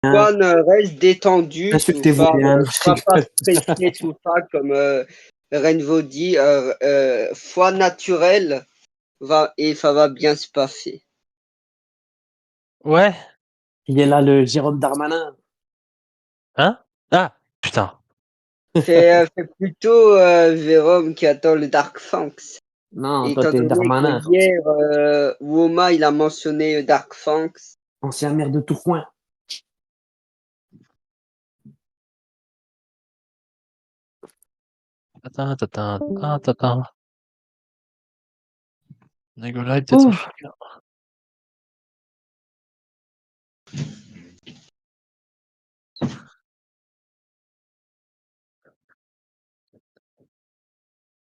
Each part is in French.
Antoine, reste détendu, Insultez-vous bien. sois pas stressé, tout ça, comme Renvo dit, foi naturelle, et ça va bien se passer. Ouais. Il est là, le Jérôme Darmanin. Hein? Ah, putain. C'est plutôt Jérôme qui attend le Dark Fangs. Non, toi, Étant t'es donné que Darmanin. hier, Woma, il a mentionné Dark Fangs. Ancien maire de Tourcoing. Attends. Nicolas est peut-être en figure.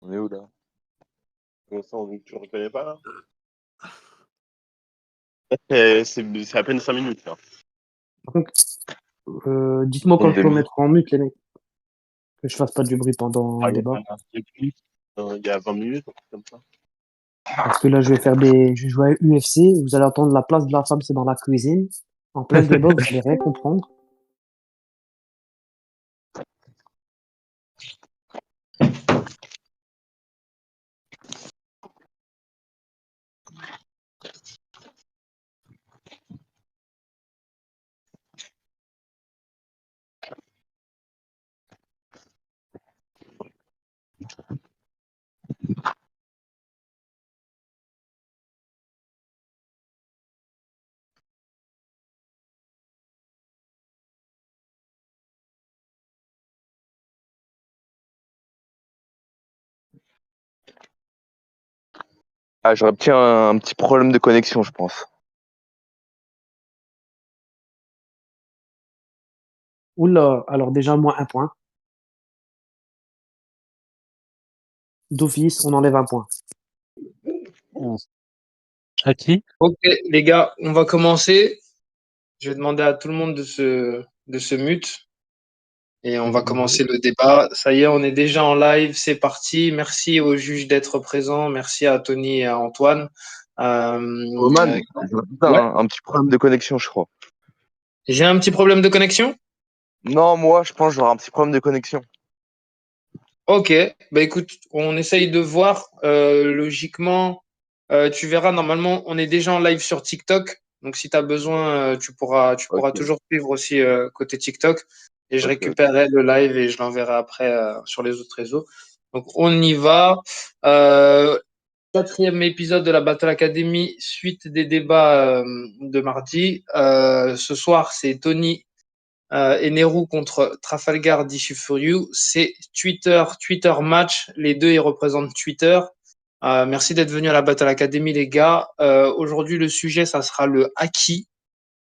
On est où là? Comment ça, tu reconnais pas là? C'est à peine 5 minutes là. Par contre, dites-moi quand je peux demi. mettre en mute, les mecs. Que je fasse pas du bruit pendant le débat. Il y a 20 minutes, un truc comme ça. Parce que là, je vais jouer à UFC. Vous allez entendre la place de la femme, c'est dans la cuisine. En plein débat, vous allez rien comprendre. Ah, j'aurais un petit problème de connexion, je pense. Oula, alors déjà, moins un point. D'office, on enlève un point. À qui? Ok, les gars, on va commencer. Je vais demander à tout le monde de se mute. Et on va commencer le débat. Ça y est, on est déjà en live. C'est parti. Merci aux juges d'être présents. Merci à Tony et à Antoine. Roman, ouais. un petit problème de connexion, je crois. J'ai un petit problème de connexion? Non, moi, je pense que j'aurai un petit problème de connexion. Ok, bah écoute, on essaye de voir. Logiquement, tu verras, normalement, on est déjà en live sur TikTok. Donc, si tu as besoin, tu pourras toujours suivre aussi côté TikTok. Et je récupérerai le live et je l'enverrai après sur les autres réseaux. Donc, on y va. 4e épisode de la Battle Academy, suite des débats de mardi. Ce soir, c'est Tony et Nehru contre Trafalgar d'Issue for You. C'est Twitter match. Les deux, ils représentent Twitter. Merci d'être venus à la Battle Academy, les gars. Aujourd'hui, le sujet, ça sera le haki.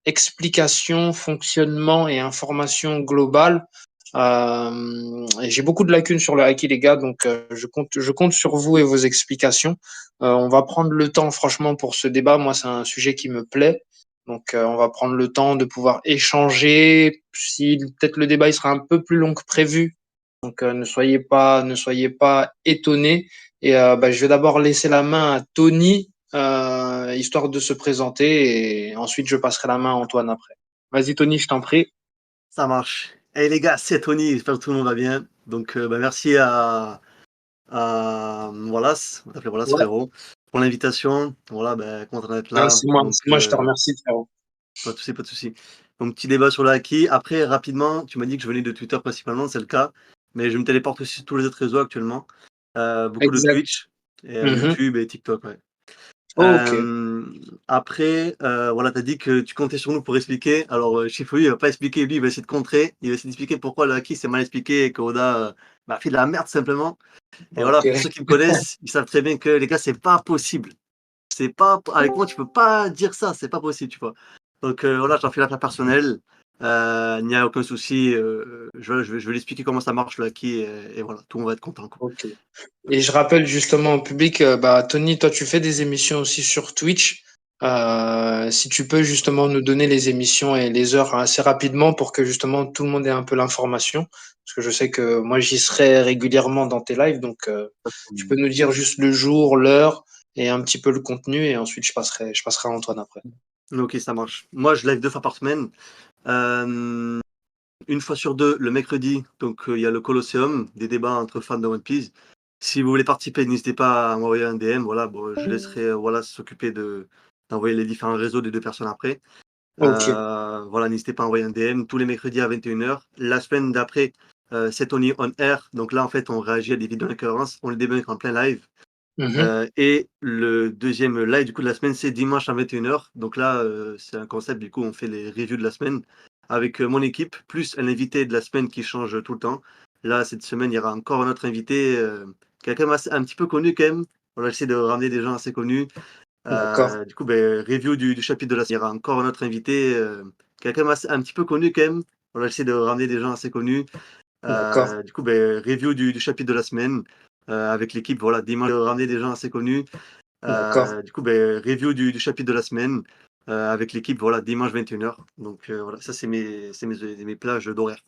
Explication, fonctionnement et information globale. J'ai beaucoup de lacunes sur le haki, les gars, donc je compte sur vous et vos explications. On va prendre le temps, franchement, pour ce débat. Moi, c'est un sujet qui me plaît. Donc, on va prendre le temps de pouvoir échanger. Si peut-être le débat il sera un peu plus long que prévu, donc ne soyez pas étonnés. Et je vais d'abord laisser la main à Tony, histoire de se présenter, et ensuite je passerai la main à Antoine après. Vas-y Tony, je t'en prie. Ça marche. Hey les gars, c'est Tony, j'espère que tout le monde va bien. Donc merci à Wallace, on t'appelle Wallace frérot, pour l'invitation. Voilà, content d'être là. C'est moi, je te remercie frérot. Pas de souci. Donc petit débat sur le haki. Après, rapidement, tu m'as dit que je venais de Twitter principalement, c'est le cas. Mais je me téléporte aussi sur tous les autres réseaux actuellement. Beaucoup de Twitch, et, YouTube et TikTok, ouais. Après, voilà, tu as dit que tu comptais sur nous pour expliquer. Alors, Chifoui, il va pas expliquer, lui, il va essayer de contrer. Il va essayer d'expliquer pourquoi le haki c'est mal expliqué et que Oda a fait de la merde simplement. Et voilà, pour ceux qui me connaissent, ils savent très bien que les gars, c'est pas possible. C'est pas, avec moi, tu peux pas dire ça, c'est pas possible, tu vois. Donc voilà, j'en fais l'affaire personnelle. Il n'y a aucun souci. Je vais l'expliquer comment ça marche le haki et voilà, tout le monde va être content, quoi. Ok. Et je rappelle justement au public, Tony, toi tu fais des émissions aussi sur Twitch. Si tu peux justement nous donner les émissions et les heures assez rapidement pour que justement tout le monde ait un peu l'information. Parce que je sais que moi j'y serai régulièrement dans tes lives, donc tu peux nous dire juste le jour, l'heure et un petit peu le contenu et ensuite je passerai à Antoine après. Ok, ça marche. Moi, je live 2 fois par semaine. Euh, une fois sur deux, le mercredi, donc il y a le Colosseum, des débats entre fans de One Piece. Si vous voulez participer, n'hésitez pas à m'envoyer un DM. Voilà, bon, je laisserai s'occuper d'envoyer les différents réseaux des deux personnes après. Ok, Voilà, n'hésitez pas à envoyer un DM tous les mercredis à 21h. La semaine d'après, c'est Tony on Air. Donc là, en fait, on réagit à des vidéos d'incohérence. On les débunk en plein live. Et le deuxième live du coup de la semaine, c'est dimanche à 21h. Donc là, c'est un concept, du coup, on fait les reviews de la semaine avec mon équipe, plus un invité de la semaine qui change tout le temps. Là, cette semaine, il y aura encore un autre invité, qui est quand même un petit peu connu quand même. Voilà, j'essaie de ramener des gens assez connus. d'accord, Du coup, review du chapitre de la semaine. Il y aura encore un autre invité, qui est quand même un petit peu connu quand même. Voilà, j'essaie de ramener des gens assez connus. d'accord. Du coup, review du chapitre de la semaine avec l'équipe. Voilà, dimanche, ramener des gens assez connus. D'accord. Du coup, review du chapitre de la semaine avec l'équipe. Voilà, dimanche 21h. Donc voilà, ça c'est mes plages d'horaire.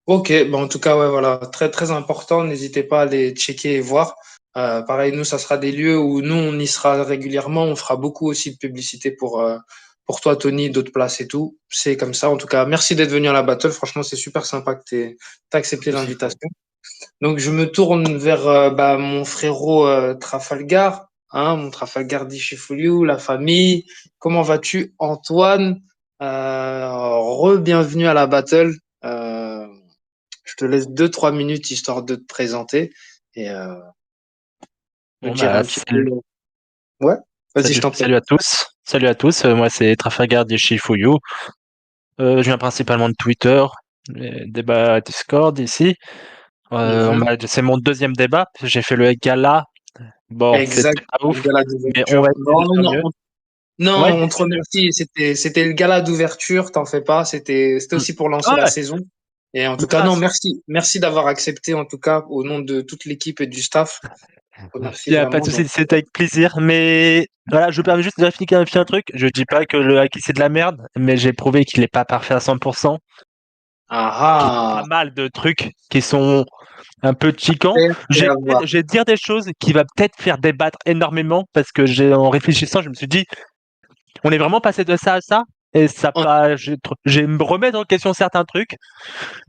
Ok, bon, en tout cas, ouais, voilà, très très important. N'hésitez pas à les checker et voir. Pareil, nous, ça sera des lieux où nous, on y sera régulièrement. On fera beaucoup aussi de publicité pour toi, Tony, d'autres places et tout. C'est comme ça. En tout cas, merci d'être venu à la battle. Franchement, c'est super sympa que t'aies accepté Aussi, frérot. l'invitation. Donc, je me tourne vers mon frérot Trafalgar, hein, mon Trafalgar d'Ichifuliu, la famille. Comment vas-tu, Antoine? Re-bienvenue à la battle. Je te laisse 2-3 minutes histoire de te présenter et me Bon, dire bah, un petit peu. Ouais, vas-y, je t'en prie. salut à tous. Salut à tous. Moi, c'est Trafalgar Shifuyu. Je viens principalement de Twitter, les débats Discord ici. Mhm. C'est mon deuxième débat. J'ai fait le gala. Bon, Exact. c'était pas Le ouf, gala mais on d'ouverture. va Non, essayer de faire non, mieux. non, Ouais. on te remercie. C'était le gala d'ouverture, t'en fais pas. C'était Mm. aussi pour lancer la Ouais. saison. Et en tout cas, Voilà. non, merci. Merci d'avoir accepté, en tout cas, au nom de toute l'équipe et du staff. Remercie Il n'y a pas de vraiment. souci, Donc, c'est avec plaisir. Mais voilà, je me permets juste de vérifier un truc. Je dis pas que le haki c'est de la merde, mais j'ai prouvé qu'il est pas parfait à 100%. Qu'il y a ah, pas mal de trucs qui sont un peu chiquant. c'est à voir. Je vais dire des choses qui va peut-être faire débattre énormément parce que en réfléchissant, je me suis dit, on est vraiment passé de ça à ça et ça En- pas, je vais me remettre en question certains trucs.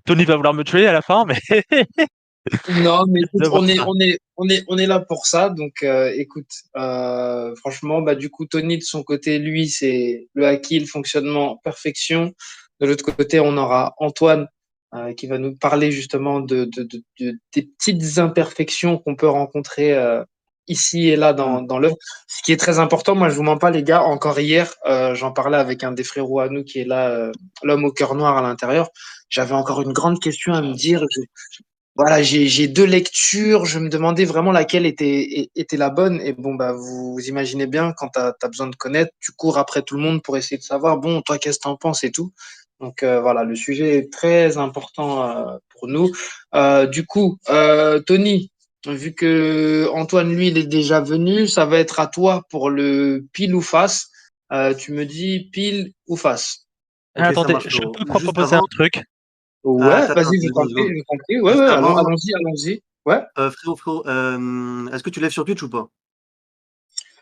Tony va vouloir me tuer à la fin, mais Non, mais écoute, de voir ça. on est là pour ça. Donc, écoute, franchement, bah, du coup, Tony, de son côté, lui, c'est le haki, le fonctionnement, perfection. De l'autre côté, on aura Antoine, qui va nous parler justement des petites imperfections qu'on peut rencontrer, ici et là Mm. dans l'œuvre. Ce qui est très important, moi, je vous mens pas, les gars. Encore hier, j'en parlais avec un des frérots à nous qui est là, l'homme au cœur noir à l'intérieur. J'avais encore une grande question à me dire. Voilà, j'ai deux lectures. Je me demandais vraiment laquelle était la bonne. Et bon, bah, vous imaginez bien, quand tu as besoin de connaître, tu cours après tout le monde pour essayer de savoir, bon, toi, qu'est-ce que t'en penses et tout. Donc voilà, le sujet est très important pour nous. Du coup, Tony, vu que Antoine, lui, il est déjà venu, ça va être à toi pour le pile ou face. Tu me dis pile ou face. Ok, ça Attendez, marche, je frérot. peux Juste proposer un avant, truc. Ouais, attends, vas-y, je t'en deux prie, secondes. je t'en prie. Ouais, Juste ouais, avant, allons-y, allons-y. Ouais. frérot, est-ce que tu lèves sur Twitch ou pas?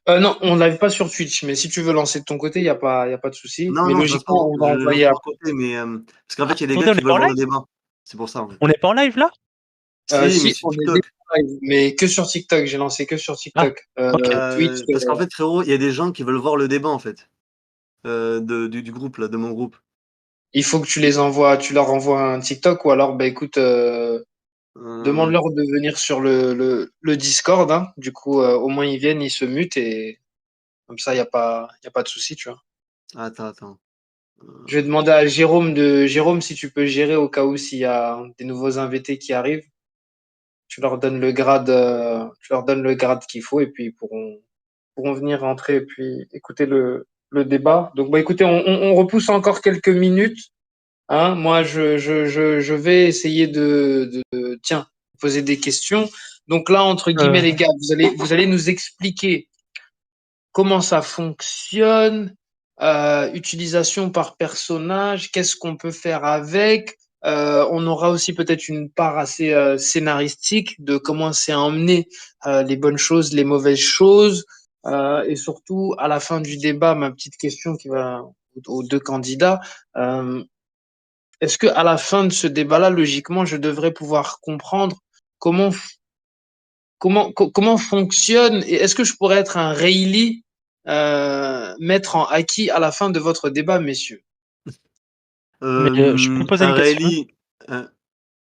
Non, on ne live pas sur Twitch, mais si tu veux lancer de ton côté, y a pas de souci. Non, Mais non, je lance pas, logiquement, on va je lance envoyer pas à après. côté, mais parce qu'en fait, il y a des gars Attendez, on qui n'est pas veulent en voir le live? débat. C'est pour ça, en fait. On n'est pas en live là? Si, mais Si, c'est on est déjà TikTok. live, mais que sur TikTok. J'ai lancé que sur Ah, TikTok. ok. Twitch, Parce qu'en fait, frérot, il y a des gens qui veulent voir le débat, en fait, du groupe, là, de mon groupe. il faut que tu les envoies, tu leur envoies un TikTok ou alors, bah écoute, Euh, demande-leur de venir sur le Discord, hein. Du coup, au moins ils viennent, ils se mutent et comme ça, y a pas de souci, tu vois. attends. Je vais Euh, demander à Jérôme si tu peux gérer au cas où s'il y a des nouveaux invités qui arrivent. Tu leur donnes le grade qu'il faut et puis pourront venir rentrer et puis écouter le débat. Donc, bah, écoutez, on repousse encore quelques minutes. Hein. Moi, je vais essayer tiens, poser des questions. Donc là, entre guillemets, Euh, les gars, vous allez nous expliquer comment ça fonctionne, utilisation par personnage, qu'est-ce qu'on peut faire avec. On aura aussi peut-être une part assez scénaristique de comment c'est emmené les bonnes choses, les mauvaises choses. Et surtout, à la fin du débat, ma petite question qui va aux deux candidats. est-ce que à la fin de ce débat-là, logiquement, je devrais pouvoir comprendre comment comment fonctionne et est-ce que je pourrais être un Rayleigh, mettre en acquis à la fin de votre débat, messieurs? Mais je peux poser Un une question. Rayleigh,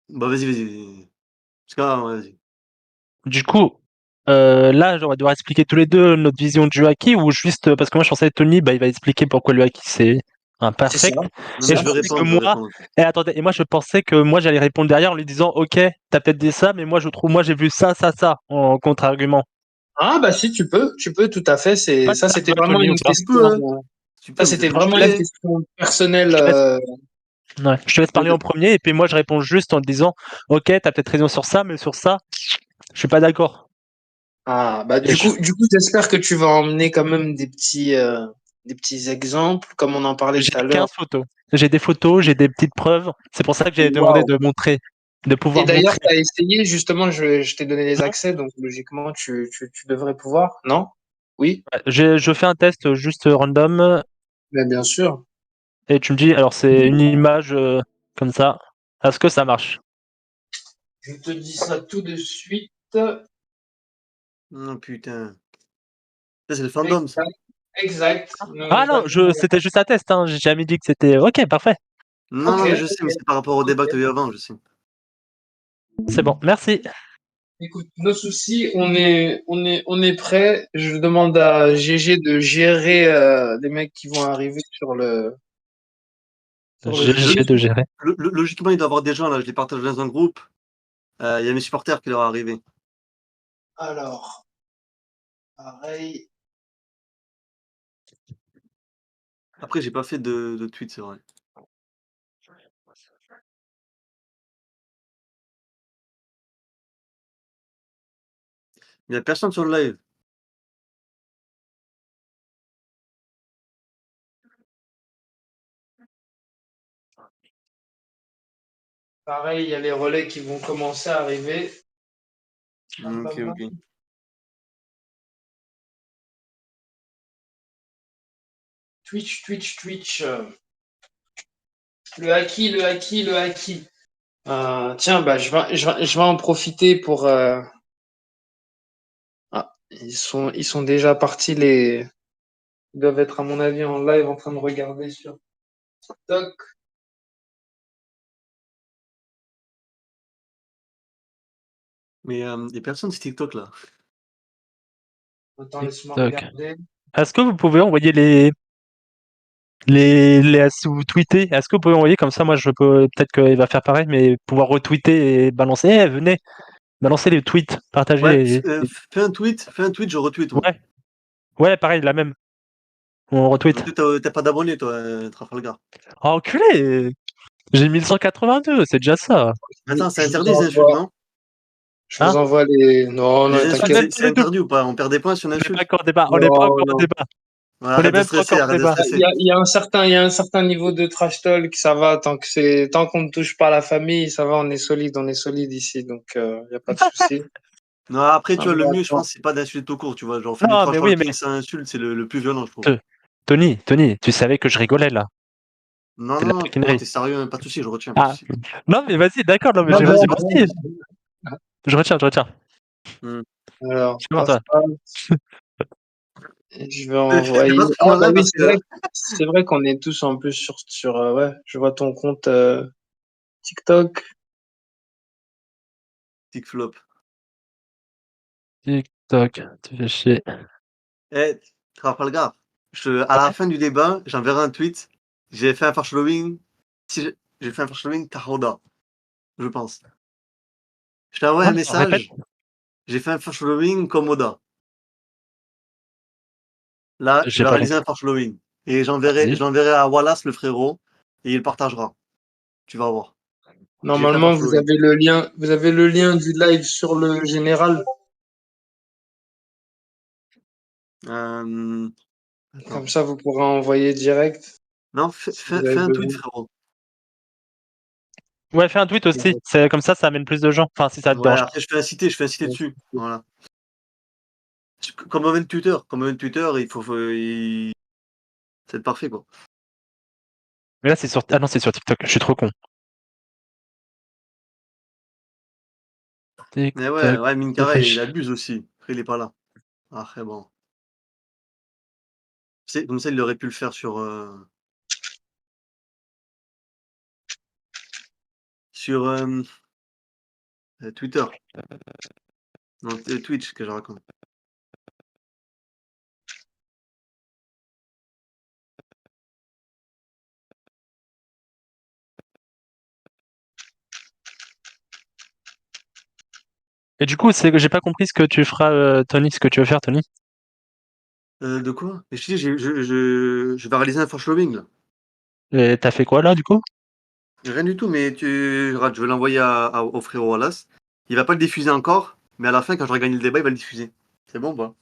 bah, vas-y. Parce que vas-y. Du coup, là, j'aurais devoir expliquer tous les deux notre vision du haki ou juste parce que moi je pensais que Tony, bah, il va expliquer pourquoi le haki c'est un C'est ça, perfect. Non, Et mais je je vais pensais que répondre, je vais moi, répondre. et attendez, et moi je pensais que moi j'allais répondre derrière en lui disant, ok, t'as peut-être dit ça, mais moi je trouve, moi j'ai vu ça en contre-argument. Ah bah si, tu peux tout à fait. Pas C'est si ça, ça te c'était va, vraiment Tony, ou une pas. Tu peux, hein. question. Tu Ça, peux, mais c'est c'était comme tu vraiment une veux. question personnelle. Je te Ouais, je te laisse parler en premier et puis moi je réponds juste en te disant, ok, t'as peut-être raison sur ça, mais sur ça, je suis pas d'accord. Ah bah Et je- du coup, j'espère que tu vas emmener quand même des petits exemples, comme on en parlait J'ai tout à l'heure. 15 photos. J'ai des photos, j'ai des petites preuves. C'est pour ça que j'avais demandé Waouh. de montrer, de Et pouvoir d'ailleurs, montrer. tu as essayé, justement, je t'ai donné les Non. accès, donc logiquement, tu devrais pouvoir, non? Oui? Je fais un test juste random Mais bien sûr. et tu me dis, alors c'est une image comme ça. Est-ce que ça marche? Je te dis ça tout de suite. Non, putain. Ça, c'est le fandom, ça. Exact. Exact. Ah non, c'était juste un test, hein. J'ai jamais dit que c'était. Ok, parfait. Non, Ok, non, mais je sais, mais ok, c'est par rapport au débat que tu as ok. eu avant, je sais. C'est bon, merci. Écoute, nos soucis, on est prêt. Je demande à GG de gérer les mecs qui vont arriver sur le J'ai stream. de gérer. Logiquement, il doit y avoir des gens, là, je les partage dans un groupe. Il y a mes supporters qui leur arrivent. Alors, pareil. Après, j'ai pas fait de tweet, c'est vrai. Il y a personne sur le live. Pareil, il y a les relais qui vont commencer à arriver. Bam, Ok, bam, bam. ok. Twitch. Le haki, le haki, le haki. Tiens, bah, je vais en profiter pour. Ah, ils sont déjà partis. Ils doivent être, à mon avis, en live en train de regarder sur TikTok. Mais il y a personne sur TikTok, là. Attends, laisse-moi TikTok. regarder. Est-ce que vous pouvez envoyer sous tweeter? Est-ce que vous pouvez envoyer comme ça? Moi, je peux peut-être qu'il va faire pareil, mais pouvoir retweeter et balancer. Eh, venez, balancer les tweets, partager Ouais, les- fais un tweet, je retweet, moi. Ouais, ouais, pareil, la même. On retweet. T'as pas d'abonnés, toi, Trafalgar. Oh, enculé! J'ai 1182, c'est déjà ça. Attends, c'est Je vous interdit les insultes, envoie, non? je Hein? vous envoie les. Non, non, Les insultes, t'inquiète. Même pas c'est le double. interdit ou pas? On perd des points si on On n'est pas insulte. encore au débat. On n'est pas Non, encore au non. débat. Ouais, On n'est arrête de même pas stresser, encore au arrête de débat. stresser. Il y a un certain niveau de trash talk, ça va, tant qu'on ne touche pas à la famille, ça va, on est solide ici, donc il n'y a pas de souci. Non, après, tu Ah, vois, mais le mieux, je attends. pense, c'est pas d'insulter tout court, tu vois. Genre, faire du Non, trash mais oui, talking mais sans insulte, c'est le plus violent, je trouve. Te- Tony, tu savais que je rigolais là. Non, C'est de la non, taquinerie. t'es sérieux, hein, pas de souci, je retiens, pas de Ah, souci. non, mais vas-y, d'accord, non, mais Non, Vas-y, bon, vas-y, vas-y. Je retiens. Hmm. alors, Je suis paf, toi. paf, je vais Fais envoyer. pas trop Ah, bah malin oui, parce que c'est vrai qu'on est tous en plus sur ouais, je vois ton compte TikTok. tic flop. TikTok, tu fais chier. Eh, Trafalgar, à la fin du débat, j'enverrai un tweet. J'ai fait un foreshadowing. Si j'ai fait un foreshadowing Tahoda, je pense. Je t'ai envoyé un Ah, répète. message. J'ai fait un foreshadowing comme Oda. Là, je J'ai vais pas réaliser compris. un foreshadowing. Et Vas-y. j'enverrai à Wallace, le frérot, et il partagera. Tu vas voir. J'ai fait un Normalement, foreshadowing. vous avez le lien du live sur le général. Euh, Comme Attends. ça, vous pourrez envoyer direct Non, si vous fais avez un tweet, besoin. frérot. Ouais, fais un tweet aussi. C'est comme ça amène plus de gens. Enfin, si ça te Ouais, dérange après, je fais inciter dessus. Voilà. Comme un Twitter. Comme un Twitter, c'est parfait, quoi. Mais là, c'est sur. Ah non, c'est sur TikTok. Je suis trop con. Mais TikTok. ouais, Minkara, il abuse aussi. Après, il est pas là. Après, bon. Comme ça, il aurait pu le faire sur Twitter. Non, Twitch que je raconte. Et du coup, c'est que j'ai pas compris ce que tu feras, Tony, ce que tu veux faire, Tony. De quoi? Mais je te dis, je vais réaliser un foreshadowing là. Et t'as fait quoi là, du coup? Rien du tout, mais regarde, je vais l'envoyer au frérot Wallace. Il va pas le diffuser encore, mais à la fin, quand j'aurai gagné le débat, il va le diffuser. C'est bon ou pas?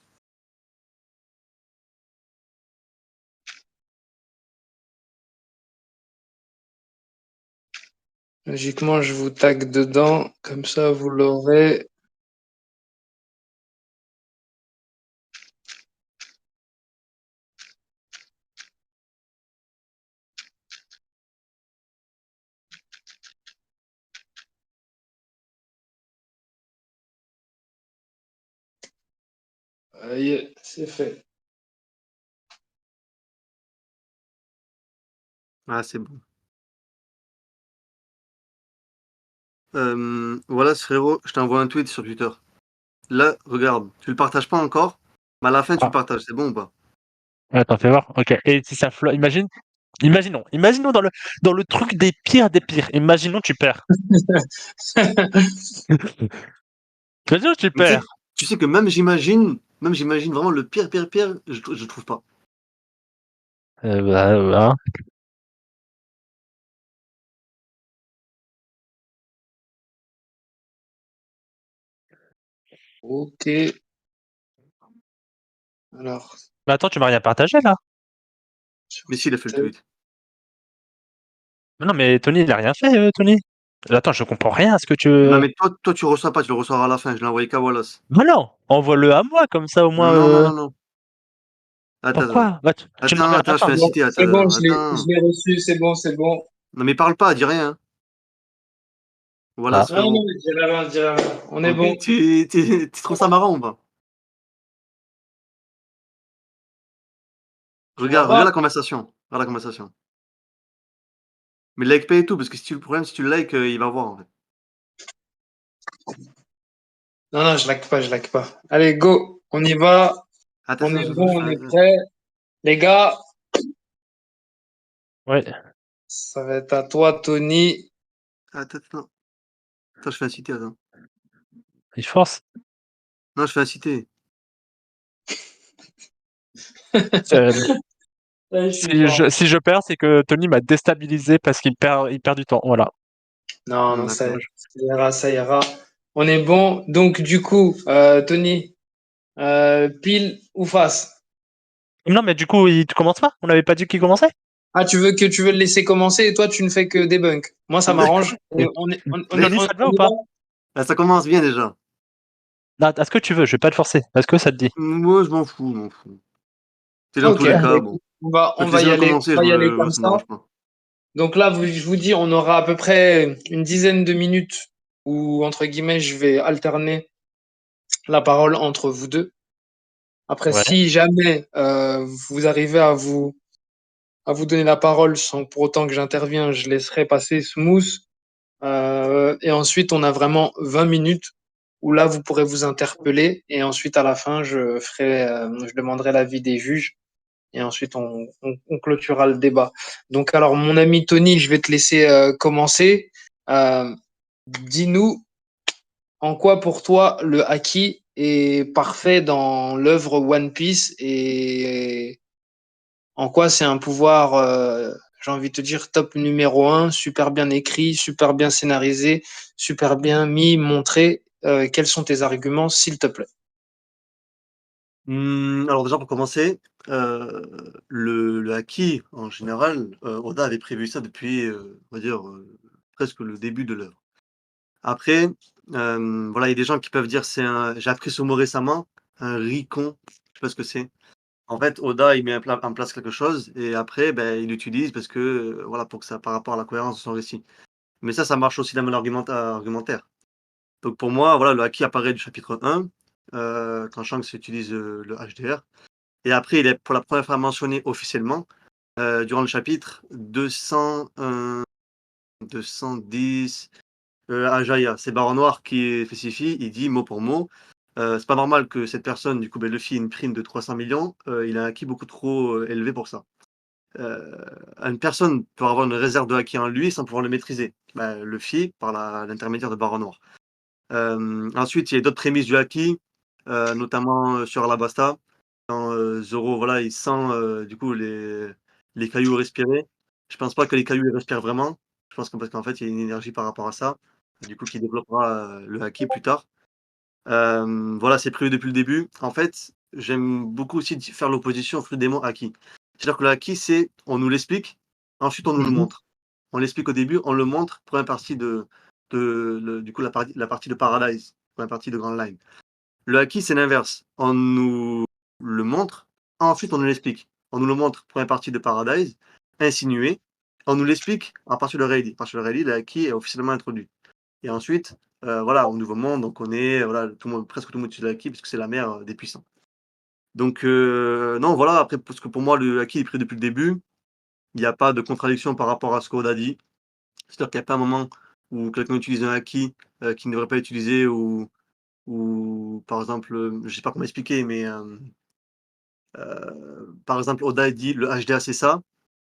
Logiquement, je vous tag dedans, comme ça vous l'aurez. C'est fait. Ah, c'est bon. Wallace, frérot, je t'envoie un tweet sur Twitter. Là, regarde, tu le partages pas encore, mais à la fin, tu le Ah, partages. C'est bon ou pas? attends, fais voir. Ok. Et si ça flotte, imaginons dans le truc des pires des pires. Imaginons tu perds. Imaginons tu Mais perds. tu sais que même j'imagine vraiment le pire, je trouve pas. Bah. Ok. Alors, Mais attends, tu m'as rien partagé là. sur Mais s'il a fait le tweet. Mais non, mais Tony, il a rien fait, Tony. Attends, je comprends rien à ce que tu. Non, mais toi, tu reçois pas, tu le reçois à la fin. Je l'ai envoyé qu'à Wallace. Bah non, envoie-le à moi comme ça au moins. Non, non, non, non. Attends, Pourquoi? Bah, tu attends, m'enverras. attends, je Attends. fais un bon, cité, c'est bon, attends, je attends. l'ai reçu, c'est bon, c'est bon. Non, mais parle pas, dis rien. Hein. Ah. Wallace, Ah non, frérot. je dirai rien, je dirai rien. On est Ok, bon. tu trouves ça marrant ou pas? On va Regarde voir. la conversation. Regarde la conversation. Mais like pas et tout, parce que si le si tu le likes, il va voir en fait. Non, non, je like pas, je like pas. Allez, go. On y va. Attends, On attends, est je bon, fais on est un- prêt. Les gars, Ouais. ça va être à toi, Tony. attends. Attends, je fais un cité, attends. Il force. Non, je fais un cité. Euh, Là, je suis fort. si je perds, c'est que Tony m'a déstabilisé parce il perd du temps. Voilà. Non, non, ça D'accord. ira, ça ira. On est bon. Donc, du coup, Tony, pile ou face? Non, mais du coup, tu commences pas? On n'avait pas dit qu'il commençait? Ah, tu veux le laisser commencer et toi, tu ne fais que debunk. Moi, ça m'arrange. Et Tony, ça te va ou on y va? pas? Là, ça commence bien déjà. Non, est-ce que tu veux? Je vais pas te forcer. Est-ce que ça te dit? Moi, je m'en fous, je m'en fous. C'est dans tous Ok, les bah, cas, bon. écoute, Quand tu essaies de commencer, on va y aller comme ça me ça. dérange pas. Donc là, je vous dis, on aura à peu près une dizaine de minutes où, entre guillemets, je vais alterner la parole entre vous deux. Après, Ouais. si jamais vous arrivez à vous donner la parole sans pour autant que j'intervienne, je laisserai passer smooth. Et ensuite, on a vraiment 20 minutes où là, vous pourrez vous interpeller. Et ensuite, à la fin, je demanderai l'avis des juges. Et ensuite, on clôturera le débat. Donc, alors, mon ami Tony, je vais te laisser commencer. Dis-nous en quoi pour toi le haki est parfait dans l'œuvre One Piece et en quoi c'est un pouvoir, j'ai envie de te dire, top numéro un, super bien écrit, super bien scénarisé, super bien mis, montré. Quels sont tes arguments, s'il te plaît? Alors déjà pour commencer, le haki en général, Oda avait prévu ça depuis, on va dire, presque le début de l'œuvre. Après, voilà, il y a des gens qui peuvent dire c'est un j'ai appris ce mot récemment, un rikon, je sais pas ce que c'est. En fait, Oda, il met en place quelque chose et après, ben, il l'utilise parce que, voilà, pour que ça par rapport à la cohérence de son récit. Mais ça marche aussi dans mon argumentaire. Donc pour moi, voilà, le haki apparaît du chapitre 1, quand Shanks utilise, le HDR et après il est pour la première fois mentionné officiellement, durant le chapitre 210, Ajaya. C'est Baron Noir qui spécie, il dit mot pour mot, c'est pas normal que cette personne, du coup, ben, Luffy ait une prime de 300 millions, il a un haki beaucoup trop, élevé pour ça. Une personne peut avoir une réserve de haki en lui sans pouvoir le maîtriser. Bah, Luffy, par l'intermédiaire de Baron Noir. Ensuite, il y a d'autres prémices du haki, notamment, sur Alabasta, quand, Zoro, voilà, il sent, du coup, les cailloux respirer. Je pense pas que les cailloux, ils respirent vraiment. Je pense que parce qu'en fait, il y a une énergie par rapport à ça, du coup, qui développera, le haki plus tard. Voilà, c'est prévu depuis le début. En fait, j'aime beaucoup aussi faire l'opposition fruit des mots haki. C'est-à-dire que le haki, c'est on nous l'explique, ensuite on nous le Mhm. montre. On l'explique au début, on le montre, première partie du coup, la partie de Paradise, première partie de Grand Line. Le haki, c'est l'inverse. On nous le montre, ensuite on nous l'explique. On nous le montre, première partie de Paradise, insinué. On nous l'explique à partir de Rayleigh. À partir de Rayleigh, le haki est officiellement introduit. Et ensuite, voilà, au Nouveau Monde, donc on est, voilà, presque tout le monde utilise le haki parce que c'est la mère, des puissants. Donc, non, voilà, après, parce que pour moi, le haki est pris depuis le début. Il n'y a pas de contradiction par rapport à ce qu'Oda dit. C'est-à-dire qu'il n'y a pas un moment où quelqu'un utilise un haki, qu'il ne devrait pas utiliser ou par exemple, je sais pas comment expliquer, mais, par exemple, Oda il dit: «Le HDA, c'est ça».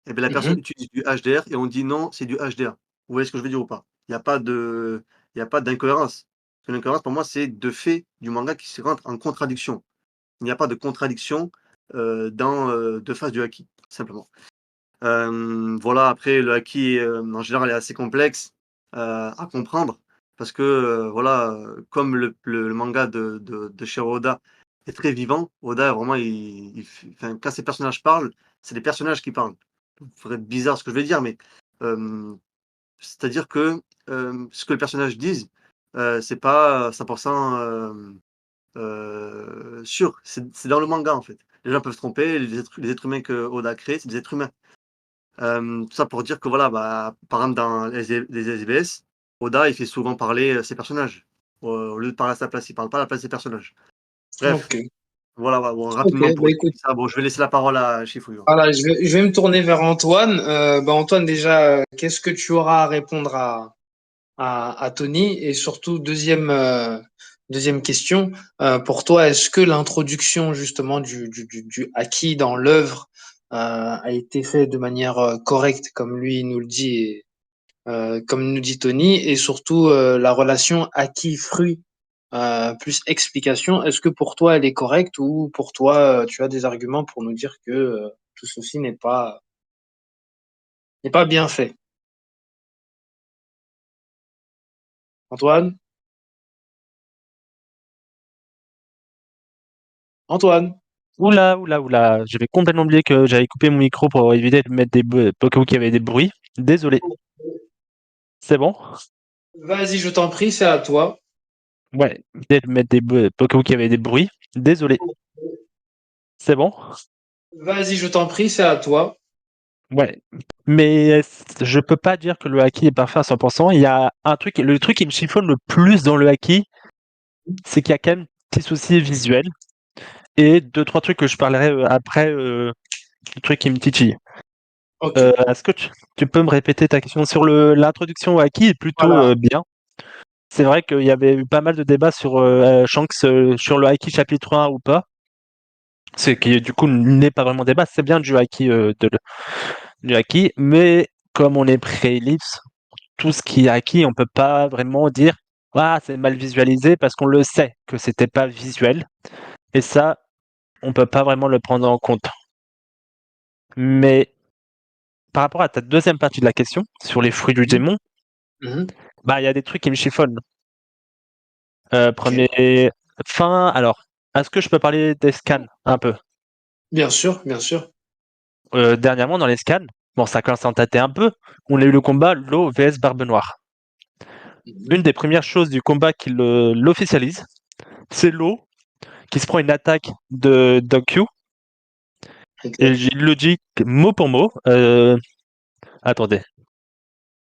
Et beh, la personne Mhm. utilise du HDR et on dit: «Non, c'est du HDA». Vous voyez ce que je veux dire ou pas? Il y a pas d'incohérence. Parce que l'incohérence pour moi, c'est de fait du manga qui se rentre en contradiction. Il n'y a pas de contradiction, dans, 2 phases du haki, simplement. Voilà, après le haki, en général est assez complexe, à comprendre parce que, voilà, comme le manga de Shiro Oda est très vivant, Oda vraiment il f enfin, quand ces personnages parlent, c'est les personnages qui parlent. Ça ferait bizarre ce que je vais dire, mais, hem, c'est-à-dire que, ce que les personnages disent, c'est pas 100 sûr. C'est dans le manga, en fait. Les gens peuvent se tromper, les êtres humains que Oda crée, c'est des êtres humains. Tout ça pour dire que voilà, bah, par exemple dans les SBS, Oda, il fait souvent parler, ses personnages. Au lieu de parler à sa place, il parle pas à la place des personnages. Bref, Ok. voilà, bon, Ok, rapidement pour bah écoute, expliquer ça. Bon, je vais laisser la parole à Chifuyo. voilà, je vais me tourner vers Antoine. Bah Antoine, déjà, qu'est-ce que tu auras à répondre à Tony? Et surtout, deuxième question, pour toi, est-ce que l'introduction justement du haki dans l'œuvre a été faite de manière correcte, comme lui nous le dit, et, comme nous dit Tony, et surtout la relation haki-fruit plus explication, est-ce que pour toi elle est correcte ou pour toi tu as des arguments pour nous dire que tout ceci n'est pas bien fait? Antoine? Antoine? Oula, oula, oula. J'avais complètement oublié que j'avais coupé mon micro pour éviter de mettre au cas où il y avait des bruits. Désolé. C'est bon? Vas-y, je t'en prie, c'est à toi. Ouais, peut-être mettre au cas où il y avait des bruits. Désolé. C'est bon? Vas-y, je t'en prie, c'est à toi. Ouais. Mais je peux pas dire que le haki est parfait à 100%. Il y a un truc, le truc qui me chiffonne le plus dans le haki, c'est qu'il y a quand même des petits soucis visuels et deux, trois trucs que je parlerai après, le truc qui me titille. Ok, Est-ce que tu peux me répéter ta question sur l'introduction au haki est plutôt voilà. bien. C'est vrai qu'il y avait eu pas mal de débats sur Shanks sur le haki chapitre 1 ou pas. C'est qui du coup n'est pas vraiment débat, c'est bien du haki du haki, mais comme on est pré-ellipse, tout ce qui est haki, on peut pas vraiment dire ah c'est mal visualisé parce qu'on le sait que c'était pas visuel et ça on peut pas vraiment le prendre en compte. Mais par rapport à ta deuxième partie de la question sur les fruits du démon, Mhm. bah il y a des trucs qui me chiffonnent. Ok. Premier fin, alors est-ce que je peux parler des scans un peu? Bien sûr, bien sûr. Dernièrement dans les scans, bon ça commence à tâter un peu, on a eu le combat Law vs Barbe Noire. Une Mhm. des premières choses du combat qui l'officialise, c'est Law qui se prend une attaque de Doug Q Ok. Et il le dit mot pour mot. Attendez.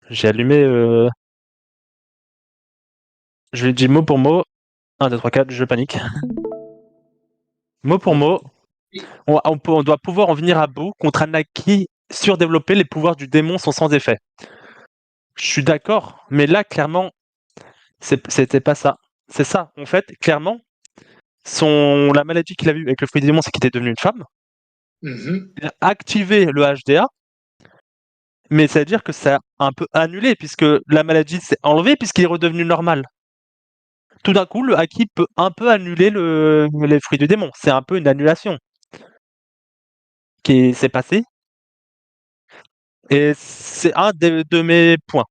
J'ai allumé. Je lui dis mot pour mot. 1, 2, 3, 4, je panique. Mot pour Donc, mot. On doit pouvoir en venir à bout. Contre un Aki surdéveloppé, les pouvoirs du démon sont sans effet. Je suis d'accord, mais là, clairement, c'était pas ça. C'est ça. En fait, clairement, la maladie qu'il a eue avec le fruit du démon, c'est qu'il était devenu une femme. mhm. Il a activé le HDA, mais ça veut dire que ça a un peu annulé, puisque la maladie s'est enlevée, puisqu'il est redevenu normal. Tout d'un coup, le Haki peut un peu annuler les fruits du démon. C'est un peu une annulation qui s'est passée. Et c'est un de mes points.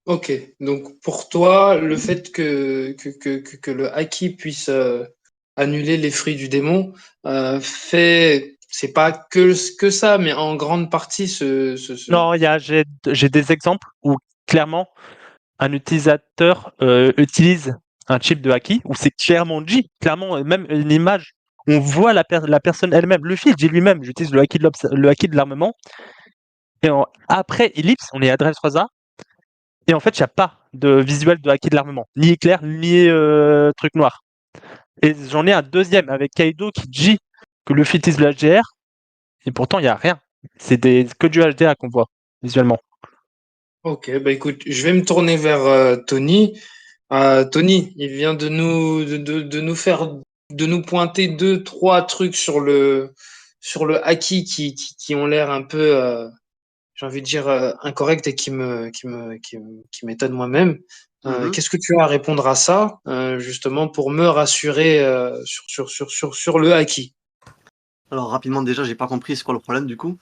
Ok, donc pour toi, le fait que le Haki puisse annuler les fruits du démon c'est pas que ça, mais en grande partie Non, j'ai des exemples où clairement un utilisateur utilise un chip de Haki où c'est clairement dit, clairement même une image, on voit la personne elle-même. Le fil dit lui-même, j'utilise le Haki de l'armement. Et après Ellipse, on est à Drive 3A, et en fait, il n'y a pas de visuel de Haki de l'armement, ni éclair, ni truc noir. Et j'en ai un deuxième avec Kaido qui dit que le fil utilise le HDR, et pourtant, il n'y a rien. C'est que du HDR qu'on voit visuellement. Ok, bah écoute, je vais me tourner vers Tony. Tony, il vient de nous de nous pointer deux, trois trucs sur le Haki qui ont l'air un peu, j'ai envie de dire, incorrect et qui m'étonne moi-même. Mhm. Qu'est-ce que tu as à répondre à ça, justement, pour me rassurer sur le Haki? Alors, rapidement, déjà, j'ai pas compris c'est quoi le problème du coup.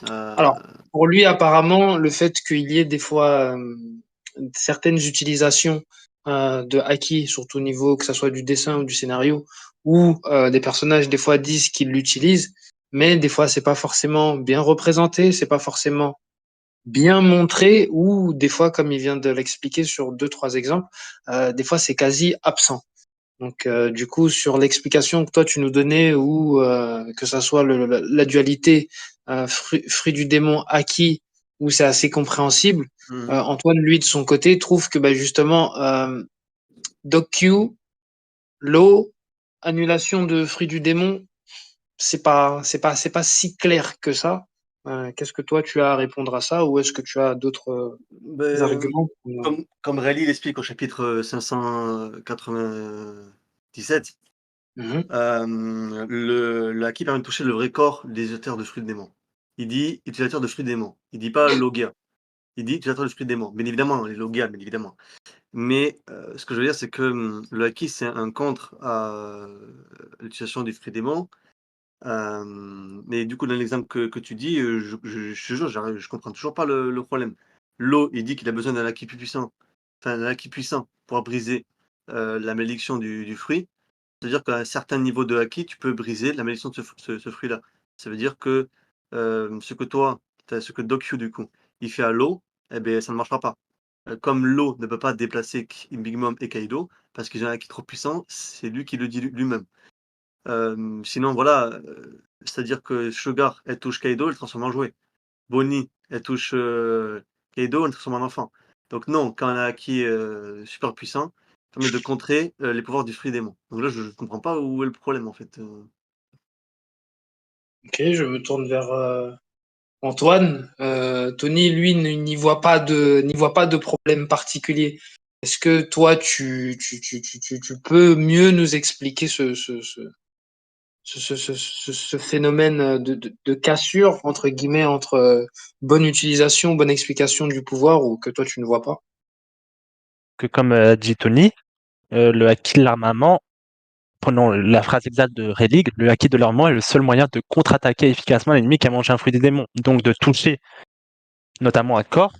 Alors, pour lui, apparemment, le fait qu'il y ait des fois certaines utilisations de Haki, surtout au niveau que ce soit du dessin ou du scénario, où des personnages des fois disent qu'ils l'utilisent, mais des fois c'est pas forcément bien représenté, c'est pas forcément bien montré, ou des fois, comme il vient de l'expliquer sur deux, trois exemples, des fois c'est quasi absent. Donc, du coup, sur l'explication que toi tu nous donnais, ou que ça soit la dualité fruit du démon Haki, où c'est assez compréhensible, Mhm. Antoine, lui, de son côté, trouve que bah, justement, DocQ, l'eau, annulation de fruit du démon, c'est pas si clair que ça. Qu'est-ce que toi tu as à répondre à ça, ou est-ce que tu as d'autres Ben, arguments? comme Rayleigh l'explique au chapitre 597, Mhm. le Haki permet de toucher le vrai corps des utilisateurs de fruits de démon. Il dit utilisateur de fruits de démon. Il dit pas Logia. Il dit utilisateur de fruits de démon. Bien évidemment, les Logia, bien évidemment. Mais ce que je veux dire, c'est que le Haki, c'est un contre à l'utilisation des fruits démons. Mais du coup, dans l'exemple que tu dis, je te jure, je comprends toujours pas le problème. L'eau, il dit qu'il a besoin d'un Haki plus puissant, enfin d'un Haki puissant pour briser la malédiction du fruit. C'est-à-dire qu'à un certain niveau de Haki, tu peux briser la malédiction de ce fruit-là. Ça veut dire que ce que Dokyu, du coup, il fait à l'eau, eh ben, ça ne marchera pas. Comme l'eau ne peut pas déplacer Big Mom et Kaido, parce qu'ils ont un Haki trop puissant, c'est lui qui le dit lui-même. Sinon, voilà, c'est-à-dire que Sugar, elle touche Kaido, elle le transforme en jouet. Bonnie, elle touche Kaido, elle le transforme en enfant. Donc non, quand elle a acquis super puissant, ça permet de contrer les pouvoirs du fruit démon. Donc là, je ne comprends pas où est le problème en fait. Ok, je me tourne vers Antoine. Tony, lui, n'y voit pas de problème particulier. Est-ce que toi, tu peux mieux nous expliquer ce phénomène de cassure, entre guillemets, entre bonne utilisation, bonne explication du pouvoir, ou que toi, tu ne vois pas? Que comme dit Tony, le haki de l'armement, prenons la phrase exacte de Rayleigh, le haki de l'armement est le seul moyen de contre-attaquer efficacement l'ennemi qui a mangé un fruit des démons. Donc de toucher notamment un corps.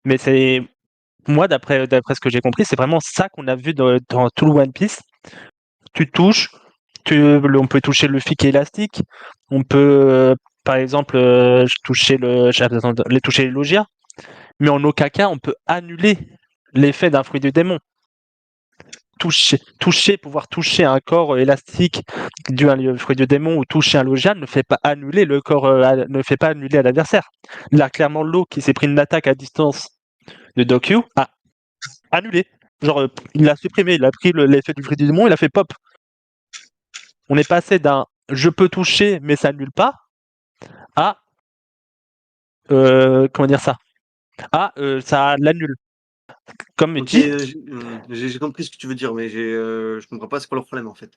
Mais c'est moi, d'après ce que j'ai compris, c'est vraiment ça qu'on a vu dans tout le One Piece. Tu touches, on peut toucher le Luffy qui est élastique, on peut par exemple toucher toucher les Logia, mais en aucun cas on peut annuler l'effet d'un fruit du démon. pouvoir toucher un corps élastique dû à un fruit du démon ou toucher un Logian ne fait pas annuler le corps, ne fait pas annuler à l'adversaire. Là, clairement, Lo qui s'est pris une attaque à distance de Dokyu a annulé. Genre, il l'a supprimé, il a pris l'effet du fruit du démon, il a fait pop. On est passé d'un je peux toucher mais ça annule pas à comment dire ça ça l'annule. Comme Ok, dit, j'ai compris ce que tu veux dire, mais je comprends pas c'est quoi le problème en fait.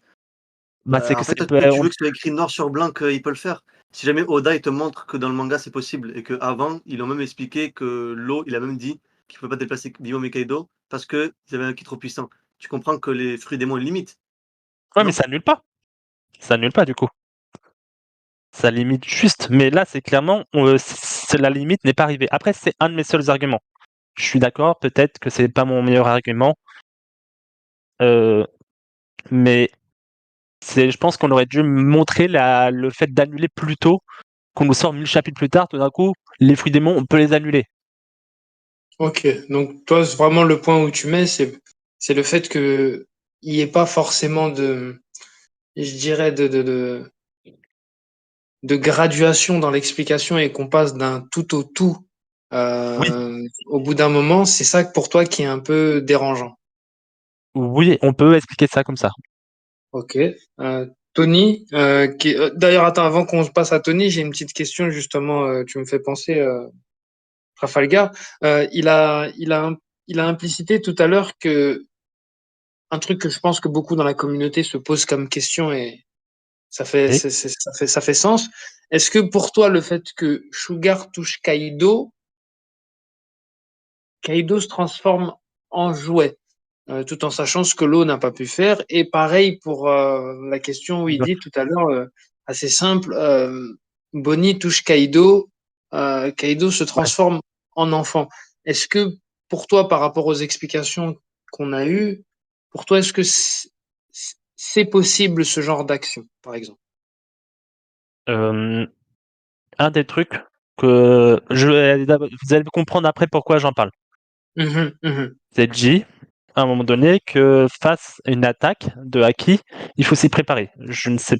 c'est En que fait, c'est toi, tu veux que ce soit écrit noir sur blanc qu'il peut le faire. Si jamais Oda il te montre que dans le manga c'est possible et qu'avant ils ont même expliqué que Lo il a même dit qu'il ne pouvait pas déplacer Guillaume et Kaido parce qu'ils avaient un ki trop puissant. Tu comprends que les fruits démons ont une limite. ouais, non mais ça annule pas. Ça annule pas du coup. Ça limite juste. Mais là, c'est clairement la limite n'est pas arrivée. Après, c'est un de mes seuls arguments. Je suis d'accord, peut-être que c'est pas mon meilleur argument, mais je pense qu'on aurait dû montrer le fait d'annuler plus tôt, qu'on nous sort 1000 chapitres plus tard, tout d'un coup, les fruits démons, on peut les annuler. Ok, donc toi, c'est vraiment le point où tu mets, c'est le fait que il n'y ait pas forcément je dirais, de graduation dans l'explication et qu'on passe d'un tout au tout Oui, au bout d'un moment, c'est ça pour toi qui est un peu dérangeant. oui, on peut expliquer ça comme ça. Ok. Tony, d'ailleurs, attends, avant qu'on se passe à Tony, j'ai une petite question justement. Tu me fais penser, Trafalgar. Il a implicité tout à l'heure que un truc que je pense que beaucoup dans la communauté se posent comme question et Et ça fait sens. Est-ce que pour toi, le fait que Sugar touche Kaido, Kaido se transforme en jouet, tout en sachant ce que l'eau n'a pas pu faire? Et pareil pour la question où il dit tout à l'heure, assez simple, Bonnie touche Kaido, Kaido se ouais. transforme en enfant. Est-ce que pour toi, par rapport aux explications qu'on a eues, pour toi, est-ce que c'est possible ce genre d'action, par exemple? Un des trucs que vous allez comprendre après pourquoi j'en parle. Mhm, mhm. C'est dit à un moment donné que face à une attaque de Haki, il faut s'y préparer. Je ne sais.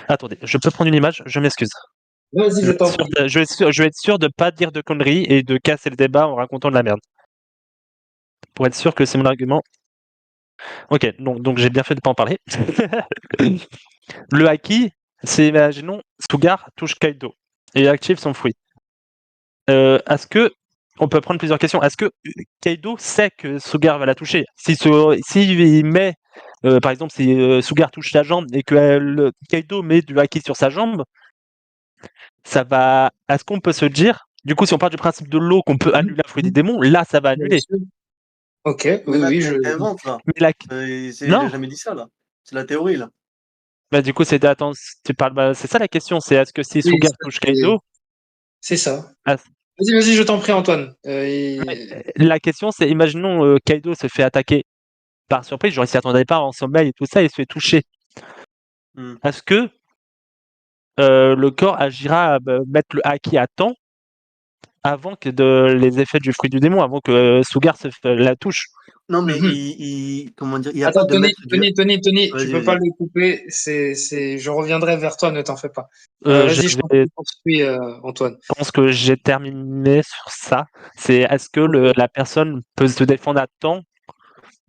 Attendez, je peux prendre une image, je m'excuse. Vas-y, Je je vais être t'en sûr prie. je vais être sûr de pas dire de conneries et de casser le débat en racontant de la merde. Pour être sûr que c'est mon argument. Ok, donc j'ai bien fait de pas en parler. Le Haki, c'est imaginons Sugar touche Kaido et active son fruit. Est-ce que on peut prendre plusieurs questions. Est-ce que Kaido sait que Sugar va la toucher? Si il met, par exemple, si Sugar touche sa jambe et que Kaido met du haki sur sa jambe, ça va. Est-ce qu'on peut se dire, du coup, si on part du principe de l'eau qu'on peut annuler un fruit des démons, là, ça va Bien annuler. sûr. Ok, Mais oui, là, oui, t'inventes là. Mais la... Il a Non, jamais dit ça là. C'est la théorie là. bah, du coup, attends, tu parles, c'est ça la question, c'est est-ce que si oui, Sugar touche Kaido, c'est ça. est-ce- Vas-y, vas-y, je t'en prie, Antoine. la question c'est, imaginons Kaido se fait attaquer par surprise, genre il s'y attendait pas en sommeil et tout ça, il se fait toucher. Hmm. Est-ce que le corps agira à mettre le haki à temps avant que les effets du fruit du démon, avant que Sugar la touche? Non, mais Mhm. comment dire, il n'y a pas Attends, de maître du. Tony, tu Vas-y, peux pas vas-y. le couper. Je reviendrai vers toi, ne t'en fais pas. Vas-y, je t'en Je prie, poursuis, Antoine. pense que j'ai terminé sur ça. C'est est-ce que Ok. la personne peut se défendre à temps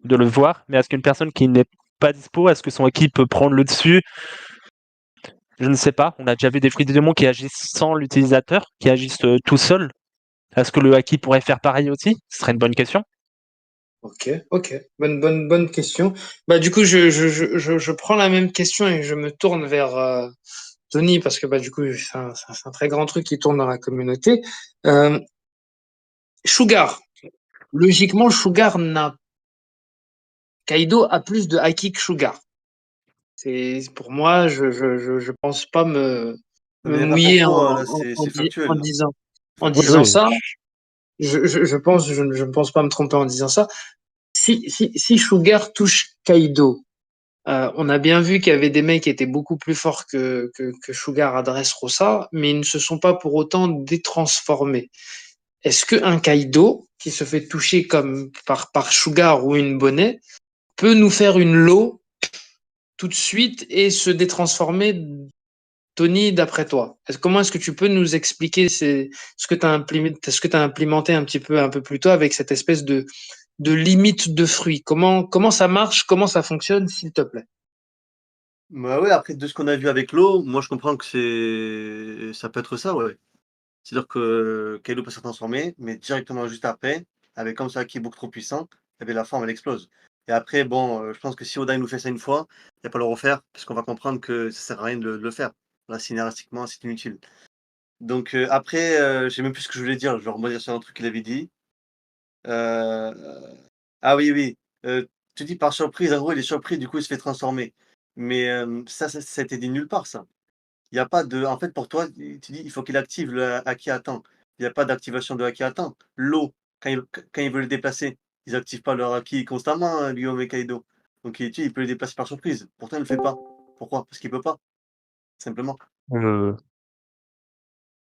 de le voir, mais est-ce qu'une personne qui n'est pas dispo, est-ce que son équipe peut prendre le dessus? Je ne sais pas. On a déjà vu des fruits du démon qui agissent sans l'utilisateur, qui agissent tout seuls. Est-ce que le haki pourrait faire pareil aussi? Ce serait une bonne question. Ok, ok. Bonne question. Bah, du coup, je prends la même question et je me tourne vers Tony parce que, bah, du coup, c'est un très grand truc qui tourne dans la communauté. Euh, Sugar. Logiquement, Kaido a plus de haki que Sugar. Pour moi, je pense pas me Mais là, pour mouiller toi, là, c'est factuel là. en Oui, disant oui. ça. Je ne pense pas me tromper en disant ça. Si Sugar touche Kaido, on a bien vu qu'il y avait des mecs qui étaient beaucoup plus forts que Sugar à Dressrosa, mais ils ne se sont pas pour autant détransformés. Est-ce qu'un Kaido qui se fait toucher comme par Sugar ou une Bonnet peut nous faire une low tout de suite et se détransformer, Tony, d'après toi? Comment est-ce que tu peux nous expliquer ce que tu as implémenté un peu plus tôt avec cette espèce de limite de fruits? Comment ça marche? Comment ça fonctionne, s'il te plaît? Bah ouais, après de ce qu'on a vu avec l'eau, moi je comprends que ça peut être ça, ouais. C'est-à-dire que Kaido peut se transformer, mais directement juste après, avec comme ça qui est beaucoup trop puissant, et bien la forme elle explose. Et après, bon, je pense que si Oda il nous fait ça une fois, il va pas le refaire, parce qu'on va comprendre que ça sert à rien de le faire. Là, scénaristiquement, c'est inutile. Donc après, je sais même plus ce que je voulais dire, je vais rebondir sur un truc qu'il avait dit. Heu, ah oui, oui, tu dis par surprise, en gros il est surpris, du coup il se fait transformer. Mais ça a été dit nulle part ça. Il y a pas de en fait, pour toi, tu dis: «Il faut qu'il active le haki à temps». Il y a pas d'activation de haki à temps. L'eau, quand ils veulent le déplacer, ils activent pas leur haki constamment, hein, Guillaume et Kaido. Donc il peut le déplacer par surprise. Pourtant, il le fait pas. Pourquoi? Parce qu'il peut pas, simplement. Euh,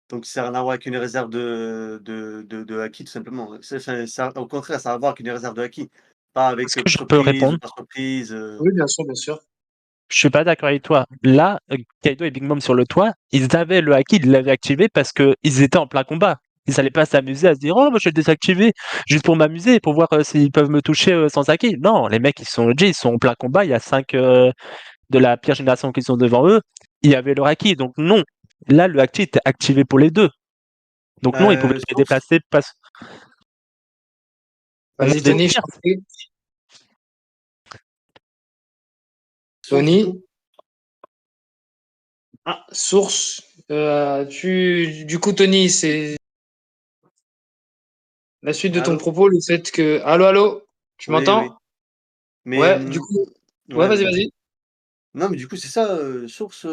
Donc ça a rien à voir avec une réserve de haki, tout simplement. Ça au contraire, ça a à voir avec une réserve de haki, pas avec, Est-ce que je peux surprise ou répondre? pas surprise, Oui, bien sûr, bien sûr. Je suis pas d'accord avec toi. Là, Kaido et Big Mom sur le toit, ils avaient le haki, ils l'avaient activé parce qu'ils étaient en plein combat. Ils allaient pas s'amuser à se dire: «Oh, moi, je vais le désactiver juste pour m'amuser, pour voir s'ils peuvent me toucher sans haki». Non, les mecs, ils sont en plein combat. Il y a 5 de la pire génération qui sont devant eux. Il y avait leur haki. Donc, non. Là, le haki était activé pour les deux. Donc, non, ils pouvaient les source déplacer. On a Vas-y, des Tony, je tirs. t'en prie. source du Tony. coup? Ah, source. Du coup, Tony, c'est la suite de ton Allô? propos, le fait que. Allô, allô? Tu Oui, oui. m'entends? Mais, Ouais, du coup. Ouais, ouais, vas-y, vas-y, dis. vas-y. Non, mais du coup, c'est ça, source,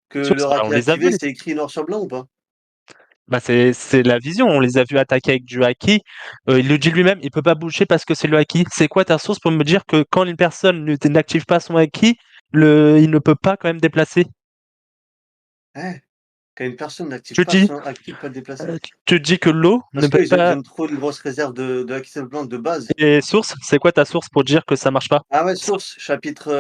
que Source, leur bah, on haki est les a vus. activé, c'est écrit noir sur blanc ou pas? Bah c'est la vision. On les a vus attaquer avec du haki. Il le dit lui-même, il peut pas bouger parce que c'est le haki. C'est quoi ta source pour me dire que quand une personne n'active pas son haki, il ne peut pas quand même déplacer? Hein? Quand une personne n'active Je pas dis, son haki, il peut le déplacer? tu dis que l'eau ne Parce peut qu'ils pas. ont trop une grosse réserve de haki simplement de base. Et source, c'est quoi ta source pour dire que ça marche pas? Ah ouais, source, chapitre,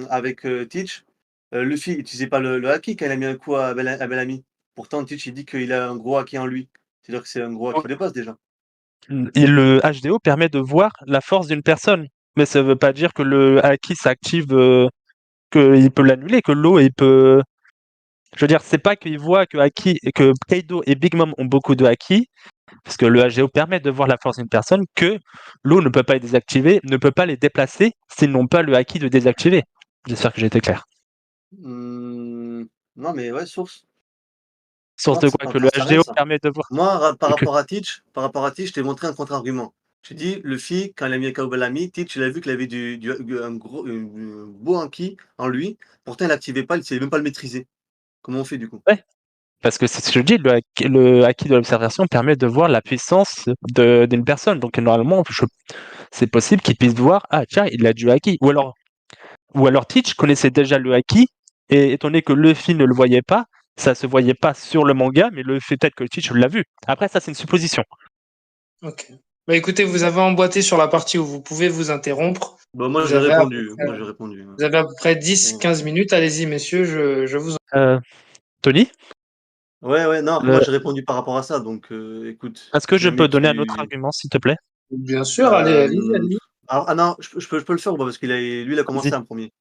avec, Teach, Luffy utilisait pas le haki quand il a mis un coup à Bellamy. Pourtant Teach, il dit qu'il a un gros haki en lui. C'est-à-dire que c'est un gros haki de base déjà. Et le HDO permet de voir la force d'une personne. Mais ça veut pas dire que le haki s'active, qu'il peut l'annuler, que l'eau, il peut. Je veux dire, c'est pas qu'il voit que Kaido et Big Mom ont beaucoup de haki, parce que le HGO permet de voir la force d'une personne, que l'eau ne peut pas les désactiver, ne peut pas les déplacer s'ils n'ont pas le haki de désactiver. J'espère que j'ai été clair. Mmh, non mais ouais, source. Source de quoi? Que le T'en sais rien HGO ça. permet de voir. Moi, par Que- rapport à Teach, je t'ai montré un contre-argument. Je t'ai dit, Luffy, quand il a mis un KO Bellamy, Teach, il a vu qu'il avait un beau haki en lui. Pourtant, il l'activait pas, il savait même pas le maîtriser. Comment on fait du coup? Ouais, parce que c'est ce que je dis, le haki de l'observation permet de voir la puissance d'une personne. Donc normalement, c'est possible qu'il puisse voir, ah tiens, il a du haki. Ou alors Teach connaissait déjà le haki, et étant donné que Luffy ne le voyait pas, ça se voyait pas sur le manga, mais le fait peut-être que Teach l'a vu. Après, ça, c'est une supposition. Ok. Bah écoutez, vous avez emboîté sur la partie où vous pouvez vous interrompre. Bah, moi, Vous j'ai avez à peu répondu. près, Moi, j'ai répondu. vous avez à peu près Bon. 10-15 minutes. Allez-y, messieurs, je vous en. Euh, Tony, Ouais, ouais, non, après, moi, euh, j'ai répondu par rapport à ça. Donc, écoute, est-ce que si je peux jamais donner un autre tu. argument, s'il te plaît? Bien sûr, allez-y, Euh, allez-y. alors, ah non, je peux le faire ou pas? Parce lui, il a Vas-y. commencé en premier.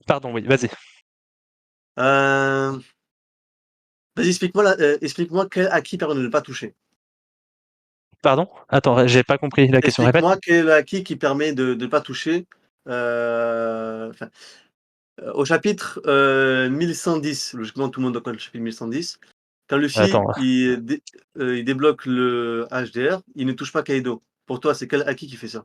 Pardon, oui, vas-y. Euh, Vas-y, explique-moi quel acquis permet de ne pas toucher. Pardon? Attends, j'ai pas compris la question. Répète. Explique-moi quel est l'acquis qui permet de ne pas toucher. Enfin, au chapitre 1110, logiquement, tout le monde doit connaître le chapitre 1110. Quand Luffy Attends, il débloque le HDR, il ne touche pas Kaido. Pour toi, c'est quel acquis qui fait ça?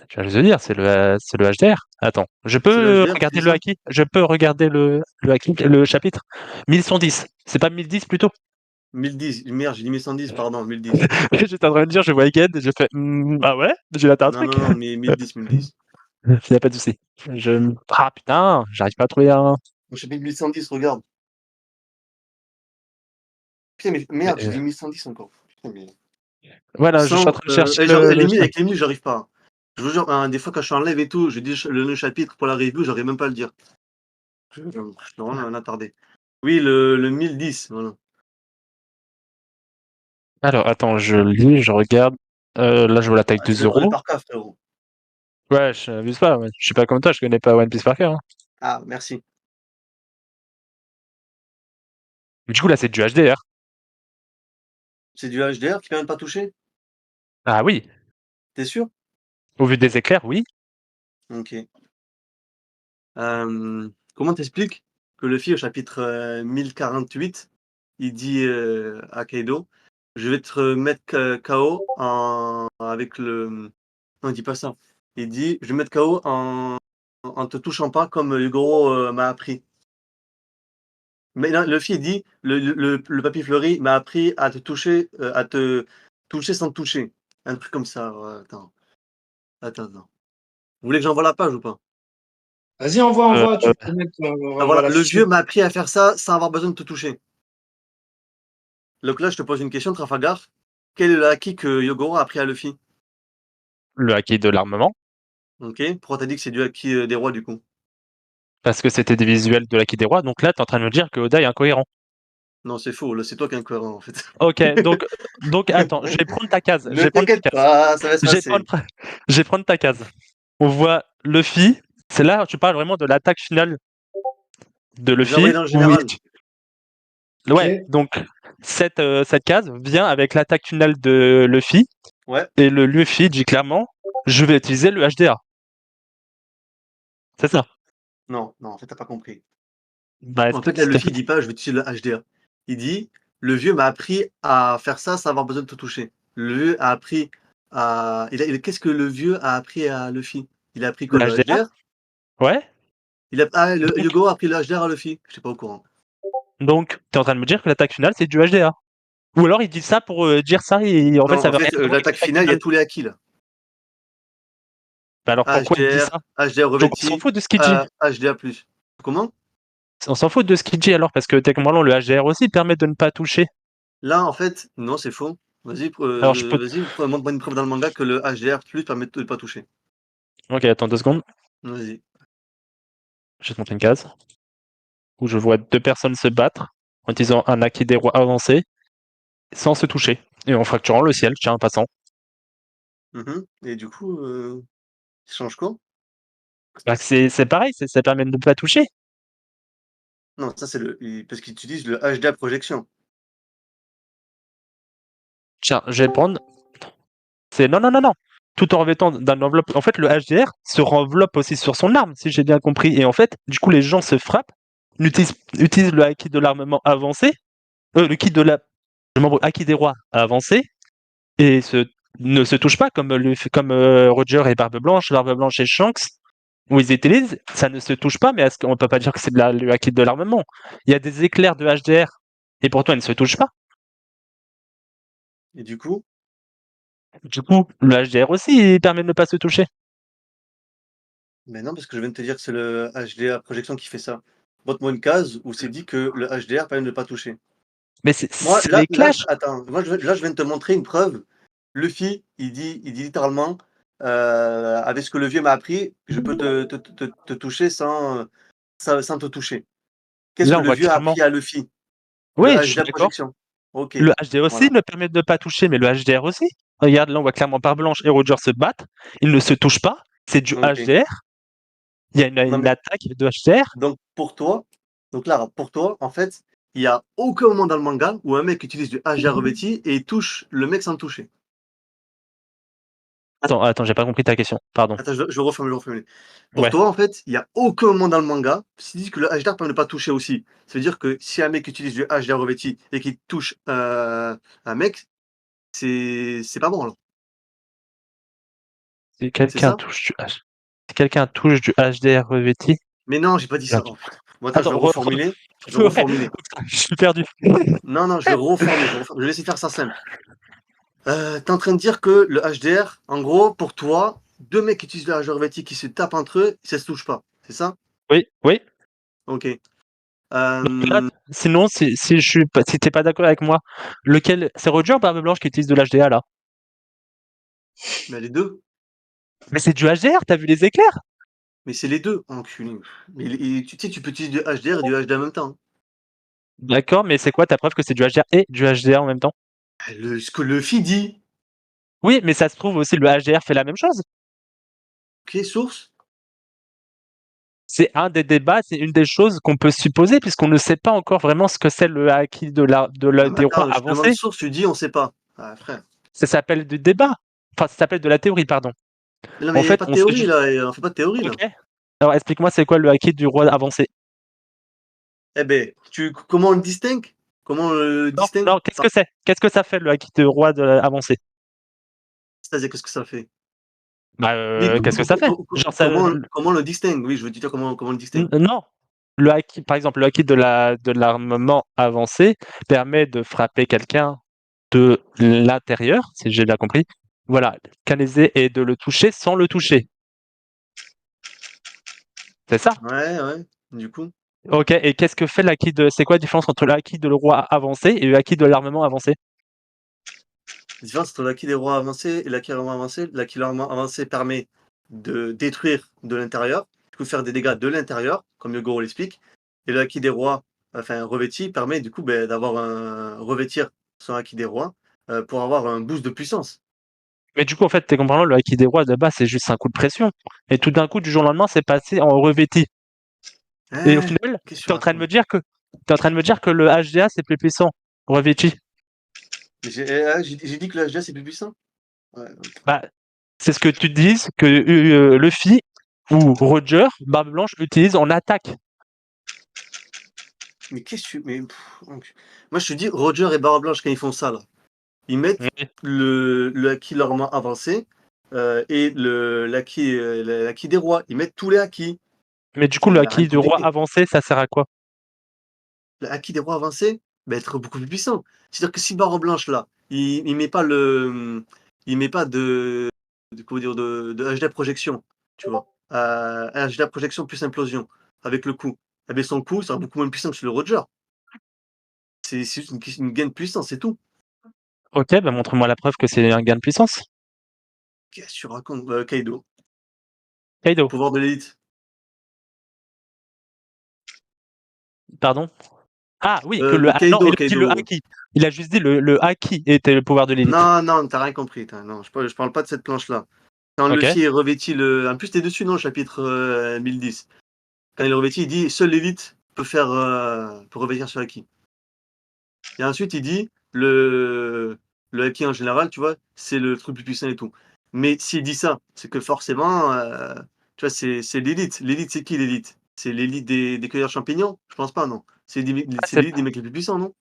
je vais te dire, c'est le HDR. Attends, je C'est le peux HDR qui regarder fait le ça? haki? Je peux regarder le chapitre 1110. C'est pas 1010 plutôt? 1010. Merde, j'ai dit 1110, pardon, 1010. J'étais en train de dire, je vois Again, j'ai fait, ah ouais? J'ai raté un Non, truc. non, non, mais 1010, 1010. Il n'y a pas de souci. Ah putain, j'arrive pas à trouver un. Au chapitre 1110, regarde. Putain, mais merde, j'ai dit 1110 encore. Putain, mais. Voilà, je suis en Sans, train de chercher avec les 1000, j'arrive pas. Je vous jure, des fois quand je suis en live et tout, je dis le chapitre pour la review, j'arrive même pas à le dire. Je suis vraiment un attardé. Oui, le 1010, voilà. Alors, attends, je lis, je regarde. Là, je vois la taille Tu 2 viens de connaître euros. par cœur, frérot. Ouais, je n'abuse pas. Ouais. Je suis pas comme toi, je connais pas One Piece par cœur. Hein. Ah, merci. Mais du coup, là, c'est du HDR. C'est du HDR qui permet de pas toucher? Ah oui, T'es sûr? au vu des éclairs, oui. Ok. Comment t'expliques que Luffy, au chapitre 1048, il dit à Kaido, je vais te mettre KO avec le. Non, il dit pas ça. Il dit, je vais mettre KO en te touchant pas comme Yugoro m'a appris. Mais non, Luffy, il dit, le papy fleuri m'a appris à te toucher sans te toucher. Un truc comme ça. Ouais, attends. Vous voulez que j'envoie la page ou pas? Vas-y, envoie, tu Euh, peux mettre, on Ah va voilà, le l'afficher. vieux m'a appris à faire ça sans avoir besoin de te toucher. Donc là, je te pose une question, Trafalgar. Quel est le haki que Yogoro a appris à Luffy? le haki de l'armement, Ok. Pourquoi t'as dit que c'est du haki des rois du coup? parce que c'était des visuels de l'haki des rois. Donc là, tu es en train de me dire que Oda est incohérent. Non, c'est faux. Là, c'est toi qui es incohérent en fait. Ok, donc attends, je vais prendre ta case. Je Ne vais prendre ta t'inquiète case. pas, ça va se Je vais passer. prendre, je vais prendre ta case. On voit Luffy. C'est là, tu parles vraiment de l'attaque finale de J'ai envoyé Luffy. dans le Oui. général. Ouais, Ok. donc cette case vient avec l'attaque finale de Luffy. Ouais. Et le Luffy dit clairement, je vais utiliser le HDA. C'est ça. Non, en fait, t'as pas compris. Bah, En fait, explique, là, s'il te Luffy, il plaît. dit pas je vais utiliser le HDA. Il dit le vieux m'a appris à faire ça sans avoir besoin de te toucher. Le vieux a appris à. Qu'est-ce que le vieux a appris à Luffy? Il a appris quoi? Le Le HDA? HDR? Ouais. Le Donc, Yogoro a appris le HDR à Luffy. Je suis pas au courant. donc tu es en train de me dire que l'attaque finale, c'est du HDA. Ou alors il dit ça pour dire ça et en fait, Non, ça en veut rien fait, à voir avec l'attaque l'attaque finale, il y a finale. tous les haki là. Bah alors pourquoi il dit HDR, ça? HDR Donc on s'en revêti, fout de ce qu'il dit. HDA+. Comment? On s'en fout de ce qu'il dit alors, parce que techniquement, le HDR aussi permet de ne pas toucher. Là, en fait, non, c'est faux. Vas-y, Alors je peux. montre-moi une preuve dans le manga que le HDR+ permet de ne pas toucher. Ok, attends 2 secondes. Vas-y. Je vais te montrer une case où je vois 2 personnes se battre en utilisant un haki des rois avancé sans se toucher et en fracturant le ciel, tiens, en passant. Et du coup, ça change quoi? Bah, c'est pareil, ça permet de ne pas toucher. Non, ça c'est parce qu'ils utilisent le HDA projection. Tiens, je vais le prendre. C'est non. Tout en revêtant d'un enveloppe. En fait, le HDR se renveloppe aussi sur son arme, si j'ai bien compris. Et en fait, du coup, les gens se frappent, utilisent le haki de l'armement avancé, le kit de la, le membre haki des rois avancé, et ne se touchent pas comme Roger et Barbe Blanche et Shanks, où ils utilisent, ça ne se touche pas, mais on ne peut pas dire que c'est le haki de l'armement. Il y a des éclairs de HDR, et pourtant, ils ne se touchent pas. Et du coup, Du coup, le HDR aussi, il permet de ne pas se toucher. mais non, parce que je viens de te dire que c'est le HDA projection qui fait ça. Montre-moi une case où c'est dit que le HDR permet de ne pas toucher. Mais Moi, c'est les clashs. attends, là, je viens de te montrer une preuve. Luffy, il dit littéralement, avec ce que le vieux m'a appris, je peux te toucher sans te toucher. Qu'est-ce Là, que on le voit vieux a clairement. appris à Luffy? Le Oui, je suis HDA d'accord. projection. Ok, Le HD aussi voilà. me permet de ne pas toucher, mais le HDR aussi. Regarde, là, on voit clairement Barbe Blanche et Roger se battent. Ils ne se touchent pas. C'est du Ok. HDR. Il y a Non, une mais attaque de HDR. donc Lara, pour toi, en fait, il n'y a aucun moment dans le manga où un mec utilise du HDR revêti et il touche le mec sans le toucher. Attends, j'ai pas compris ta question. Pardon. Attends, je reformule. Pour Ouais. toi, en fait, il n'y a aucun moment dans le manga qui dit que le HDR peut ne pas toucher aussi. Ça veut dire que si un mec utilise du HDR revêti et qu'il touche un mec, c'est pas bon, là. Si C'est quelqu'un ça? touche du H. Si quelqu'un touche du HDR revêti. Mais non, j'ai pas dit Là, ça. Oh, putain. Bon, attends, je attends, vais reformuler. Je vais ouais, reformuler. je suis perdu. Non, je vais reformuler. Je vais laisser faire ça simple. T'es en train de dire que le HDR, en gros, pour toi, deux mecs qui utilisent le HDR revêti qui se tapent entre eux, ça se touche pas. C'est ça? Oui. Ok. Donc là, sinon, si je suis pas, si t'es pas d'accord avec moi, lequel, c'est Roger ou Barbe Blanche qui utilise de l'HDA là? Mais les deux. Mais c'est du HDR, t'as vu les éclairs? Mais c'est les deux, enculé. Mais tu sais, tu peux utiliser du HDR et du HD en même temps. D'accord, mais c'est quoi ta preuve que c'est du HDR et du HDR en même temps? Ce que le FI dit. Oui, mais ça se trouve aussi le HDR fait la même chose. Ok, source. C'est un des débats, c'est une des choses qu'on peut supposer puisqu'on ne sait pas encore vraiment ce que c'est le acquis Ah, mais des rois attends, je te demande avancés. source, tu dis on sait pas. Ah, frère. Ça s'appelle du débat. Enfin, ça s'appelle de la théorie, pardon. Mais non, mais En il n'y a fait, pas de on fait théorie du... là, et on fait pas de théorie là. Ok. Alors, explique-moi, c'est quoi le acquis du roi avancé? Eh ben, comment on le distingue? Comment on le Non, distingue? non, qu'est-ce que c'est? Qu'est-ce que ça fait le acquis de roi avancé? C'est-à-dire, qu'est-ce que ça fait? Bah, Oui, qu'est-ce que ça fait? Genre, ça, comment on le distingue? Oui, je veux dire comment on le distingue. non. Le acquis, par exemple, le acquis de l'armement avancé permet de frapper quelqu'un de l'intérieur, si j'ai bien compris. Voilà, canaliser et de le toucher sans le toucher. C'est ça? Ouais, ouais, du coup. Ok, et qu'est-ce que fait l'acquis de... C'est quoi la différence entre l'acquis de le roi avancé et l'acquis de l'armement avancé? La différence entre l'acquis des rois avancés et l'acquis des rois avancés, l'acquis des rois avancé permet de détruire de l'intérieur, du coup faire des dégâts de l'intérieur, comme Yogoro l'explique, et l'acquis des rois, enfin revêti, permet du coup d'avoir un revêtir son acquis des rois pour avoir un boost de puissance. Mais du coup, en fait, t'es comprenant, le acquis des rois de base, c'est juste un coup de pression. Et tout d'un coup, du jour au lendemain, c'est passé en revêti. Et au Hein? final, Qu'est-ce que tu t'es en train de me racontes? dire que le HDA, c'est plus puissant. Revêti. Mais j'ai dit que le HDA c'est plus puissant? Ouais. Bah, c'est ce que tu dis que Luffy ou Roger, Barbe Blanche, utilisent en attaque. Mais qu'est-ce que tu. Mais, moi je te dis, Roger et Barre Blanche, quand ils font ça, là, ils mettent Oui. le acquis leur main avancé et l'acquis des rois. Ils mettent tous les acquis. Mais du coup, Ça le n'a rien acquis du roi compliqué. avancé, ça sert à quoi? L'acquis des rois avancés, être beaucoup plus puissant. C'est-à-dire que si Barre Blanche, là, il met pas le. Il met pas comment dire, de HD projection, tu vois. HD projection plus implosion avec le coup. Eh bien, son coup sera beaucoup moins puissant que sur le Roger. C'est juste une gain de puissance, c'est tout. Ok, bah montre-moi la preuve que c'est un gain de puissance. Qu'est-ce que tu racontes? Kaido, Kaido, pouvoir de l'élite. pardon. Ah oui, que le... non, il Kaido, a dit le Kaido. haki. Il a juste dit le haki était le pouvoir de l'élite. Non, non, t'as rien compris. Non, je parle pas de cette planche-là. Quand Ok. Luffy est revêti le. En plus, t'es dessus, non, chapitre 1010. Quand il est revêti, il dit seule l'élite peut revêtir ce haki. Et ensuite, il dit le haki en général, tu vois, c'est le truc plus puissant et tout. Mais s'il dit ça, c'est que forcément, tu vois, c'est l'élite. L'élite, c'est qui l'élite? C'est l'élite des cueilleurs champignons? Je pense pas, non. C'est Ah, l'élite des mecs les plus puissants, non?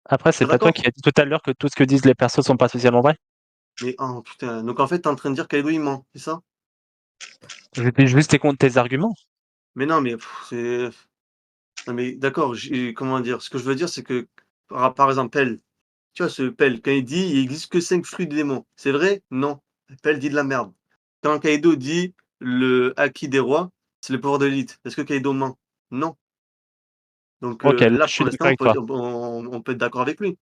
après, c'est T'es pas toi d'accord? qui as dit tout à l'heure que tout ce que disent les persos sont pas spécialement vrais. Mais oh putain, donc en fait, t'es en train de dire Kaido il ment, c'est ça? Je vais juste tes arguments. Mais non, mais c'est. Non, mais d'accord, comment dire? Ce que je veux dire, c'est que, par exemple, Pell, tu vois, ce Pell, quand il dit il existe que 5 fruits des démons, c'est vrai? Non. Pell dit de la merde. Quand Kaido dit le haki des rois, c'est le pouvoir de l'élite, est-ce que Kaido ment? Non. Donc Ok, là, là, je pour suis d'accord l'instant, avec toi. on peut être d'accord avec lui.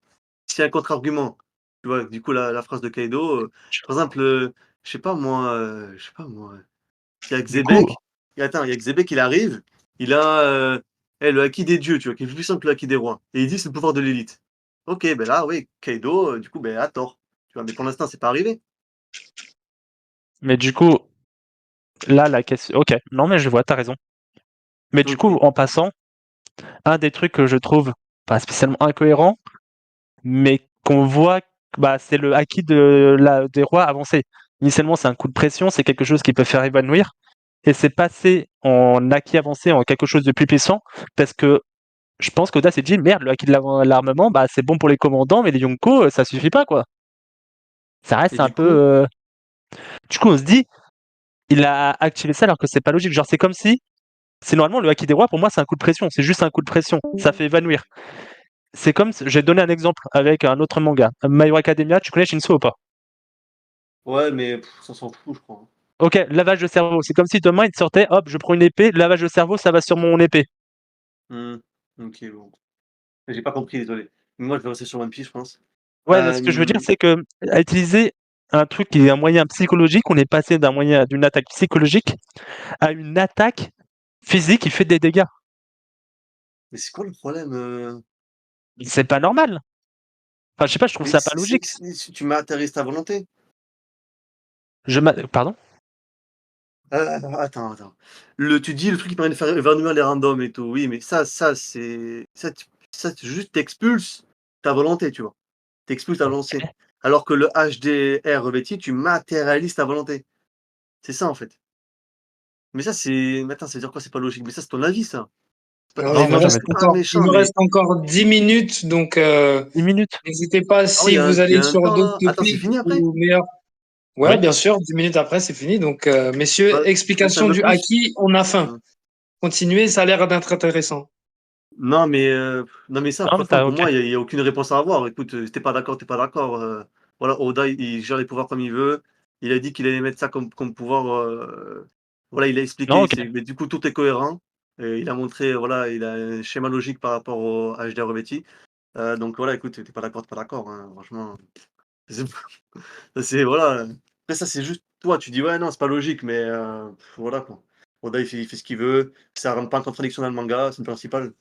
S'il y a un contre-argument, tu vois, du coup, la phrase de Kaido, par exemple, je sais pas moi, il y a Du coup, Xebec, et attends, il y a Xebec, il arrive, il a le haki des dieux, tu vois, qui est plus puissant que le haki des rois. Et il dit c'est le pouvoir de l'élite. Ok, ben là, oui, Kaido, du coup, ben, a tort. Tu vois, mais pour l'instant, c'est pas arrivé. mais du coup, là, la question. Ok, non, mais je vois, t'as raison. Mais du coup, Ok. en passant, un des trucs que je trouve pas spécialement incohérent, mais qu'on voit, bah, c'est le acquis des rois avancés. Initialement, c'est un coup de pression, c'est quelque chose qui peut faire évanouir, et c'est passé en acquis avancé en quelque chose de plus puissant, parce que je pense qu'Oda s'est dit, merde, le acquis de l'armement, bah, c'est bon pour les commandants, mais les Yonko, ça suffit pas, quoi. Ça Et reste un du peu. coup, Du coup, on se dit, il a activé ça alors que c'est pas logique. Genre, c'est comme si. C'est normalement le haki des rois, pour moi, c'est un coup de pression. C'est juste un coup de pression. Ça fait évanouir. C'est comme. J'ai donné un exemple avec un autre manga. My Hero Academia, tu connais Shinso ou pas? ouais, mais ça s'en fout, je crois. Ok, lavage de cerveau. C'est comme si demain, il te sortait, hop, je prends une épée, lavage de cerveau, ça va sur mon épée. Hmm. Ok, bon. J'ai pas compris, désolé. Moi, je vais rester sur One Piece, je pense. Ouais, mais ce que je veux dire, Euh, c'est que à utiliser un truc qui est un moyen psychologique. On est passé d'une attaque psychologique à une attaque physique qui fait des dégâts. Mais c'est quoi le problème? C'est pas normal. Enfin, je sais pas, je trouve Mais ça pas logique. si tu matérialises ta volonté. Pardon? Attends. Tu dis le truc qui permet de faire évanouir les randoms et tout. Oui, mais c'est. Ça, tu juste t'expulses ta volonté, tu vois. T'expulses ta volonté. Alors que le HDR revêti, tu matérialises ta volonté. C'est ça, en fait. Mais ça, c'est. Mais attends, ça veut dire quoi? C'est pas logique. Mais ça, c'est ton avis, ça. Alors, Non, moi, j'avais C'est pas il méchant, nous mais. reste encore 10 minutes, donc 10 minutes. n'hésitez pas Ah oui, si vous il y allez a un sur temps, d'autres là. Attends, c'est topics fini après? ou meilleurs. Ouais, Oui. bien sûr, 10 minutes après, c'est fini. Donc, messieurs, Bah, laisse un explication peu du plus. haki, on a faim. Hein. Continuez, ça a l'air d'être intéressant. Non, mais ça, Non, mais franchement, pour ok. moi, il y a aucune réponse à avoir. Écoute, si tu pas d'accord, tu pas d'accord. Voilà, Oda, il gère les pouvoirs comme il veut. Il a dit qu'il allait mettre ça comme pouvoir, voilà, il a Non, expliqué, ok. mais du coup, tout est cohérent. Il a montré, voilà, il a un schéma logique par rapport au HDR revêti. Donc voilà, écoute, tu pas d'accord, tu pas d'accord, hein, franchement. C'est voilà, après ça, c'est juste toi, tu dis: «Ouais, non, c'est pas logique», mais voilà, quoi. Oda, il fait ce qu'il veut. Ça rentre pas en contradiction dans le manga, c'est le principal.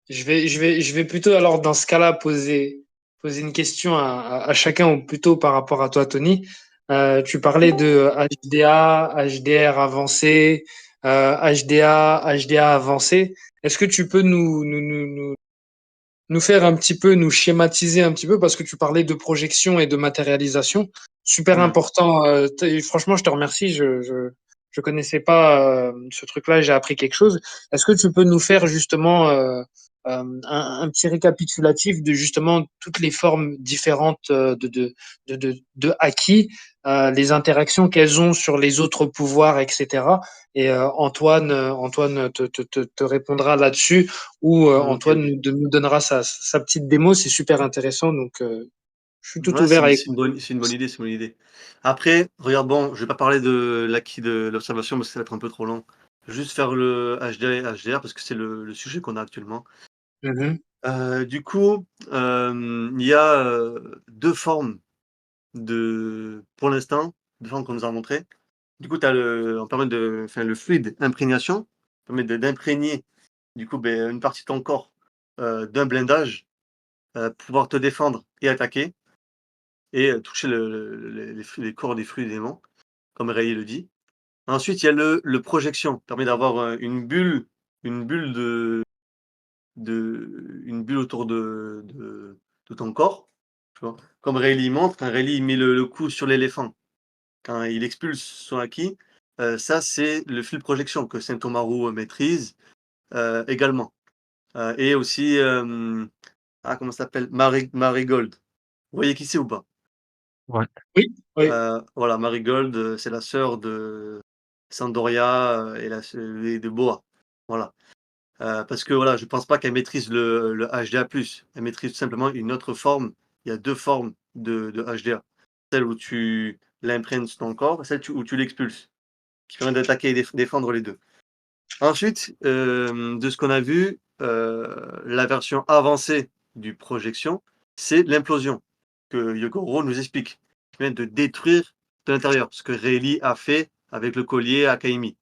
Je vais plutôt, alors, dans ce cas-là, poser une question à chacun, ou plutôt par rapport à toi, Tony. Tu parlais de HDA, HDR avancé, HDA avancé. Est-ce que tu peux nous faire un petit peu, nous schématiser un petit peu, parce que tu parlais de projection et de matérialisation. Super Mmh. important. Franchement, je te remercie. Je connaissais pas ce truc-là. J'ai appris quelque chose. Est-ce que tu peux nous faire justement un petit récapitulatif de justement toutes les formes différentes de haki, les interactions qu'elles ont sur les autres pouvoirs, etc. Et Antoine te répondra là-dessus, ou OK, Antoine OK. nous donnera sa petite démo. C'est super intéressant, donc je suis tout Ouais, ouvert à c'est une bonne idée, c'est une bonne idée. Après, regarde, bon, je vais pas parler de l'acquis de l'observation parce que ça va être un peu trop long. Juste faire le HD HDR parce que c'est le sujet qu'on a actuellement. écouter. Du coup, il y a, 2 formes pour l'instant, 2 formes qu'on nous a montrées. Du coup, tu as on permet le fluide imprégnation, permet d'imprégner, du coup, une partie de ton corps, d'un blindage, pouvoir te défendre et attaquer et toucher les corps des fluides éléments, comme Ray le dit. Ensuite, il y a le projection, permet d'avoir, une bulle une bulle autour de ton corps, tu vois? Comme Ray montre, quand Ray met le coup sur l'éléphant, quand il expulse son haki, ça c'est le fil de projection que Sentomaru maîtrise, également. Et aussi, comment ça s'appelle? Marigold. Vous voyez qui c'est ou pas? Ouais. Oui, oui. Voilà, Marigold, c'est la sœur de Sandoria, et de Boa. Voilà. Parce que voilà, je pense pas qu'elle maîtrise le HDA+. Elle maîtrise tout simplement une autre forme. Il y a 2 formes de HDA. Celle où tu l'imprègnes sur ton corps et celle où tu l'expulses, qui permet d'attaquer et défendre les 2. Ensuite, de ce qu'on a vu, la version avancée du projection, c'est l'implosion que Yogoro nous explique, qui vient de détruire de l'intérieur, ce que Rayleigh a fait avec le collier Akaimi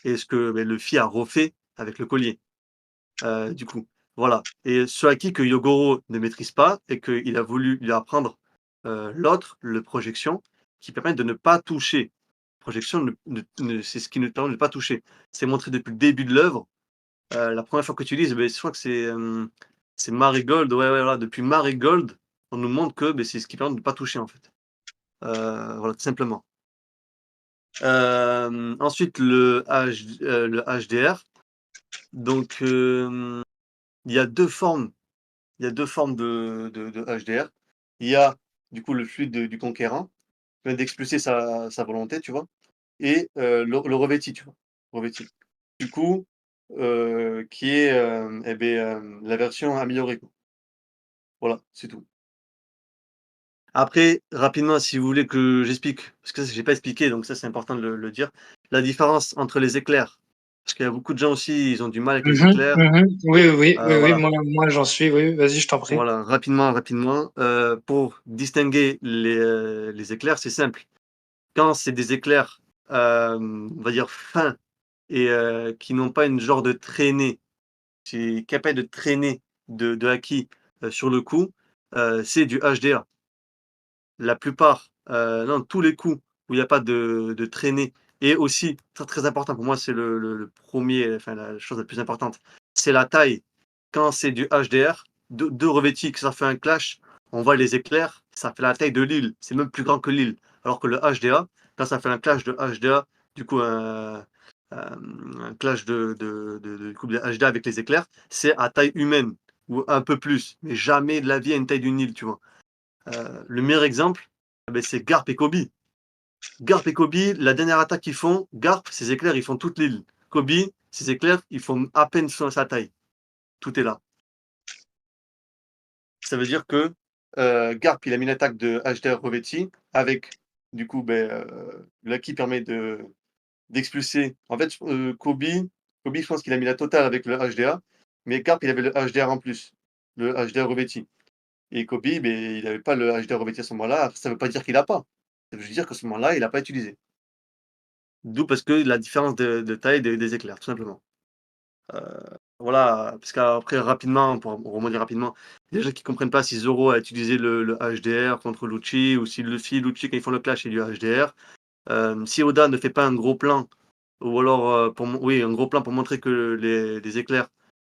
et ce que, Luffy a refait avec le collier. Du coup, voilà, et ce haki que Yogoro ne maîtrise pas et qu'il a voulu lui apprendre, l'autre, le projection, qui permet de ne pas toucher. Projection c'est ce qui nous permet de ne pas toucher. C'est montré depuis le début de l'œuvre. La première fois que tu lises, je crois que c'est Marigold, ouais, ouais, voilà, depuis Marigold, on nous montre que, c'est ce qui permet de ne pas toucher, en fait. Voilà, tout simplement. Ensuite le HDR, donc il y a 2 formes de HDR. Il y a, du coup, le fluide du conquérant, qui vient d'expulser sa volonté, tu vois? Et le revêti, tu vois? Revêti. Du coup, qui est, la version améliorée, quoi. Voilà, c'est tout. Après, rapidement, si vous voulez que j'explique, parce que ça, j'ai pas expliqué, donc ça, c'est important de le dire. La différence entre les éclairs Parce qu'il y a beaucoup de gens aussi, ils ont du mal avec les éclairs. Oui, Voilà. moi j'en suis, oui, vas-y, je t'en prie. Voilà, rapidement. Pour distinguer les éclairs, c'est simple. Quand c'est des éclairs, on va dire fins et qui n'ont pas une genre de traînée, c'est capable de traîner de haki sur le coup, c'est du HDA. La plupart, non, tous les coups où il n'y a pas de traînée et aussi, très, très important pour moi, c'est le 1er, enfin la chose la plus importante, c'est la taille. Quand c'est du HDR, 2 revêtis, que ça fait un clash, on voit les éclairs, ça fait la taille de l'île, c'est même plus grand que l'île. Alors que le HDA, quand ça fait un clash de HDA, du coup un clash du coup, de HDA avec les éclairs, c'est à taille humaine ou un peu plus, mais jamais de la vie à une taille d'une île, tu vois? Le meilleur exemple, c'est Garp et Kobe. Garp et Kobe, la dernière attaque qu'ils font, Garp, ses éclairs, ils font toute l'île. Kobe, ses éclairs, ils font à peine sa taille. Tout est là. Ça veut dire que Garp, il a mis une attaque de HDR revêti avec, du coup, l'Aki permet d'expulser. En fait, Kobe, je pense qu'il a mis la totale avec le HDA, mais Garp, il avait le HDR en plus, le HDR revêti. Et Kobe, il n'avait pas le HDR revêti à ce moment-là. Ça ne veut pas dire qu'il n'a pas. Ça veut dire qu'à ce moment-là, il n'a pas utilisé. D'où parce que la différence de taille des éclairs, tout simplement. Voilà, parce qu'après, rapidement, pour rebondir rapidement, il y a des gens qui ne comprennent pas si Zoro a utilisé le HDR contre Lucci, ou si Luffy, Lucci, quand ils font le clash, c'est du HDR. Si Oda ne fait pas un gros plan, ou alors un gros plan pour montrer que les éclairs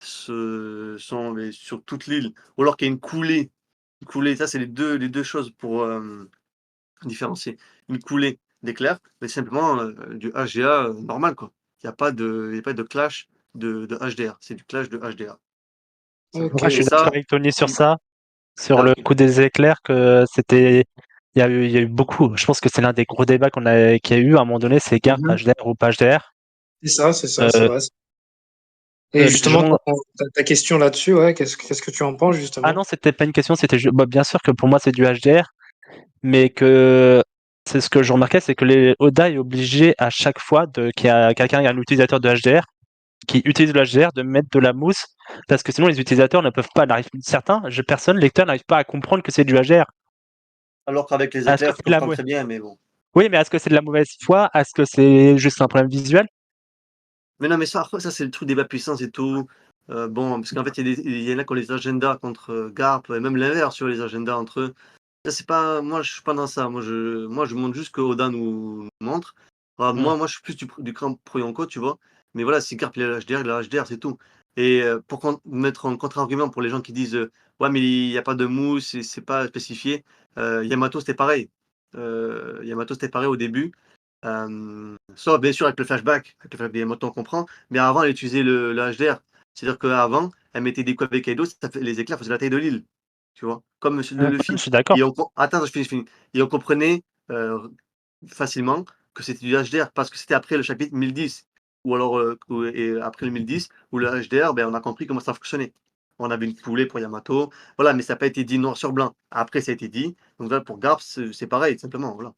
sont sur toute l'île, ou alors qu'il y a une coulée. Ça, c'est les deux choses pour différencier. Une coulée d'éclairs, mais simplement du HDA normal, quoi. Il n'y a pas de clash de HDR, c'est du clash de HDA. Ok, Moi, je suis Et d'accord ça, avec Tony sur ça, sur le ok. coup des éclairs, que c'était. Il y a eu beaucoup. Je pense que c'est l'un des gros débats qu'il y a eu à un moment donné, c'est Garp Mhm. HDR ou pas HDR. C'est ça, c'est Euh, vrai. Et justement, justement, ta question là-dessus, ouais, qu'est-ce que tu en penses ah justement? non, c'était pas une question, bien sûr que pour moi c'est du HDR, mais que c'est ce que je remarquais, c'est que les Oda est obligé à chaque fois qu'il y a quelqu'un, un utilisateur de HDR qui utilise le HDR de mettre de la mousse, parce que sinon les utilisateurs ne peuvent pas, personne, lecteur n'arrive pas à comprendre que c'est du HDR. Alors qu'avec les Est-ce que éclairs, tu c'est de la comprends mau- très bien, mais bon. Oui, mais est-ce que c'est de la mauvaise foi? Est-ce que c'est juste un problème visuel? Mais non, mais ça, après, ça c'est le truc des puissance et tout. Bon, parce qu'en fait, il y en a qui ont les agendas contre Garp, et même l'inverse sur les agendas entre eux. Ça, c'est pas, moi, je suis pas dans ça. Moi, je montre juste que Oda nous montre. Voilà, moi, je suis plus du cran pro Yonko, tu vois. Mais voilà, si Garp il a le HDR, il a le HDR, c'est tout. Et pour mettre en contre-argument pour les gens qui disent ouais, mais il n'y a pas de mousse, c'est pas spécifié. Yamato, c'était pareil. Yamato, c'était pareil au début. Sauf bien sûr avec le flashback, avec le flashback Yamato, on comprend. Mais avant, elle utilisait le HDR. C'est-à-dire qu'avant, elle mettait des coups avec Kaido, les éclairs faisaient la taille de l'île. Tu vois, comme le Je Luffy. suis d'accord. Attends, je finis. Et on comprenait facilement que c'était du HDR parce que c'était après le chapitre 1010 ou alors et après le 1010 où le HDR, on a compris comment ça fonctionnait. On avait une coulée pour Yamato, voilà, mais ça n'a pas été dit noir sur blanc. Après, ça a été dit. Donc là, pour Garp, c'est pareil, simplement, voilà.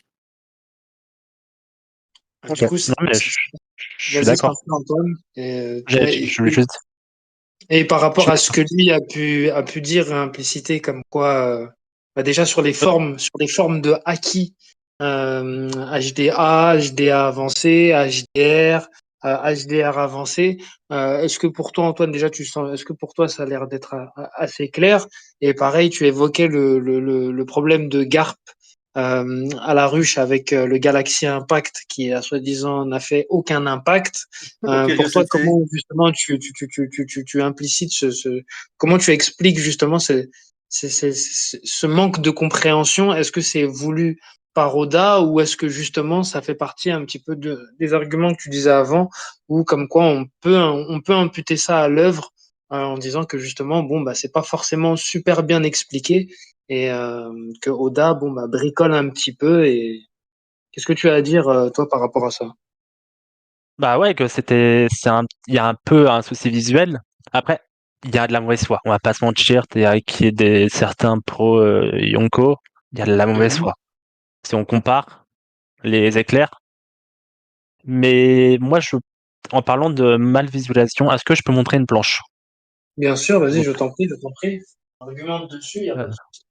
Ok. Du coup, Non, mais je suis vas-y, je t'en d'accord. prie, Antoine. Je voulais juste. Et par je- rapport à ce que lui a pu dire et impliciter, comme quoi, déjà sur les formes de Haki, HDA, HDA avancé, HDR, HDR avancé, est-ce que pour toi, Antoine, déjà, est-ce que pour toi, ça a l'air d'être assez clair? Et pareil, tu évoquais le problème de Garp à la ruche avec le Galaxy Impact qui, soi-disant, n'a fait aucun impact. Ok, Pour toi, c'était. comment justement tu implicites comment tu expliques justement ce manque de compréhension? Est-ce que c'est voulu par Oda ou est-ce que justement ça fait partie un petit peu des arguments que tu disais avant ou comme quoi on peut imputer ça à l'œuvre en disant que justement bon bah c'est pas forcément super bien expliqué et que Oda bon bah bricole un petit peu et qu'est-ce que tu as à dire toi par rapport à ça? Bah ouais, il y a un peu un souci visuel. Après, il y a de la mauvaise foi. On va pas se mentir, avec certains pros Yonko, il y a de la mauvaise Mhm. foi. Si on compare les éclairs, mais moi en parlant de mal visualisation, est-ce que je peux montrer une planche? Bien sûr, vas-y, Donc, je t'en prie, je t'en prie. Argumente dessus, il n'y a pas euh, de souci.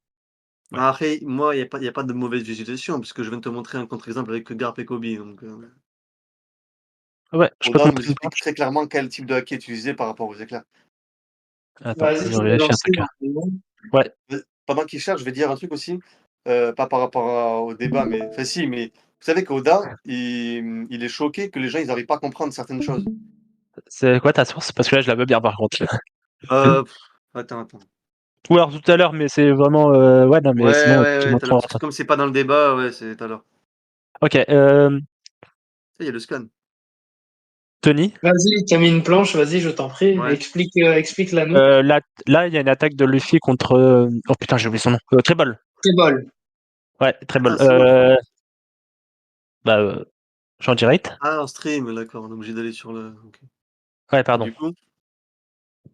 ouais. Après, moi, il y a pas de mauvaise visualisation, puisque je viens de te montrer un contre-exemple avec Garp et Kobe. Donc, Ouais, je peux te Oda nous montrer une explique planche. très clairement quel type de hack est utilisé par rapport aux éclairs. Attends, Vas-y, je tu vais peux vérifier un lancer truc là. rapidement. Ouais, Pendant qu'il cherche, je vais dire un truc aussi, pas par rapport au débat, mais enfin si, mais vous savez qu'Oda, il est choqué que les gens ils n'arrivent pas à comprendre certaines choses. c'est quoi ta source? Parce que là, je la veux bien par contre. Euh, attends. Ou alors tout à l'heure, mais c'est vraiment. Ouais, non, mais Ouais, sinon, ouais, tu ouais, tout à montres. l'heure, parce que comme c'est pas dans le débat, ouais, c'est tout à l'heure. Ok, Il y a le scan. Tony, Vas-y, tu as mis une planche, vas-y, je t'en prie. Ouais. Explique-la nous. là, il y a une attaque de Luffy contre. Oh putain, j'ai oublié son nom. Treble. C'est bol. Ouais, Treble. Ah, c'est bon. Bah, je suis en direct. Ah, en stream, d'accord, on est obligé d'aller sur le. Ok. Ouais, Et pardon. du coup,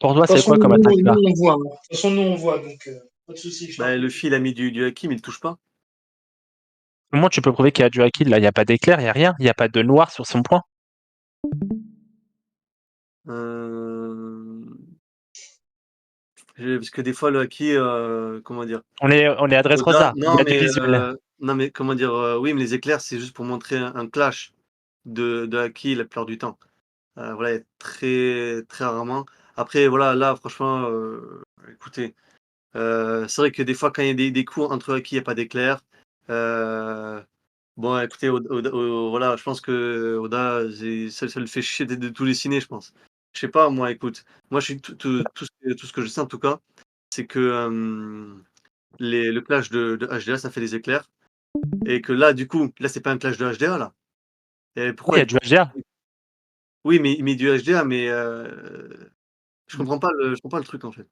Pour toi, De toute c'est façon, quoi comme attaque là? nous, on voit. De toute façon, nous, on voit, donc pas de souci, je t'en bah, prie. le fil a mis du haki, mais il touche pas. Comment tu peux prouver qu'il y a du haki là? Il n'y a pas d'éclair, il n'y a rien. Il n'y a pas de noir sur son point. Euh... Parce que des fois, le haki, comment dire. On est à Oda, Dressrosa. Il y a du visuel. non, mais comment dire, oui, mais les éclairs, c'est juste pour montrer un clash de haki la plupart du temps. Voilà, très, très rarement. Après, voilà, là, franchement, écoutez, c'est vrai que des fois, quand il y a des coups entre haki, il n'y a pas d'éclair. Bon, écoutez, voilà, je pense que Oda, ça le fait chier de tout dessiner, je pense. Je sais pas, moi, écoute, moi, je suis tout ce que je sais en tout cas, c'est que le clash de HDA, ça fait des éclairs. Et que là, du coup, là, c'est pas un clash de HDA, là. Et Oui, il y pourquoi a du HDA. Oui, mais du HDA, mais je comprends pas le truc, en fait.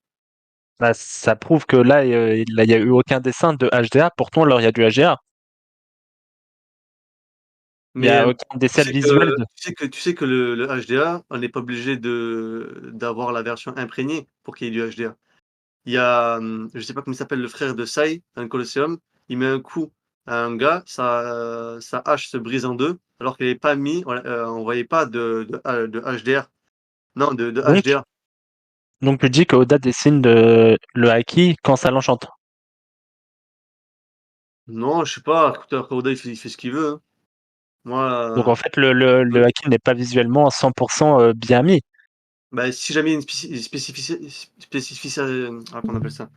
Bah, ça prouve que là, il n'y a eu aucun dessin de HDA. Pourtant, alors, il y a du HDA. Il n'y Mais a aucun tu dessin sais visuel. que le HDA, on n'est pas obligé d'avoir la version imprégnée pour qu'il y ait du HDA. Il y a, je sais pas comment il s'appelle, le frère de Sai, dans le Colosseum, il met un coup à un gars, sa hache se brise en deux, alors qu'elle n'est pas mis, on voyait pas de HDR. Non, de Donc, HDA. donc tu dis que Oda dessine le haki quand ça l'enchante. Non, je sais pas, écoute, après Oda, il fait ce qu'il veut, hein. Donc, en Moi, fait, le haki n'est pas visuellement à 100% bien mis. bah, si jamais il y a une comment on appelle ça?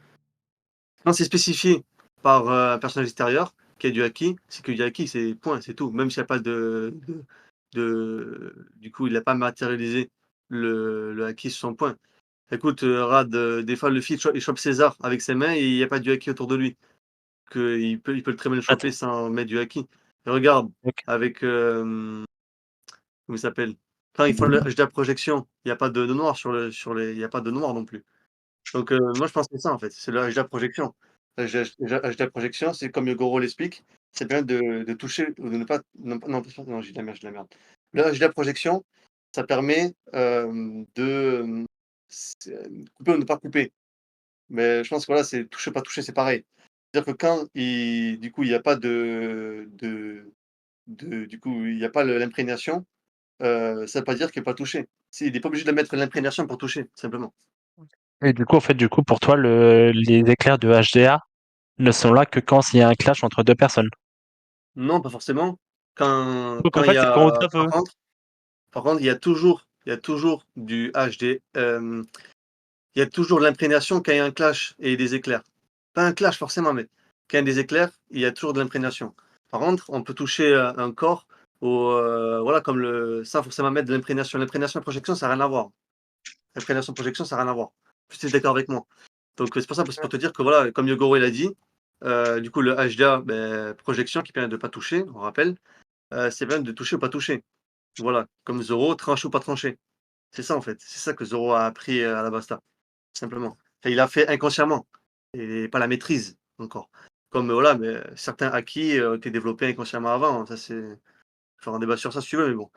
Quand c'est spécifié par un personnage extérieur qui a du haki, c'est que du haki, c'est point, c'est tout. Même s'il n'y a pas du coup, il n'a pas matérialisé le haki sur son point. Écoute, Rad, des fois, le fil il chope César avec ses mains et il n'y a pas du haki autour de lui. Il peut très bien le choper Attends. sans mettre du haki. Et regarde, Ok. avec. Comment il s'appelle? Quand ils font le HDA projection, il n'y a pas de noir sur les. Il n'y a pas de noir non plus. Donc, moi, je pense que c'est ça, en fait, c'est le HDA projection. HDA projection, c'est comme Yogoro l'explique, c'est bien de toucher ou de ne pas non, j'ai de la merde, j'ai de la merde. Le HDA projection, ça permet, de, couper ou ne pas couper. Mais je pense que voilà, c'est toucher, pas toucher, c'est pareil. C'est-à-dire que quand du coup, il y a pas du coup, il y a pas l'imprégnation, ça veut pas dire qu'il est pas touché. Il est pas obligé de mettre l'imprégnation pour toucher, simplement. Et du coup, en fait, pour toi, les éclairs de HDA ne sont là que quand il y a un clash entre deux personnes. Non, pas forcément. Donc, en Quand il y fait, c'est quand a Oda veut. par contre, il y a toujours du HD, il y a toujours de l'imprégnation quand il y a un clash et des éclairs. Pas un clash forcément, mais quand il y a des éclairs, il y a toujours de l'imprégnation. Par contre, on peut toucher, un corps voilà, comme sans forcément mettre de l'imprégnation. L'imprégnation et projection, ça n'a rien à voir. L'imprégnation projection, ça n'a rien à voir. Tu es d'accord avec moi? Donc, c'est pour ça, c'est pour te dire que voilà, comme Yogoro il a dit, du coup, le HDA, projection qui permet de ne pas toucher, on rappelle, c'est bien de toucher ou pas toucher. Voilà, comme Zoro, trancher ou pas trancher. C'est ça en fait, c'est ça que Zoro a appris à la Basta, simplement. Enfin, il a fait inconsciemment et pas la maîtrise encore. Comme voilà, mais certains acquis ont été développés inconsciemment avant. Ça c'est, faire un débat sur ça si tu veux, mais bon.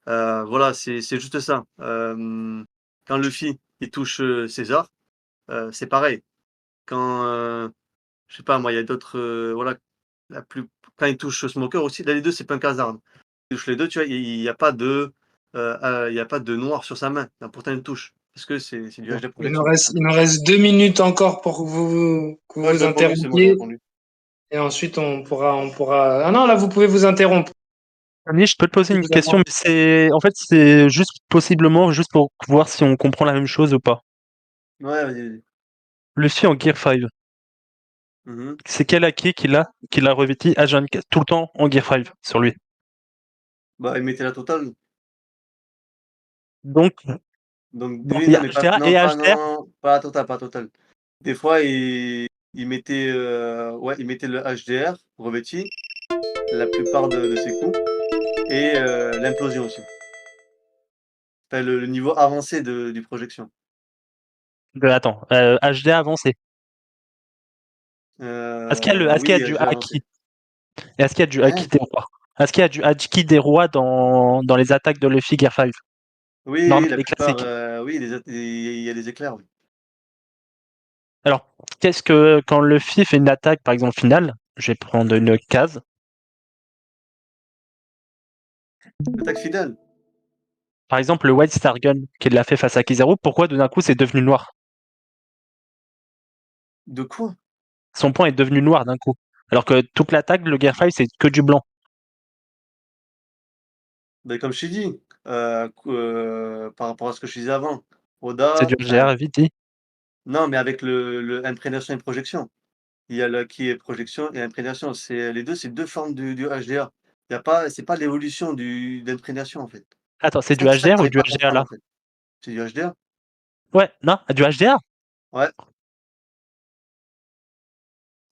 Voilà, c'est juste ça. Quand Luffy il touche César, c'est pareil. Quand je sais pas moi, il y a d'autres voilà, la plus quand il touche Smoker aussi, là les deux c'est Punk Hazard. Il touche les deux, tu vois, il y a pas de il n'y a pas de noir sur sa main. Pourtant, il touche. Parce que c'est du HD projection. Il nous reste 2 minutes encore pour que vous Ouais, j'ai répondu, c'est bon, j'ai interrompiez. répondu. Et ensuite, on pourra. Ah non, là, vous pouvez vous interrompre. Camille, je peux te poser une Évidemment. question, mais c'est juste possiblement juste pour voir si on comprend la même chose ou pas. Ouais, vas-y. Luffy en Gear 5, Mhm. c'est quel acquis qu'il a revêti H24 tout le temps en Gear 5 sur lui. Bah, il mettait la totale. Donc, Donc, dans oui, les non, mais pas, HDR non, et pas, HDR, non, pas la totale, pas la totale. Des fois, il mettait, il mettait le HDR revêti, la plupart de ses coups, et l'implosion aussi. Enfin, le niveau avancé du projection. attends, HDR avancé. Est-ce qu'il y a, est-ce qu'il y a Oui, du HDR avancé. haki? Est-ce qu'il y a du haki Hein? des rois? Est-ce qu'il y a du haki des rois dans les attaques de Luffy Gear 5? Oui, Normal la et plupart, classique. oui, il y a des éclairs, oui. Alors, qu'est-ce que quand Luffy fait une attaque, par exemple finale, je vais prendre une case. Attaque fidèle. Par exemple, le White Star Gun qu'il a fait face à Kizaru, pourquoi d'un coup c'est devenu noir? De quoi? Son point est devenu noir d'un coup. Alors que toute l'attaque, le Gear 5, c'est que du blanc. Ben, comme je t'ai dit, par rapport à ce que je disais avant, C'est Oda, du enfin, HDR, vite dit. non, mais avec le imprégnation et projection. Il y a le qui est projection et imprégnation. C'est deux formes du HDR. Il y a pas, c'est pas l'évolution d'imprégnation en fait. Attends, c'est du C'est ça que HDR ou t'arrives du pas à HDR comprendre là? en fait. C'est du HDR. Ouais, non, du HDR? Ouais.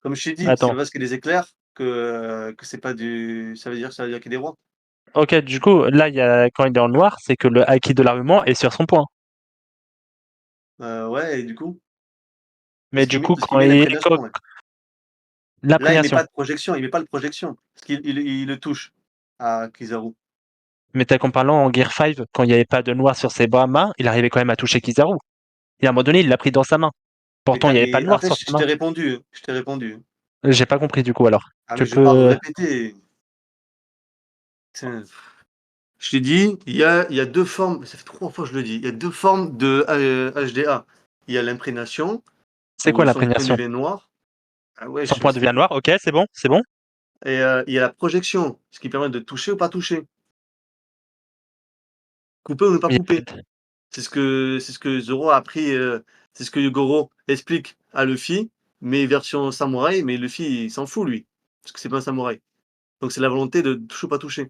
Comme je t'ai dit, c'est pas Attends. parce qu'il y a des éclairs que c'est pas du. Ça veut dire qu'il y a des rois. Ok, du coup, là, quand il est en noir, c'est que le haki de l'armement est sur son point. Ouais, et du coup, Mais du coup, parce qu'il quand met il l'imprégnation. Ouais. Là, il met l'imprégnation. pas de projection, il met pas de projection. Parce qu'il le touche à Kizaru. Mais t'as qu'en parlant en Gear 5, quand il n'y avait pas de noir sur ses bras mains, il arrivait quand même à toucher Kizaru. Et à un moment donné, il l'a pris dans sa main. Pourtant, il n'y avait pas de Mais noir après, sur sa je main. t'ai répondu. Je t'ai répondu. J'ai pas compris du coup alors. Ah, Tu mais je vais pas peux. répéter. Tiens. Je t'ai dit, il y a deux formes, ça fait 3 fois que je le dis, il y a deux formes de HDA. Il y a l'imprégnation, C'est quoi où son point l'imprégnation? devient noir. Ah ouais, Son point devient noir, ok, c'est bon, c'est bon. Et il y a la projection, ce qui permet de toucher ou pas toucher. Couper ou ne pas Il y a couper. pas de- C'est ce que Zoro a appris, c'est ce que Goro explique à Luffy, mais version samouraï, mais Luffy, il s'en fout, lui, parce que c'est pas un samouraï. Donc c'est la volonté de toucher ou pas toucher.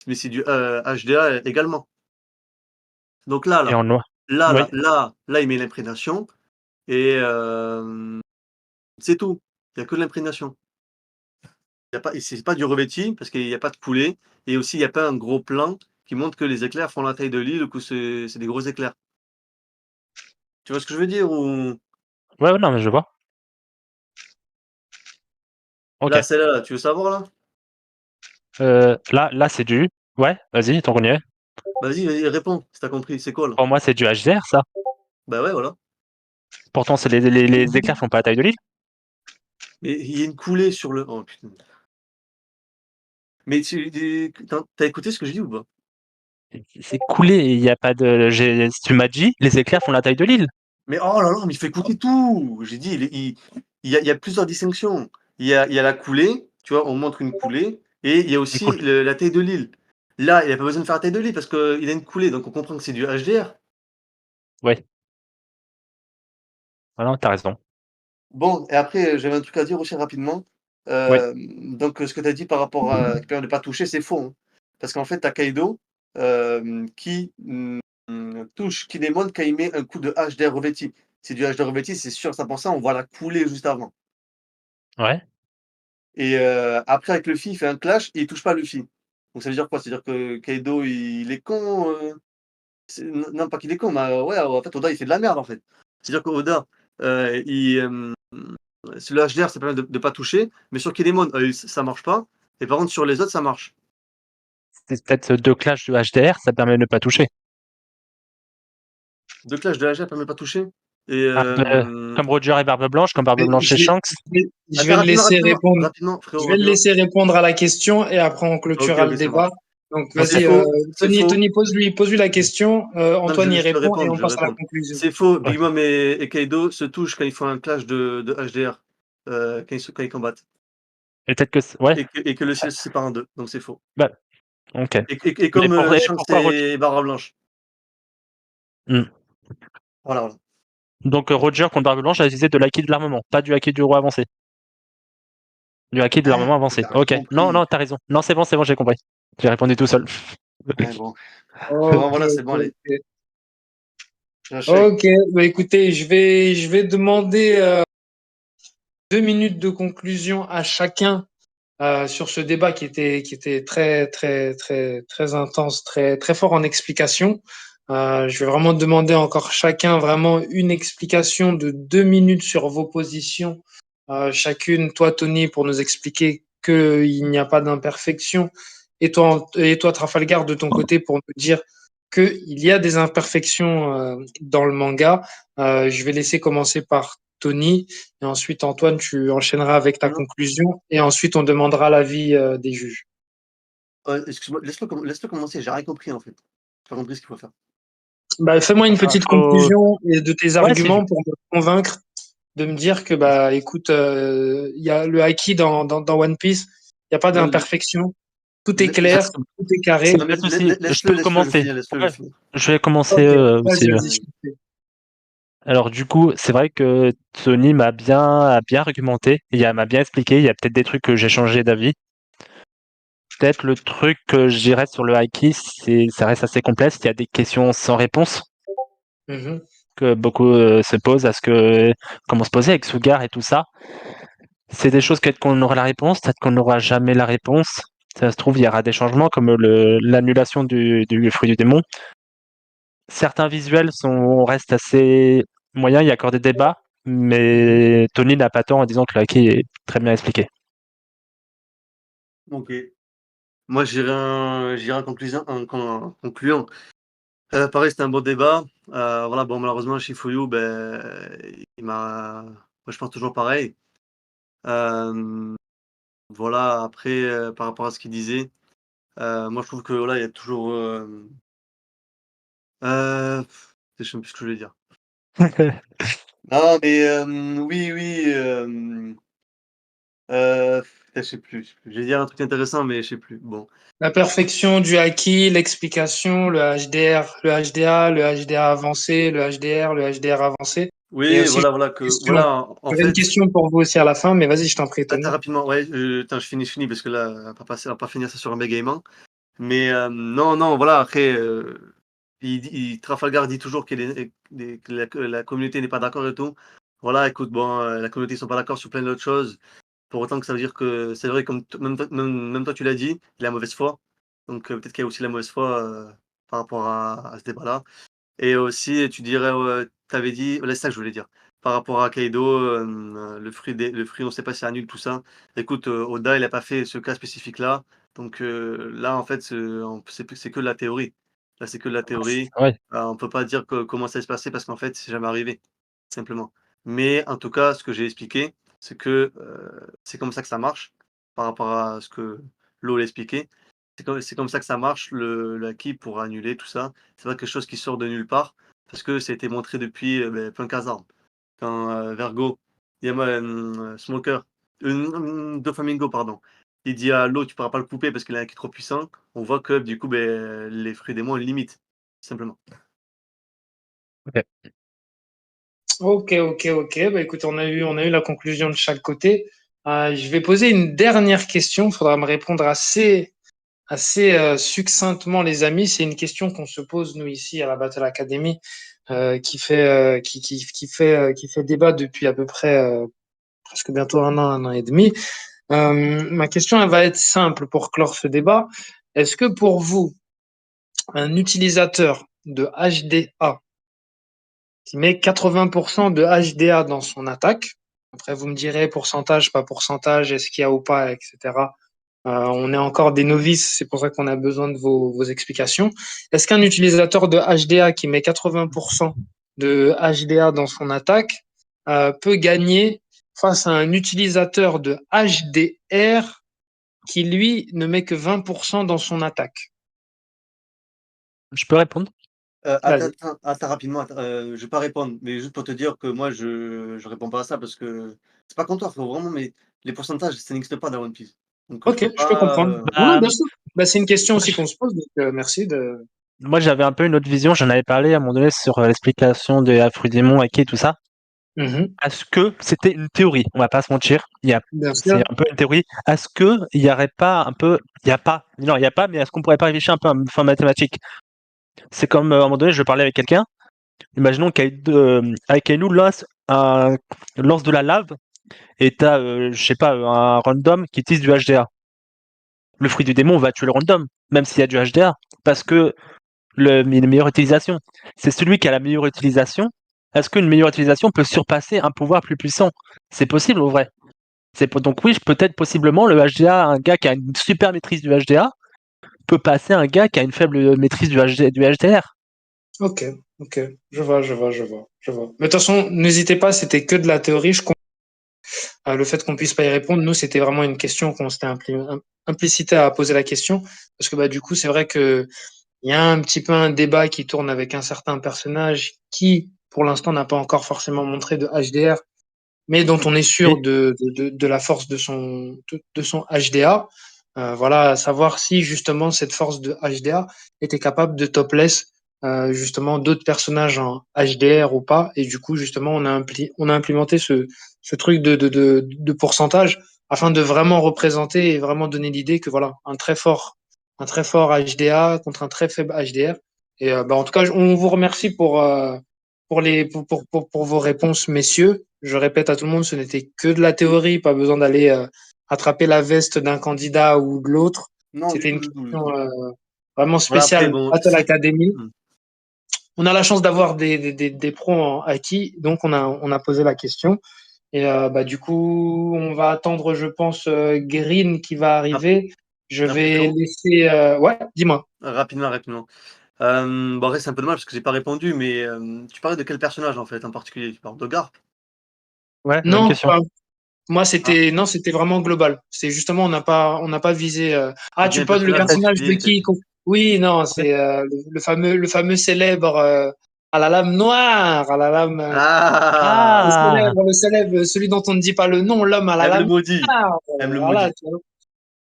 Mais c'est du HDA également. Donc Et en noir. Oui. là, il met l'imprégnation. Et c'est tout. Il y a que de l'imprégnation. Il y a pas et c'est pas du revêti parce qu'il y a pas de coulée et aussi il y a pas un gros plan qui montre que les éclairs font la taille de l'île ou que c'est des gros éclairs. Tu vois ce que je veux dire ou Ouais, ouais, non, mais je vois. Ok. là, celle-là, tu veux savoir là? Là, c'est du. Ouais, vas-y, t'en connais. Vas-y, réponds si tu as compris. C'est quoi là? Pour moi, c'est du HDR, ça. Bah ouais, voilà. Pourtant, c'est les éclairs font pas la taille de l'île. Mais il y a une coulée sur le oh putain. Mais tu écouté ce que j'ai dit ou pas? C'est coulé, il y a pas de. Tu m'as dit, les éclairs font la taille de l'île. Mais oh là là, mais il faut écouter tout! J'ai dit, il y a plusieurs distinctions. Il y a la coulée, tu vois, on montre une coulée, et il y a C'est aussi cool. la taille de l'île. Là, il a pas besoin de faire la taille de l'île parce qu'il a une coulée, donc on comprend que c'est du HDR. Ouais. Ah non, t'as raison. Bon, et après, j'avais un truc à dire aussi rapidement. Ouais. Donc, ce que tu as dit par rapport à qui permet de ne pas toucher, c'est faux, hein. Parce qu'en fait, tu as Kaido qui touche Kinemon quand il met un coup de HDR revêti. C'est du HDR revêti, c'est sûr, ça pense ça, on voit la coulée juste avant. Ouais. Et après avec Luffy, il fait un clash et il touche pas Luffy. Donc ça veut dire quoi? C'est-à-dire que Kaido il est con, non pas qu'il est con, mais ouais, en fait Oda il fait de la merde en fait. C'est-à-dire qu'Oda, sur le HDR ça permet de pas toucher, mais sur Kinemon, ça marche pas et par contre sur les autres ça marche. C'est peut-être deux clashs de HDR, ça permet de ne pas toucher. 2 clashs de HDR permet de pas toucher et Ah, comme Roger et Barbe Blanche, comme Barbe Mais Blanche et Shanks. je attends vais le laisser rapidement, répondre. rapidement Je frérot, vais le rapidement. laisser répondre à la question et après on OK, clôturera le OK, ça débat. marche. Donc, C'est vas-y, faux. C'est Tony, faux. Tony pose-lui la question. Non, Antoine y je vais répond et répondre. on Je vais passe à la répondre. conclusion. C'est faux. Ouais. Big Mom et Kaido se touchent quand ils font un clash de HDR, quand ils combattent. Et peut-être que ouais. Et que le ciel se sépare en deux. Donc c'est faux. Bah, OK. Et comme Et Shanks pourquoi Roger et Barra Blanche. Mmh. Voilà. Donc Roger contre Barbe Blanche a utilisé de l'acquis de l'armement, pas du acquis du roi avancé. Du acquis de l'armement avancé. T'as rien OK. Non, compris. non, t'as raison. Non, c'est bon, j'ai compris. J'ai répondu tout seul. Ouais, bon. Bon, Ok, voilà, c'est bon, ok, allez. ok. J'enchaîne. Ok, bah écoutez, je vais demander 2 minutes de conclusion à chacun sur ce débat qui était très, très, très, très intense, très, très fort en explication. Je vais vraiment demander encore chacun vraiment une explication de 2 minutes sur vos positions. Chacune, toi, Tony, pour nous expliquer qu'il n'y a pas d'imperfection. Et toi, Trafalgar, de ton côté, pour nous dire qu'il y a des imperfections dans le manga. Je vais laisser commencer par Tony. Et ensuite, Antoine, tu enchaîneras avec ta Non, conclusion. Et ensuite, on demandera l'avis des juges. excuse-moi, laisse-le commencer, j'ai rien compris en fait. J'ai pas compris ce qu'il faut faire. Bah, fais-moi une Ah, petite conclusion et de tes Ouais, si je... arguments pour me convaincre de me dire que, bah, écoute, il y a le haki dans One Piece, il n'y a pas Non, d'imperfection. Tout est laisse- clair, tout est carré. non, mais Pas de souci. Je peux laisse-le le commencer. finir, laisse-le le Ouais, finir. je vais commencer Ok, aussi. vas-y, vas-y. Ouais. je t'en prie. Alors du coup, c'est vrai que Tony a bien argumenté, m'a bien expliqué. Il y a peut-être des trucs que j'ai changé d'avis. Peut-être le truc que je dirais sur le Haki, ça reste assez complexe. Il y a des questions sans réponse Mhm. que beaucoup se posent. Comment se poser avec Sugar et tout ça. C'est des choses peut-être qu'on aura la réponse, peut-être qu'on n'aura jamais la réponse. Ça se trouve, il y aura des changements comme l'annulation du fruit du démon. Certains visuels restent assez moyens, il y a encore des débats, mais Tony n'a pas tort en disant que le Haki est très bien expliqué. Ok. Moi, j'irai en concluant. Pareil, c'était un bon débat. Voilà, bon, malheureusement, Shifuyu, moi, je pense toujours pareil. Voilà, après, par rapport à ce qu'il disait, moi, je trouve que voilà, il y a toujours. Je sais même plus ce que je voulais dire. Non, mais oui, oui. Je sais plus. Je vais dire un truc intéressant, mais je sais plus. Bon. La perfection du haki, l'explication, le HDR, le HDA, le HDA avancé, le HDR, le HDR avancé. Et Oui, aussi, voilà, en j'avais une fait, question pour vous aussi à la fin, mais vas-y, je t'en prie, attends, Tony. rapidement, ouais, attends, je finis parce que là, on va pas finir ça sur un bégaiement. Mais non, non, voilà, après, Trafalgar dit toujours que la communauté n'est pas d'accord et tout. Voilà, écoute, bon, la communauté, ils sont pas d'accord sur plein d'autres choses. Pour autant que ça veut dire que c'est vrai, comme même toi, tu l'as dit, il a mauvaise foi. Donc peut-être qu'il y a aussi la mauvaise foi par rapport à ce débat-là. Et aussi, tu dirais, tu avais dit, voilà, c'est ça que je voulais dire. Par rapport à Kaido, le fruit, on ne sait pas si c'est nul, tout ça. Écoute, Oda, il a pas fait ce cas spécifique-là. Donc là, en fait, c'est que de la théorie. Là, c'est que de la théorie. Ouais. On peut pas dire comment ça va se passer parce qu'en fait, c'est jamais arrivé, simplement. Mais en tout cas, ce que j'ai expliqué, c'est que c'est comme ça que ça marche par rapport à ce que Lo l'a expliqué. C'est comme ça que ça marche, le acquis pour annuler tout ça. C'est pas quelque chose qui sort de nulle part, parce que ça a été montré depuis plein Kazan. Quand Vergo, Smoker, Doflamingo, pardon, il dit à l'eau, tu pourras pas le couper parce qu'il a un qui est trop puissant, on voit que du coup, les fruits des mots, ils limitent, simplement. Ok. Ok, ok, ok. Bah, écoute, on a eu la conclusion de chaque côté. Je vais poser une dernière question. Il faudra me répondre assez succinctement, les amis. C'est une question qu'on se pose, nous, ici, à la Battle Academy, qui fait débat depuis à peu près presque bientôt un an et demi. Ma question, elle va être simple pour clore ce débat. Est-ce que pour vous, un utilisateur de HDA qui met 80% de HDA dans son attaque, après vous me direz pourcentage, pas pourcentage, est-ce qu'il y a ou pas, etc. On est encore des novices, c'est pour ça qu'on a besoin de vos explications. Est-ce qu'un utilisateur de HDA qui met 80% de HDA dans son attaque peut gagner face à un utilisateur de HDR qui, lui, ne met que 20% dans son attaque? Je peux répondre? Vas-y. Attends, rapidement, je vais pas répondre, mais juste pour te dire que moi je réponds pas à ça parce que c'est pas contre toi, faut vraiment mais les pourcentages, ça n'existe pas dans One Piece. Donc je Ok, peux je peux pas, comprendre. Non, Bah, bien sûr. Bah, c'est une question moi, aussi qu'on se pose, donc merci de. moi, j'avais un peu une autre vision. J'en avais parlé à un moment donné sur l'explication des Afrodémons, Aki et tout ça. Mhm. Est-ce que c'était une théorie? On va pas se mentir. Bien C'est sûr. un peu une théorie. Est-ce que il y aurait pas un peu, il y a pas, non, il y a pas, mais est-ce qu'on pourrait pas réfléchir un peu à une fin mathématique? C'est comme à un moment donné, je parlais avec quelqu'un. Imaginons qu'Aikainu lance de la lave et t'as, je sais pas, un random qui utilise du HDA. Le fruit du démon va tuer le random, même s'il y a du HDA, parce que une meilleure utilisation. C'est celui qui a la meilleure utilisation. Est-ce qu'une meilleure utilisation peut surpasser un pouvoir plus puissant? C'est possible, au vrai. Donc oui, peut-être possiblement le HDA, un gars qui a une super maîtrise du HDA peut passer à un gars qui a une faible maîtrise du HDR. Ok, ok. Je vois. Mais de toute façon, n'hésitez pas, c'était que de la théorie. Le fait qu'on puisse pas y répondre, nous, c'était vraiment une question qu'on s'était implicité à poser la question. Parce que bah, du coup, c'est vrai que il y a un petit peu un débat qui tourne avec un certain personnage qui, pour l'instant, n'a pas encore forcément montré de HDR, mais dont on est sûr Et de la force de son HDA. Voilà, savoir si justement cette force de HDA était capable de topless justement d'autres personnages en HDR ou pas. Et du coup, justement, on a implémenté ce truc de pourcentage afin de vraiment représenter et vraiment donner l'idée que voilà, un très fort HDA contre un très faible HDR. Et bah, en tout cas, on vous remercie pour vos réponses, messieurs. Je répète à tout le monde, ce n'était que de la théorie, pas besoin d'aller attraper la veste d'un candidat ou de l'autre. non du C'était tout, une du tout, du question tout. vraiment Voilà après spéciale bon, Battle Academy. mmh. On a la chance d'avoir des pros en acquis, donc on a posé la question. Et bah, du coup, on va attendre, je pense, Green qui va Ap arriver. Je après vais frérot, laisser. Ouais, dis-moi. rapidement. Bon après c'est un peu dommage parce que j'ai pas répondu, mais tu parlais de quel personnage en fait en particulier? Tu parles de Garp? ouais, même Non, question. moi, Ah, c'était vraiment global. C'est justement, on n'a pas visé. Ah, tu dis tu un parles le personnage en personnage de particulier, qui? Oui, non, Ouais. c'est le fameux célèbre à la lame noire, à la lame, Ah, le célèbre, celui dont on ne dit pas le nom, l'homme à la M le lame maudit, noire. M le Voilà, maudit. tu vois.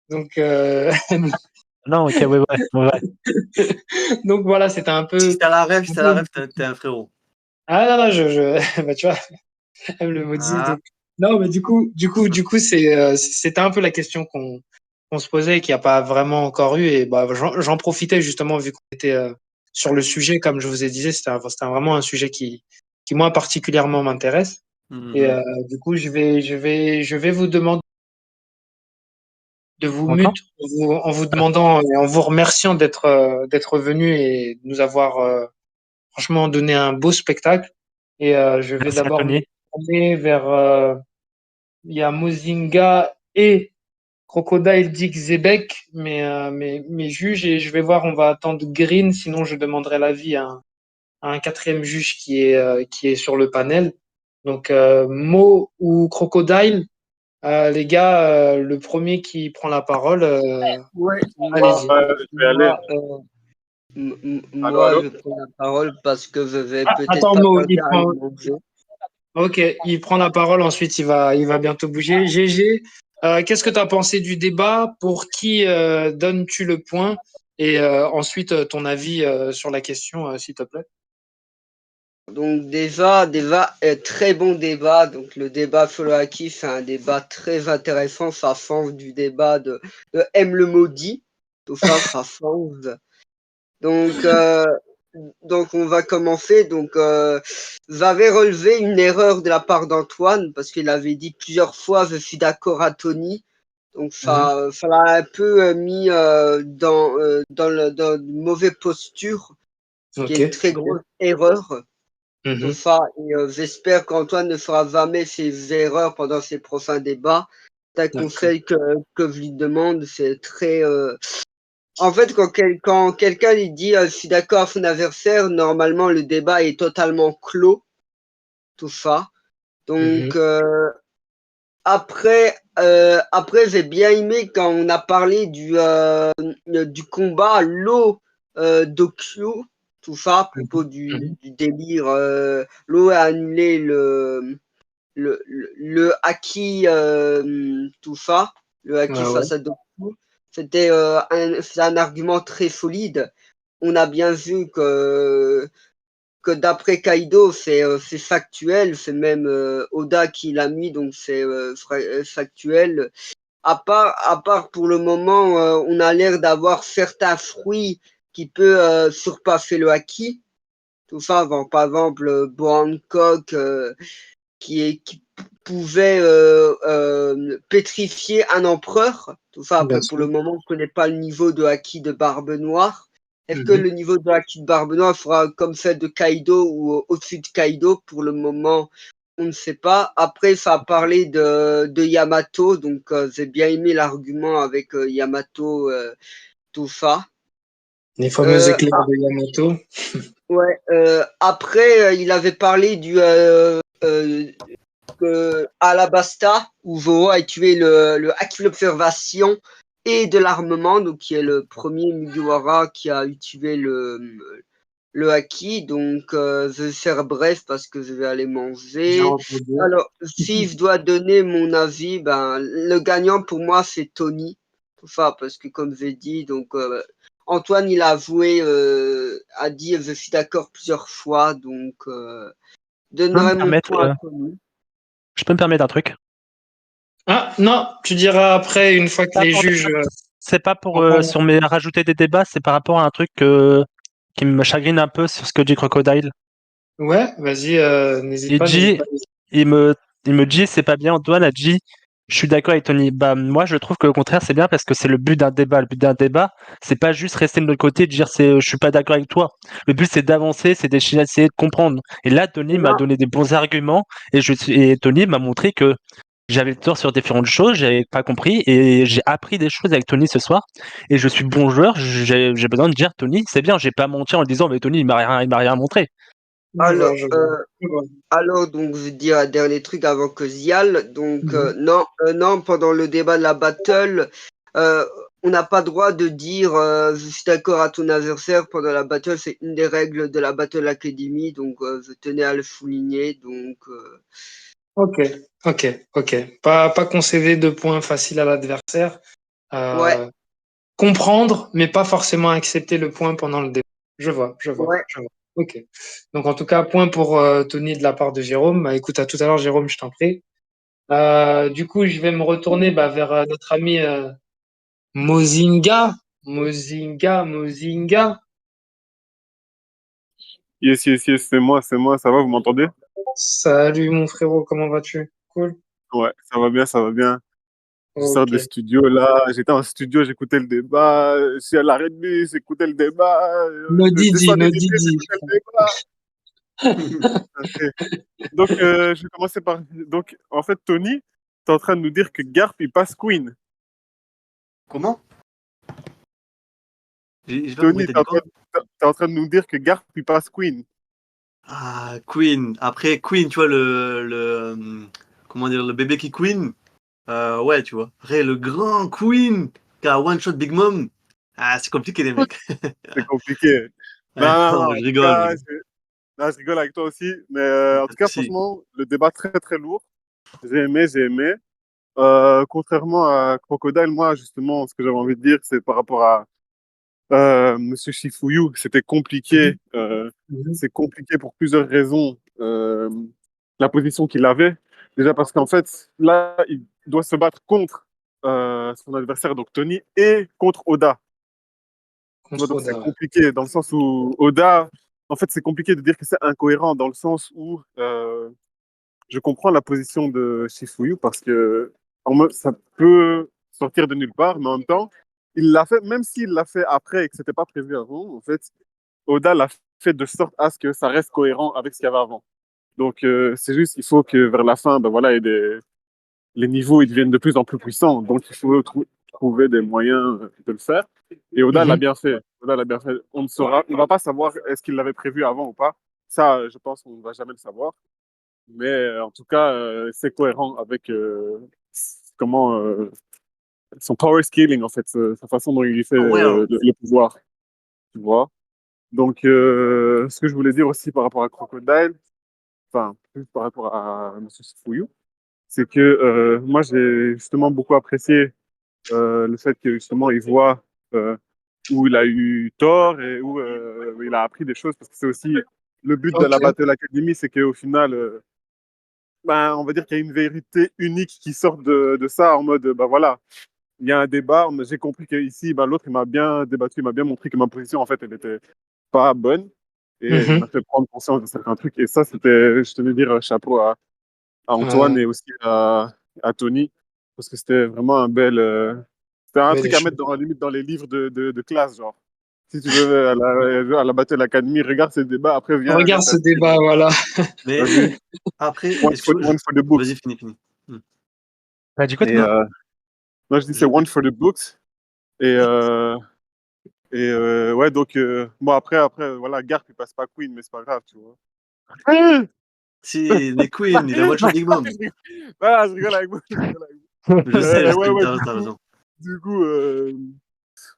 Donc, non, ok, ouais, ouais, ouais. donc voilà, c'était Si tu as la ref, un si tu la peu- ref, tu es un frérot. Ah non, non, bah, tu vois, elle me le maudit. Ah, Donc... Non, mais du coup, c'était un peu la question qu'on se posait et qu'il n'y a pas vraiment encore eu. Et bah, j'en profitais justement vu qu'on était sur le sujet, comme je vous ai dit, c'était vraiment un sujet qui moi particulièrement m'intéresse. mmh Et mh. du coup, je vais vous demander de vous Encore? mute en vous demandant et en vous remerciant d'être venu et de nous avoir franchement donné un beau spectacle. Et je vais Merci d'abord me Anthony. tourner vers il y a Mozinga et Crocodile Dick Zebek, mes juges, et je vais voir, on va attendre Green, sinon je demanderai l'avis à un quatrième juge qui est sur le panel. Donc, Mo ou Crocodile, les gars, le premier qui prend la parole, Ouais, allez-y. Je vais aller. Allô, moi, allô? je prends la parole parce que je vais Ah, peut-être attends, pas Mo, tarder à aller manger. ok, il prend la parole, ensuite il va bientôt bouger. GG, qu'est-ce que tu as pensé du débat? Pour qui donnes-tu le point? Et ensuite, ton avis sur la question, s'il te plaît. Donc très bon débat. Donc le débat Follow-Aki, c'est un débat très intéressant. Ça change du débat de M le maudit. Tout ça, ça change. Donc, donc on va commencer. Donc, j'avais relevé une erreur de la part d'Antoine parce qu'il avait dit plusieurs fois je suis d'accord à Tony. Donc ça l'a un peu mis dans une mauvaise posture, ce qui est Ok. une très grosse erreur. Tout Mhm. ça. Et j'espère qu'Antoine ne fera jamais ces erreurs pendant ses prochains débats. C'est un D'accord. conseil que je lui demande. C'est très. En fait, quand quelqu'un lui dit je suis d'accord avec son adversaire, normalement le débat est totalement clos. Tout ça. Mhm. Donc après j'ai bien aimé quand on a parlé du combat l'eau Dokyo, tout ça, à propos du délire. L'eau a annulé le haki, tout ça, le haki face à Dokyo. C'est un argument très solide. On a bien vu que d'après Kaido, c'est factuel, c'est même Oda qui l'a mis, donc c'est factuel. À part pour le moment, on a l'air d'avoir certains fruits qui peut surpasser le haki. Tout ça, par exemple, Hancock qui pouvait pétrifier un empereur. Tout ça, après, pour le moment, on ne connaît pas le niveau de haki de Barbe Noire. Est-ce que le niveau de haki de Barbe Noire sera comme celle de Kaido ou au-dessus de Kaido? Pour le moment, on ne sait pas. Après, ça a parlé de Yamato, donc j'ai bien aimé l'argument avec Yamato, tout ça. Les fameux éclairs de Yamato. Ouais. Après, il avait parlé du Alabasta, où Zoro a tué le haki de l'observation et de l'armement, donc qui est le premier Mugiwara qui a tué le haki. Donc, je vais faire bref parce que je vais aller manger. Alors, si je dois donner mon avis, ben, le gagnant pour moi, c'est Tony. Enfin, parce que comme j'ai dit, donc, Antoine, il a avoué, a dit, je suis d'accord plusieurs fois, donc, donnerai mon point à Tony. Je peux me permettre un truc? Ah, non, tu diras après, une fois que les juges. C'est pas pour rajouter des débats, c'est par rapport à un truc qui me chagrine un peu sur ce que dit Crocodile. Ouais, vas-y, n'hésite pas. Il me dit, c'est pas bien, Antoine a dit, je suis d'accord avec Tony. Bah, moi, je trouve que le contraire, c'est bien parce que c'est le but d'un débat. Le but d'un débat, c'est pas juste rester de notre côté et dire, je suis pas d'accord avec toi. Le but, c'est d'avancer, c'est d'essayer de comprendre. Et là, Tony m'a donné des bons arguments et Tony m'a montré que j'avais tort sur différentes choses, j'avais pas compris et j'ai appris des choses avec Tony ce soir et je suis bon joueur, j'ai besoin de dire Tony, c'est bien, j'ai pas menti en disant mais Tony il m'a rien montré. Alors, donc, je vais dire un dernier truc avant que Zial. Donc, non, pendant le débat de la battle, on n'a pas le droit de dire je suis d'accord à ton adversaire pendant la battle. C'est une des règles de la Battle Academy. Donc, je tenais à le souligner. Donc, Ok. Pas concéder de points faciles à l'adversaire. ouais. Comprendre, mais pas forcément accepter le point pendant le débat. Je vois. Ouais. Ok. Donc, en tout cas, point pour Tony de la part de Jérôme. Bah, écoute, à tout à l'heure, Jérôme, je t'en prie. Du coup, je vais me retourner vers notre ami Mozinga. Yes, c'est moi, ça va, vous m'entendez? Salut mon frérot, comment vas-tu? Cool. Ouais, ça va bien. Je sors Ok. de studio là, j'étais en studio, j'écoutais le débat, je suis à l'arrêt de bus, j'écoutais le débat, No je Didi, descends des no vitesses, Didi. j'écoutais le débat. Ok. Donc, je vais commencer par. Donc, en fait, Tony, t'es en train de nous dire que Garp, il passe Queen. Comment? J'ai pas compris, Tony, t'as dit quoi? t'es en train de nous dire que Garp, il passe Queen. Ah, Queen. Après, Queen, tu vois, comment dire, le bébé qui Queen. Ouais, tu vois. Après, le grand Queen qui a One Shot Big Mom. Ah, c'est compliqué, les mecs. C'est compliqué. Ouais, non, En je tout rigole. cas, non, je rigole avec toi aussi. Mais en Pas tout de cas, souci. franchement, le débat très, très lourd. J'ai aimé. Contrairement à Crocodile, moi, justement, ce que j'avais envie de dire, c'est par rapport à Monsieur Shifuyu, c'était compliqué. C'est compliqué pour plusieurs raisons. La position qu'il avait. Déjà parce qu'en fait, là, il doit se battre contre son adversaire, donc Tony, et contre Oda. Tu vois, donc c'est compliqué dans le sens où Oda, en fait, c'est compliqué de dire que c'est incohérent dans le sens où je comprends la position de Shifuyu parce que ça peut sortir de nulle part, mais en même temps, il l'a fait, même s'il l'a fait après et que c'était pas prévu avant, en fait, Oda l'a fait de sorte à ce que ça reste cohérent avec ce qu'il y avait avant. Donc, c'est juste, il faut que vers la fin, ben voilà, les niveaux ils deviennent de plus en plus puissants. Donc, il faut trouver des moyens de le faire. Et Oda l'a bien fait. Oda l'a bien fait. On va pas savoir est-ce qu'il l'avait prévu avant ou pas. Ça, je pense qu'on ne va jamais le savoir. Mais en tout cas, c'est cohérent avec comment son power scaling, en fait, sa façon dont il fait Ouais, le pouvoir. tu vois. Donc, ce que je voulais dire aussi par rapport à Crocodile, enfin, plus par rapport à Monsieur Sifuyu, c'est que moi, j'ai justement beaucoup apprécié le fait que justement, il voit où il a eu tort et où il a appris des choses, parce que c'est aussi le but de la Ok. Battle Academy, c'est qu'au final, ben, on va dire qu'il y a une vérité unique qui sort de ça, en mode, ben voilà, il y a un débat, j'ai compris qu'ici, ben, l'autre, il m'a bien débattu, il m'a bien montré que ma position, en fait, elle était pas bonne. Et il Mhm. m'a fait prendre conscience de certains trucs. Et ça, c'était, je tenais à dire chapeau à Antoine et aussi à Tony, parce que c'était vraiment un bel. C'était un Bel truc à mettre échange. dans, limite dans les livres de classe, genre. Si tu veux, à la Battle Academy, regarde ces débats, après viens, Regarde viens ce t'assieds. débat, voilà. Mais Vas-y, après, one for, excuse-moi, one for the vas-y, books. finis, finis. Hmm. Bah, du coup, Et moi, je dis c'est Je one t'écoute. for the books. Et, ouais, donc, bon, après, voilà, Garp, il passe pas Queen, mais c'est pas grave, tu vois. Si, les Queen, il a one shot Big Mom. Voilà, je rigole avec vous. Je rigole avec vous. Je Ouais, sais, ouais, t'as raison. du coup,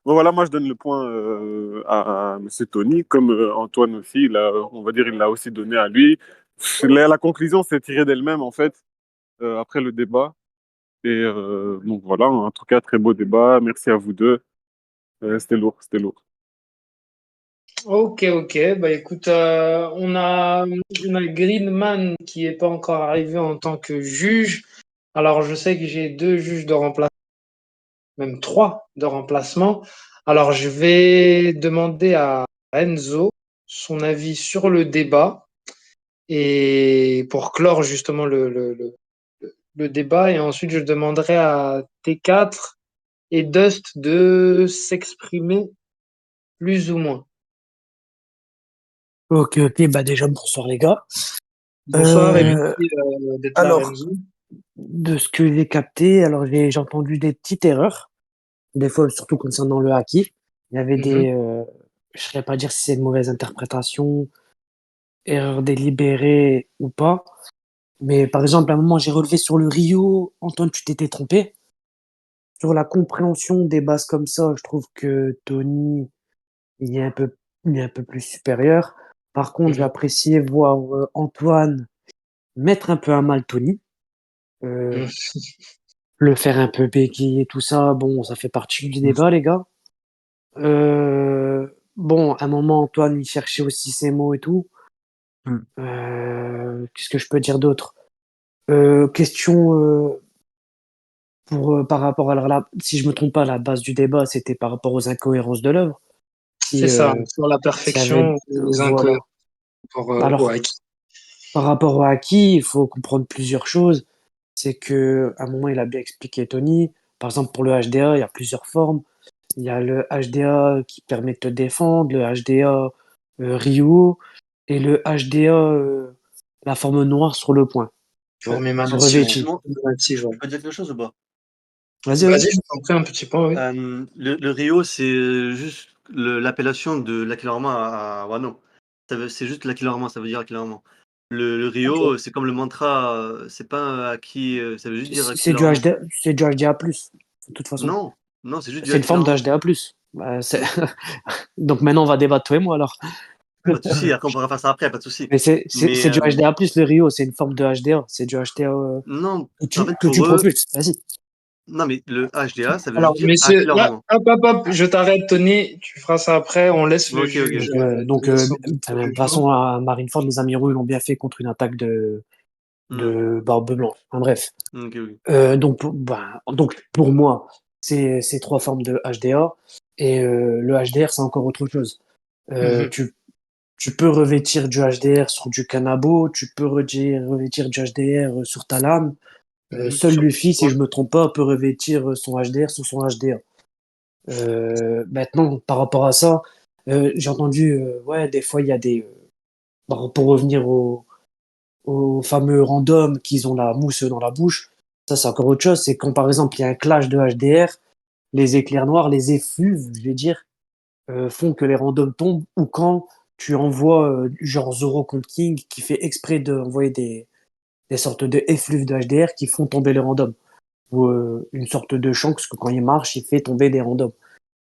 bon, voilà, moi je donne le point à Monsieur Tony, comme Antoine aussi, on va dire, il l'a aussi donné à lui. La conclusion s'est tirée d'elle-même, en fait, après le débat. Et donc voilà, en tout cas, très beau débat. Merci à vous deux. C'était lourd, c'était lourd. Ok, ok. Bah écoute, on a Greenman qui est pas encore arrivé en tant que juge. Alors je sais que j'ai deux juges de remplacement, même trois de remplacement. Alors je vais demander à Enzo son avis sur le débat et pour clore justement le débat. Et ensuite je demanderai à T4 et Dust de s'exprimer plus ou moins. Ok, ok, bah déjà bonsoir les gars. Bonsoir et Euh, merci d'être là, alors, Renzo. de ce que j'ai capté, alors j'ai entendu des petites erreurs, des fois surtout concernant le haki. Il y avait Mhm, je ne saurais pas dire si c'est une mauvaise interprétation, erreur délibérée ou pas. Mais par exemple, à un moment, j'ai relevé sur le Rio, Antoine, tu t'étais trompé. Sur la compréhension des bases comme ça, je trouve que Tony, il est un peu plus supérieur. Par contre, j'ai mhm, apprécié voir Antoine mettre un peu à mal Tony, euh, mhm. le faire un peu bégayer, tout ça. Bon, ça fait partie du Hmm. débat, les gars. Bon, à un moment, Antoine, il cherchait aussi ses mots et tout. Hmm. Qu'est-ce que je peux dire d'autre? Question par rapport à si je me trompe pas, la base du débat, c'était par rapport aux incohérences de l'œuvre. C'est Si, ça, sur la s'il y avait, perfection et les voilà. incohérences au Alors, acquis. par rapport au acquis, il faut comprendre plusieurs choses. C'est que, à un moment, il a bien expliqué Tony. Par exemple, pour le HDA, il y a plusieurs formes. Il y a le HDA qui permet de te défendre, le HDA Ryu, et le HDA, la forme noire sur le point, Forme revêti. Excuse-moi, émanative, je ouais. peux dire quelque chose ou pas? Vas-y, Vas-y, vas-y. je t'en prie un petit point, oui. Le Rio, c'est juste l'appellation de l'accélérement à Wano. C'est juste l'accélérement, ça veut dire accélérement. Le Ok. Rio, c'est comme le mantra, c'est pas un acquis, ça veut juste dire C'est du accélérement. HDA, c'est du HDA+, de toute façon. Non, non, c'est juste du C'est une forme de accélérement. HDA+. Donc maintenant, on va débattre, toi et moi, alors. Pas de souci, après on pourra faire ça après, pas de souci. Mais c'est Mais c'est du HDA+, le Rio, c'est une forme de HDA. C'est du HDA non, que en tu, fait que tu pour eux, propulses. Vas-y. non mais le HDA, ça veut juste Alors, dire messieurs, là, accélérement. hop, hop, hop, je t'arrête, Tony. Tu feras ça après. On laisse le Ok, ok, juge Donc, ok. donner son de toute jugement. façon, à Marineford, les Amiraux, ils l'ont bien fait contre une attaque Hmm, de Barbe Blanche. Enfin, bref. ok, ok. Donc, pour moi, c'est trois formes de HDA. Et le HDR, c'est encore autre chose. Euh, Mhm, tu, tu peux revêtir du HDR sur du Kanabo, tu peux revêtir du HDR sur ta lame. mhm. Seul Sur Luffy, si quoi? je me trompe pas, peut revêtir son HDR sur son HDA. Maintenant, par rapport à ça, j'ai entendu, ouais, des fois, il y a pour revenir au fameux random qu'ils ont la mousse dans la bouche, ça, c'est encore autre chose. C'est quand, par exemple, il y a un clash de HDR, les éclairs noirs, les effluves, je vais dire, font que les randoms tombent, ou quand tu envoies, genre Zoro contre King, qui fait exprès d'envoyer des sortes de effluves de HDR qui font tomber les randoms. Ou une sorte de Shanks que quand il marche, il fait tomber des randoms.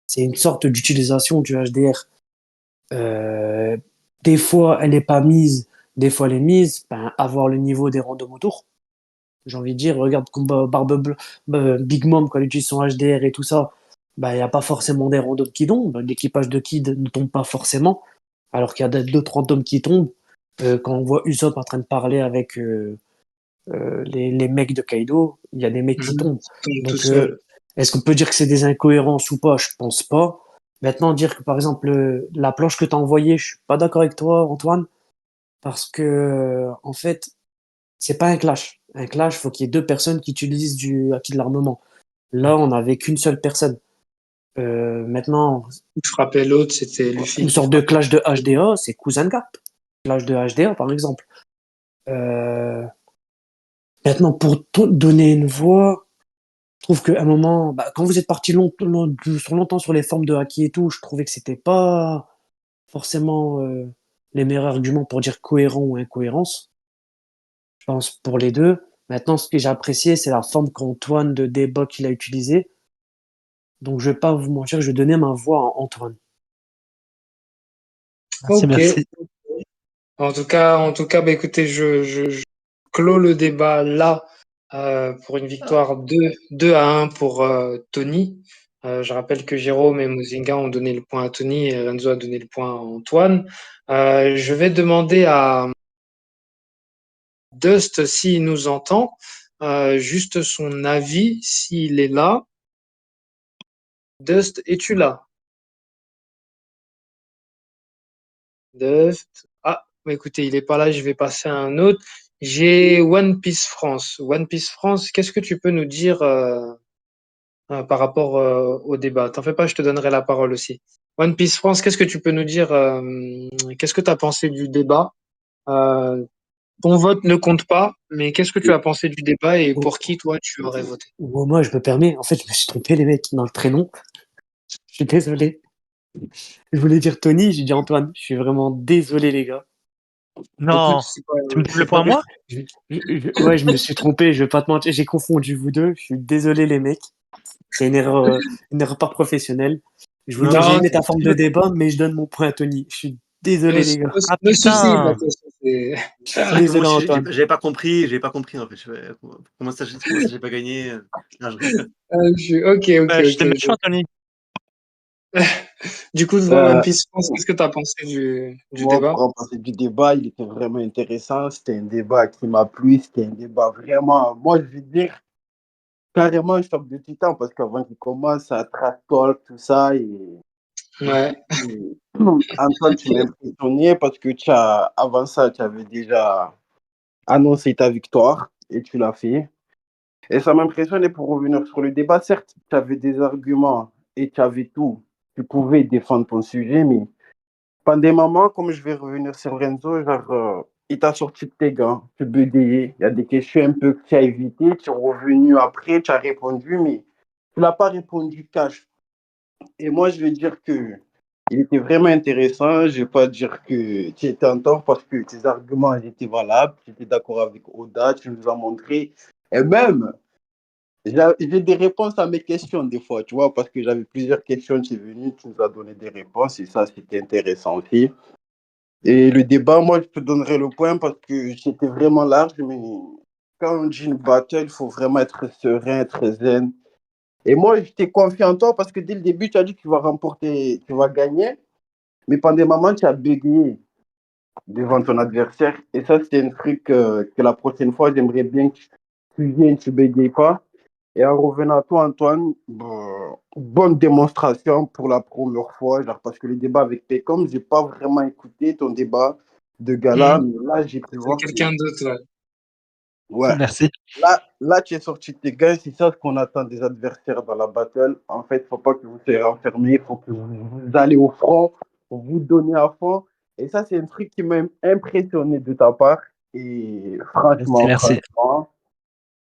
C'est une sorte d'utilisation du HDR. Euh, des fois, elle n'est pas mise, des fois, elle est mise. Ben, avoir le niveau des randoms autour. J'ai envie de dire, regarde comme Big Mom, quand elle utilise son HDR et tout ça, ben, il n'y a pas forcément des randoms qui tombent. L'équipage de Kid ne tombe pas forcément, alors qu'il y a d'autres randoms qui tombent. Quand on voit Usopp en train de parler avec les mecs de Kaido, il y a des mecs qui tombent. Tombe tout Donc, seul. est-ce qu'on peut dire que c'est des incohérences ou pas? Je pense pas. Maintenant, dire que par exemple, la planche que tu as envoyée, je suis pas d'accord avec toi, Antoine, parce que, en fait, c'est pas un clash. Un clash, faut qu'il y ait deux personnes qui utilisent du acquis de l'armement. Là, on n'avait qu'une seule personne. Maintenant, Il frappait l'autre, c'était Luffy une qui sorte de frappait. clash de HDA, c'est Cousin Gap. Clash de HDA, par exemple. Euh, maintenant, pour donner une voix, je trouve qu'à un moment, bah, quand vous êtes parti sur longtemps sur les formes de haki et tout, je trouvais que c'était pas forcément les meilleurs arguments pour dire cohérent ou incohérence. Je pense pour les deux. Maintenant, ce que j'ai apprécié, c'est la forme qu'Antoine de débat qu'il a utilisée. Donc, je vais pas vous mentir, je vais donner ma voix à Antoine. Merci, Ok. merci. En tout cas, bah, écoutez, je clôt le débat là pour une victoire 2-1 pour Tony. Je rappelle que Jérôme et Mozinga ont donné le point à Tony et Renzo a donné le point à Antoine. Je vais demander à Dust s'il nous entend, juste son avis, s'il est là. Dust, es-tu là? Dust. Ah, bah, écoutez, il est pas là, je vais passer à un autre. J'ai One Piece France. One Piece France, qu'est-ce que tu peux nous dire par rapport au débat? T'en fais pas, je te donnerai la parole aussi. One Piece France, qu'est-ce que tu peux nous dire? Qu'est-ce que tu as pensé du débat? Euh, Ton vote ne compte pas, mais qu'est-ce que tu as pensé du débat et Oh, pour qui, toi, tu aurais voté? moi, je me permets, en fait, je me suis trompé, les mecs, dans le prénom. Je suis désolé. Je voulais dire Tony, j'ai dit Antoine. Je suis vraiment désolé, les gars. Écoute, Non, tu me donnes le c'est point pas à moi? Ouais, je me suis trompé, je vais pas te mentir, j'ai confondu vous deux. Je suis désolé, les mecs. C'est une erreur pas professionnelle. Je vous dis, j'ai Non, aimé ta forme de débat, mais je donne mon point à Tony. Je suis désolé, les gars. Ah ne soucie pas, putain! de toute façon, c'est- C'est vrai que moi Désolé, aussi, Antoine. j'avais pas compris en fait. Comment ça j'ai pas gagné? Non, je rigole. Ok, ok, J'étais ok. méchant, Tony. Du coup, toi, One Euh, Piece France, qu'est-ce que tu as pensé du Moi, débat? pour en passer du débat, il était vraiment intéressant. C'était un débat qui m'a plu. C'était un débat vraiment, moi, je veux dire, carrément un choc de titan parce qu'avant qu'il commence, ça trash talk, tout ça. Ouais. Antoine, tu m'as impressionné parce que avant ça, tu avais déjà annoncé ta victoire et tu l'as fait. Et ça m'impressionnait pour revenir sur le débat. Certes, tu avais des arguments et tu avais tout. Tu pouvais défendre ton sujet, mais pendant des moments, comme je vais revenir sur Renzo, genre, il t'a sorti de tes gants, tu bégayais, il y a des questions un peu que tu as évitées, tu es revenu après, tu as répondu, mais tu l'as pas répondu cash. Et moi, je vais dire que il était vraiment intéressant. Je vais pas dire que tu étais en tort parce que tes arguments ils étaient valables. Tu étais d'accord avec Oda, tu nous as montré. Et même, j'ai des réponses à mes questions des fois, tu vois, parce que j'avais plusieurs questions, tu es venu, tu nous as donné des réponses et ça, c'était intéressant aussi. Et le débat, moi, je te donnerai le point parce que j'étais vraiment large, mais quand on dit une battle, il faut vraiment être serein, être zen. Et moi, j'étais confiant en toi parce que dès le début, tu as dit que tu vas remporter, tu vas gagner, mais pendant des moments, tu as bégayé devant ton adversaire. Et ça, c'est un truc que la prochaine fois, j'aimerais bien que tu viennes, tu bégayes pas. Et en revenant à toi, Antoine, bonne démonstration pour la première fois, genre, parce que le débat avec Pecom, j'ai pas vraiment écouté ton débat de gala, Mhm. mais là, j'ai pu C'est voir que, quelqu'un d'autre, ouais. ouais, Merci. là, tu es sorti de tes gains, c'est ça ce qu'on attend des adversaires dans la battle. En fait, faut pas que vous soyez renfermés, faut que vous allez au front, vous donnez à fond. Et ça, c'est un truc qui m'a impressionné de ta part. Et Merci, franchement, merci. franchement,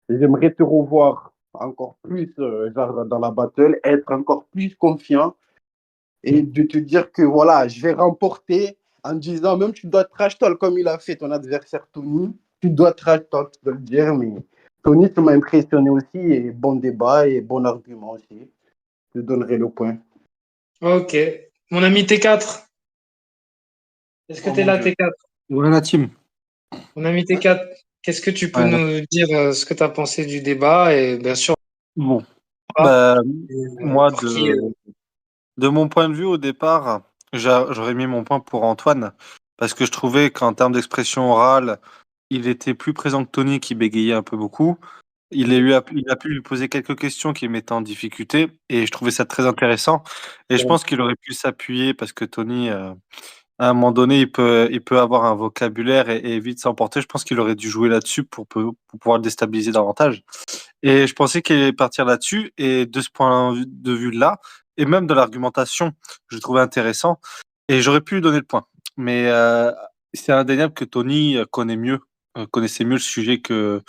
j'aimerais te revoir encore plus genre, dans la battle, être encore plus confiant et de te dire que voilà, je vais remporter en disant, même tu dois trash talk comme il a fait ton adversaire Tony, tu dois trash talk, tu dois le dire, mais Tony, tu m'as impressionné aussi et bon débat et bon argument aussi. Je te donnerai le point. Ok. Mon ami T4. Est-ce que Oh tu es mon là, Dieu. T4? Ouais, la team. Mon ami T4, qu'est-ce que tu peux Ouais. nous dire ce que tu as pensé du débat et bien sûr, Bon. pas, Bah, moi, pour qui de mon point de vue, au départ, j'aurais mis mon point pour Antoine, parce que je trouvais qu'en termes d'expression orale, il était plus présent que Tony, qui bégayait un peu beaucoup. Il a pu lui poser quelques questions qui le mettaient en difficulté, et je trouvais ça très intéressant. Et je pense qu'il aurait pu s'appuyer, parce que Tony, à un moment donné, il peut avoir un vocabulaire et vite s'emporter. Je pense qu'il aurait dû jouer là-dessus pour pouvoir le déstabiliser davantage. Et je pensais qu'il allait partir là-dessus. Et de ce point de vue-là, et même de l'argumentation, je trouvais intéressant. Et j'aurais pu lui donner le point. Mais c'est indéniable que Tony connaissait mieux le sujet que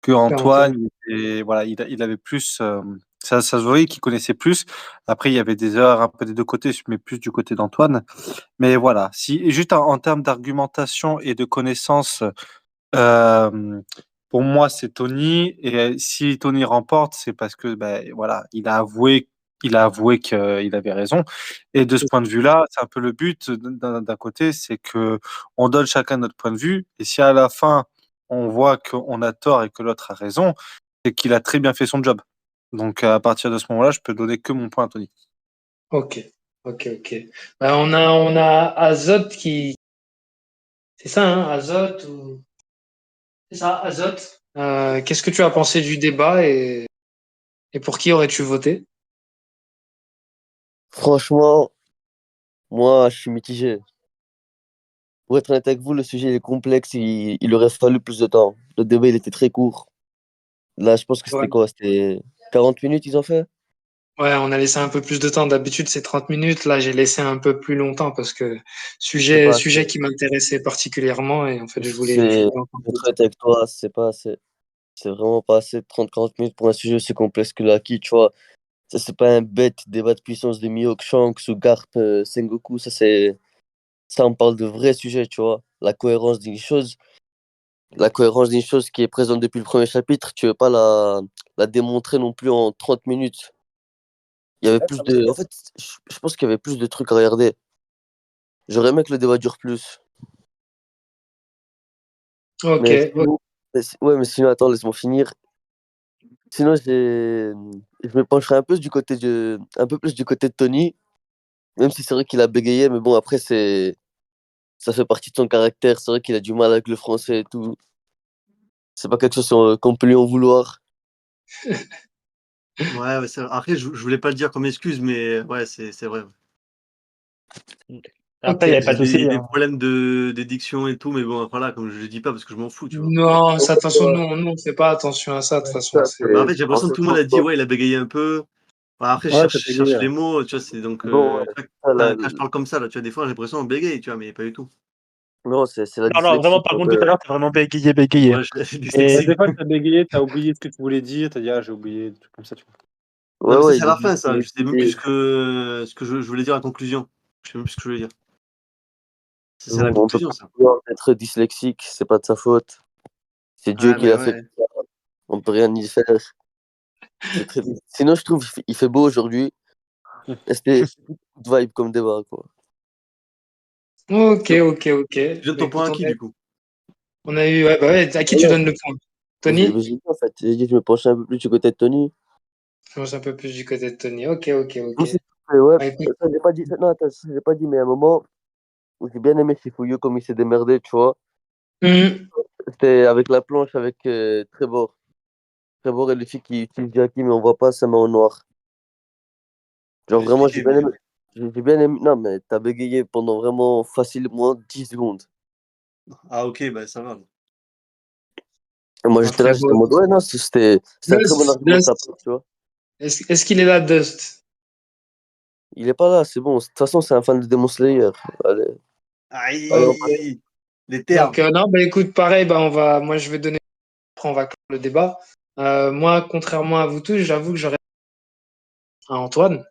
Antoine. Antoine. Et voilà, il avait plus. Ça se voyait qu'il connaissait plus. Après, il y avait des erreurs un peu des deux côtés, mais plus du côté d'Antoine. Mais voilà, si juste en termes d'argumentation et de connaissances, euh, pour moi, c'est Tony. Et si Tony remporte, c'est parce que ben, voilà, il a avoué qu'il avait raison. Et de ce point de vue-là, c'est un peu le but d'un côté, c'est que on donne chacun notre point de vue. Et si à la fin, on voit qu'on a tort et que l'autre a raison, c'est qu'il a très bien fait son job. Donc à partir de ce moment-là, je peux donner que mon point à Tony. Ok, ok. On a Azote qui. C'est ça, hein, Azote ou. C'est ça, Azote. Qu'est-ce que tu as pensé du débat et pour qui aurais-tu voté? Franchement, moi, je suis mitigé. Pour être honnête avec vous, le sujet est complexe. Il aurait fallu plus de temps. Le débat, il était très court. Là, je pense que Ouais. c'était quoi? C'était 40 minutes, ils ont fait? Ouais, on a laissé un peu plus de temps. D'habitude, c'est 30 minutes. Là, j'ai laissé un peu plus longtemps parce que C'est pas sujet assez. qui m'intéressait particulièrement et en fait, je C'est, voulais en pour plus. être honnête avec toi, c'est pas assez. C'est vraiment pas assez de 30-40 minutes pour un sujet aussi complexe que l'acquis, tu vois. Ça, c'est pas un bête débat de puissance de Mihawk Shanks ou Garp Sengoku. Ça, on parle de vrais sujets, tu vois. La cohérence d'une chose qui est présente depuis le premier chapitre, tu veux pas la démontrer non plus en 30 minutes. Il y avait plus de. En fait, je pense qu'il y avait plus de trucs à regarder. J'aurais aimé que le débat dure plus. Ok, Mais ok. sinon, ouais, mais sinon, attends, laisse-moi finir. Sinon, je me pencherais un peu plus du côté de Tony, même si c'est vrai qu'il a bégayé, mais bon, après, ça fait partie de son caractère. C'est vrai qu'il a du mal avec le français et tout. C'est pas quelque chose qu'on peut lui en vouloir. Ouais, après, je voulais pas le dire comme excuse, mais ouais, c'est vrai. Après, il n'y avait pas de souci. Des problèmes de diction et tout, mais bon, voilà, comme je le dis pas parce que je m'en fous, tu vois. Non, ça, de toute façon, Ouais, nous, on fait pas attention à ça, de toute façon. ça, Mais en fait, c'est j'ai en l'impression que fait, tout le monde a dit, ouais, il a bégayé un peu. Bah, après, Ouais, je cherche les mots, tu vois, c'est donc, bon, tu ça, vois, quand je parle comme ça, là, tu vois, des fois, j'ai l'impression de bégayer, tu vois, mais pas du tout. non, c'est la Non, vraiment, dyslexie. par contre, tout à l'heure, t'as vraiment bégayé. Ouais, je suis Et dyslexique. Des fois, tu as bégayé, tu as oublié ce que tu voulais dire, tu as dit, ah, j'ai oublié, des trucs comme ça, tu vois. Non, Ouais, mais ça, ouais, c'est à la fin, ça. Je sais même plus il- ce que je voulais dire en conclusion. Je sais même plus ce que je voulais dire. Ça, c'est la on peut conclusion, pas ça. être dyslexique, c'est pas de sa faute. C'est Dieu Ouais, qui mais l'a fait. ouais. On peut rien y faire. C'est très triste. Sinon, je trouve il fait beau aujourd'hui. Et c'était good vibe comme débat, quoi. Ok. Tu donnes Bah, ton point écoute, à qui, du coup? on a eu. Ouais, bah ouais, à qui tu Ouais, donnes le point? Tony? j'ai dit, en fait, j'ai dit que je me penchais un peu plus du côté de Tony. Je pense un peu plus du côté de Tony. Ok. Aussi, ouais, Bah, écoute, ça, j'ai pas dit, non, attends, ça, j'ai pas dit, mais à un moment où j'ai bien aimé Shifuyu comme il s'est démerdé, tu vois. hum, C'était avec la planche avec Trevor. Trevor et les filles qui utilisent Jackie, mais on voit pas sa main en noir. Je Genre vais vraiment, expliquer, mais. j'ai bien aimé. Non, mais t'as bégayé pendant vraiment facilement 10 secondes. Ah, ok, bah ça va. Et moi, un j'étais là, très j'étais en beau. mode, ouais, non, c'était un très bon argument de sa Dust. part, tu vois. Est-ce qu'il est là, Dust? Il est pas là, c'est bon. De toute façon, c'est un fan de Demon Slayer. Allez, allez, on passe. Aïe, les Donc, termes. non, bah écoute, pareil, moi, je vais donner. Après, on va clore le débat. Moi, contrairement à vous tous, j'avoue que j'aurais à Antoine.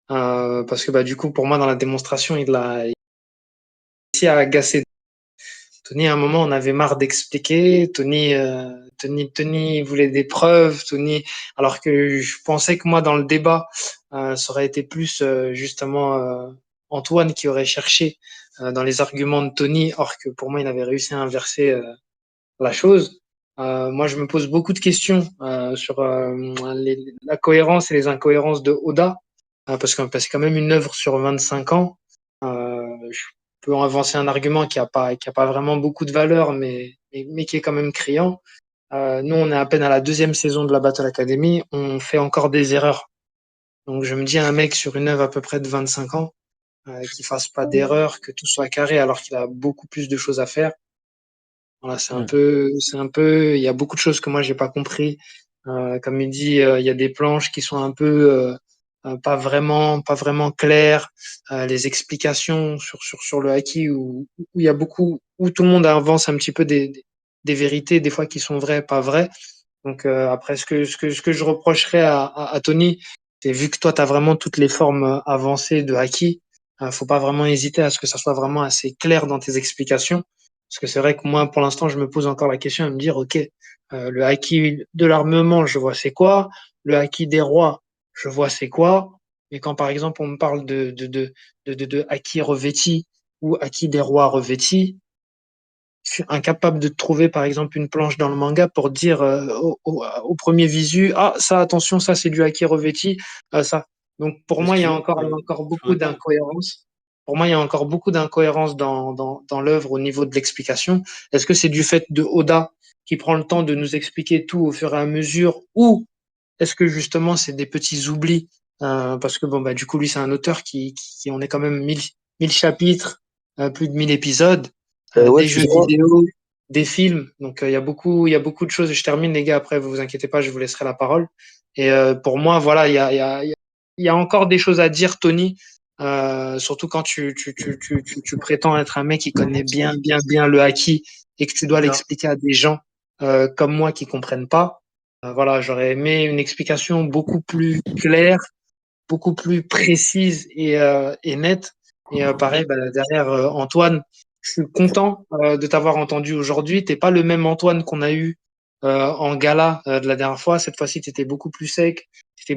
Parce que, bah, du coup, pour moi, dans la démonstration, il a réussi à agacer Tony. À un moment, on avait marre d'expliquer. Tony voulait des preuves. Alors que je pensais que moi, dans le débat, ça aurait été plus justement Antoine qui aurait cherché dans les arguments de Tony, or que pour moi, il avait réussi à inverser la chose. Moi, je me pose beaucoup de questions sur la cohérence et les incohérences de Oda, parce que c'est quand même une œuvre sur 25 ans. Je peux en avancer un argument qui a pas vraiment beaucoup de valeur, mais qui est quand même criant. Nous, on est à peine à la 2e saison de la Battle Academy, on fait encore des erreurs. Donc, je me dis, un mec sur une œuvre à peu près de 25 ans, qui fasse pas d'erreur, que tout soit carré, alors qu'il a beaucoup plus de choses à faire. Voilà, c'est un peu, il y a beaucoup de choses que moi j'ai pas compris. Comme il dit, il y a des planches qui sont un peu pas vraiment claires. Les explications sur le haki où il y a beaucoup, où tout le monde avance un petit peu des vérités, des fois qui sont vraies, pas vraies. Donc après, ce que je reprocherais à Tony, c'est vu que toi tu as vraiment toutes les formes avancées de haki, faut pas vraiment hésiter à ce que ça soit vraiment assez clair dans tes explications. Parce que c'est vrai que moi, pour l'instant, je me pose encore la question à me dire, OK, le haki de l'armement, je vois c'est quoi. Le haki des rois, je vois c'est quoi. Mais quand, par exemple, on me parle de haki revêti ou haki des rois revêtis, je suis incapable de trouver, par exemple, une planche dans le manga pour dire au premier visu, ah, ça, attention, ça, c'est du haki revêti, ça. Donc, pour Mais moi, si il y tu a veux, encore, il y a encore je peux beaucoup répondre. d'incohérences. Pour moi, il y a encore beaucoup d'incohérences dans l'œuvre au niveau de l'explication. Est-ce que c'est du fait de Oda qui prend le temps de nous expliquer tout au fur et à mesure, ou est-ce que justement c'est des petits oublis parce que bon bah du coup lui c'est un auteur qui on est quand même 1000 chapitres, plus de 1000 épisodes, Ouais, des jeux excuse-moi. vidéo, des films. Donc il y a beaucoup de choses. Je termine les gars, après vous inquiétez pas, je vous laisserai la parole. Et pour moi voilà, il y a encore des choses à dire Tony, surtout quand tu prétends être un mec qui connaît bien le haki et que tu dois C'est ça. l'expliquer à des gens comme moi qui comprennent pas. Voilà, j'aurais aimé une explication beaucoup plus claire, beaucoup plus précise et nette. Et pareil, bah, derrière Antoine, je suis content de t'avoir entendu aujourd'hui. T'es pas le même Antoine qu'on a eu en gala de la dernière fois. Cette fois-ci, tu étais beaucoup plus sec, tu étais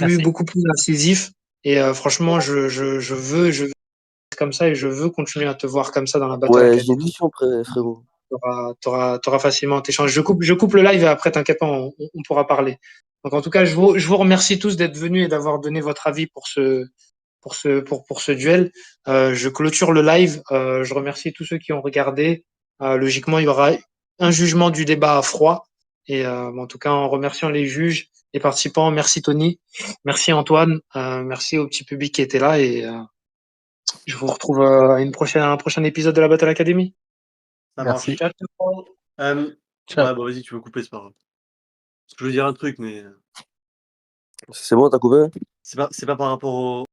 Merci. beaucoup plus incisif. Et franchement, je veux être comme ça et je veux continuer à te voir comme ça dans la Battle Ouais, j'ai une Academy. question, frérot. T'auras facilement tes chances. Je coupe le live et après, t'inquiète pas, on pourra parler. Donc, en tout cas, je vous remercie tous d'être venus et d'avoir donné votre avis pour ce duel. Je clôture le live. Je remercie tous ceux qui ont regardé. Logiquement, il y aura un jugement du débat à froid. Et en tout cas, en remerciant les juges, les participants, merci Tony, merci Antoine, merci au petit public qui était là et je vous retrouve à un prochain épisode de la Battle Academy. Ça Merci. marche. Ciao, ciao. Ouais, Ciao. bah vas-y, tu veux couper, c'est pas grave. Parce que je veux dire un truc, mais C'est bon, t'as coupé? c'est pas par rapport au,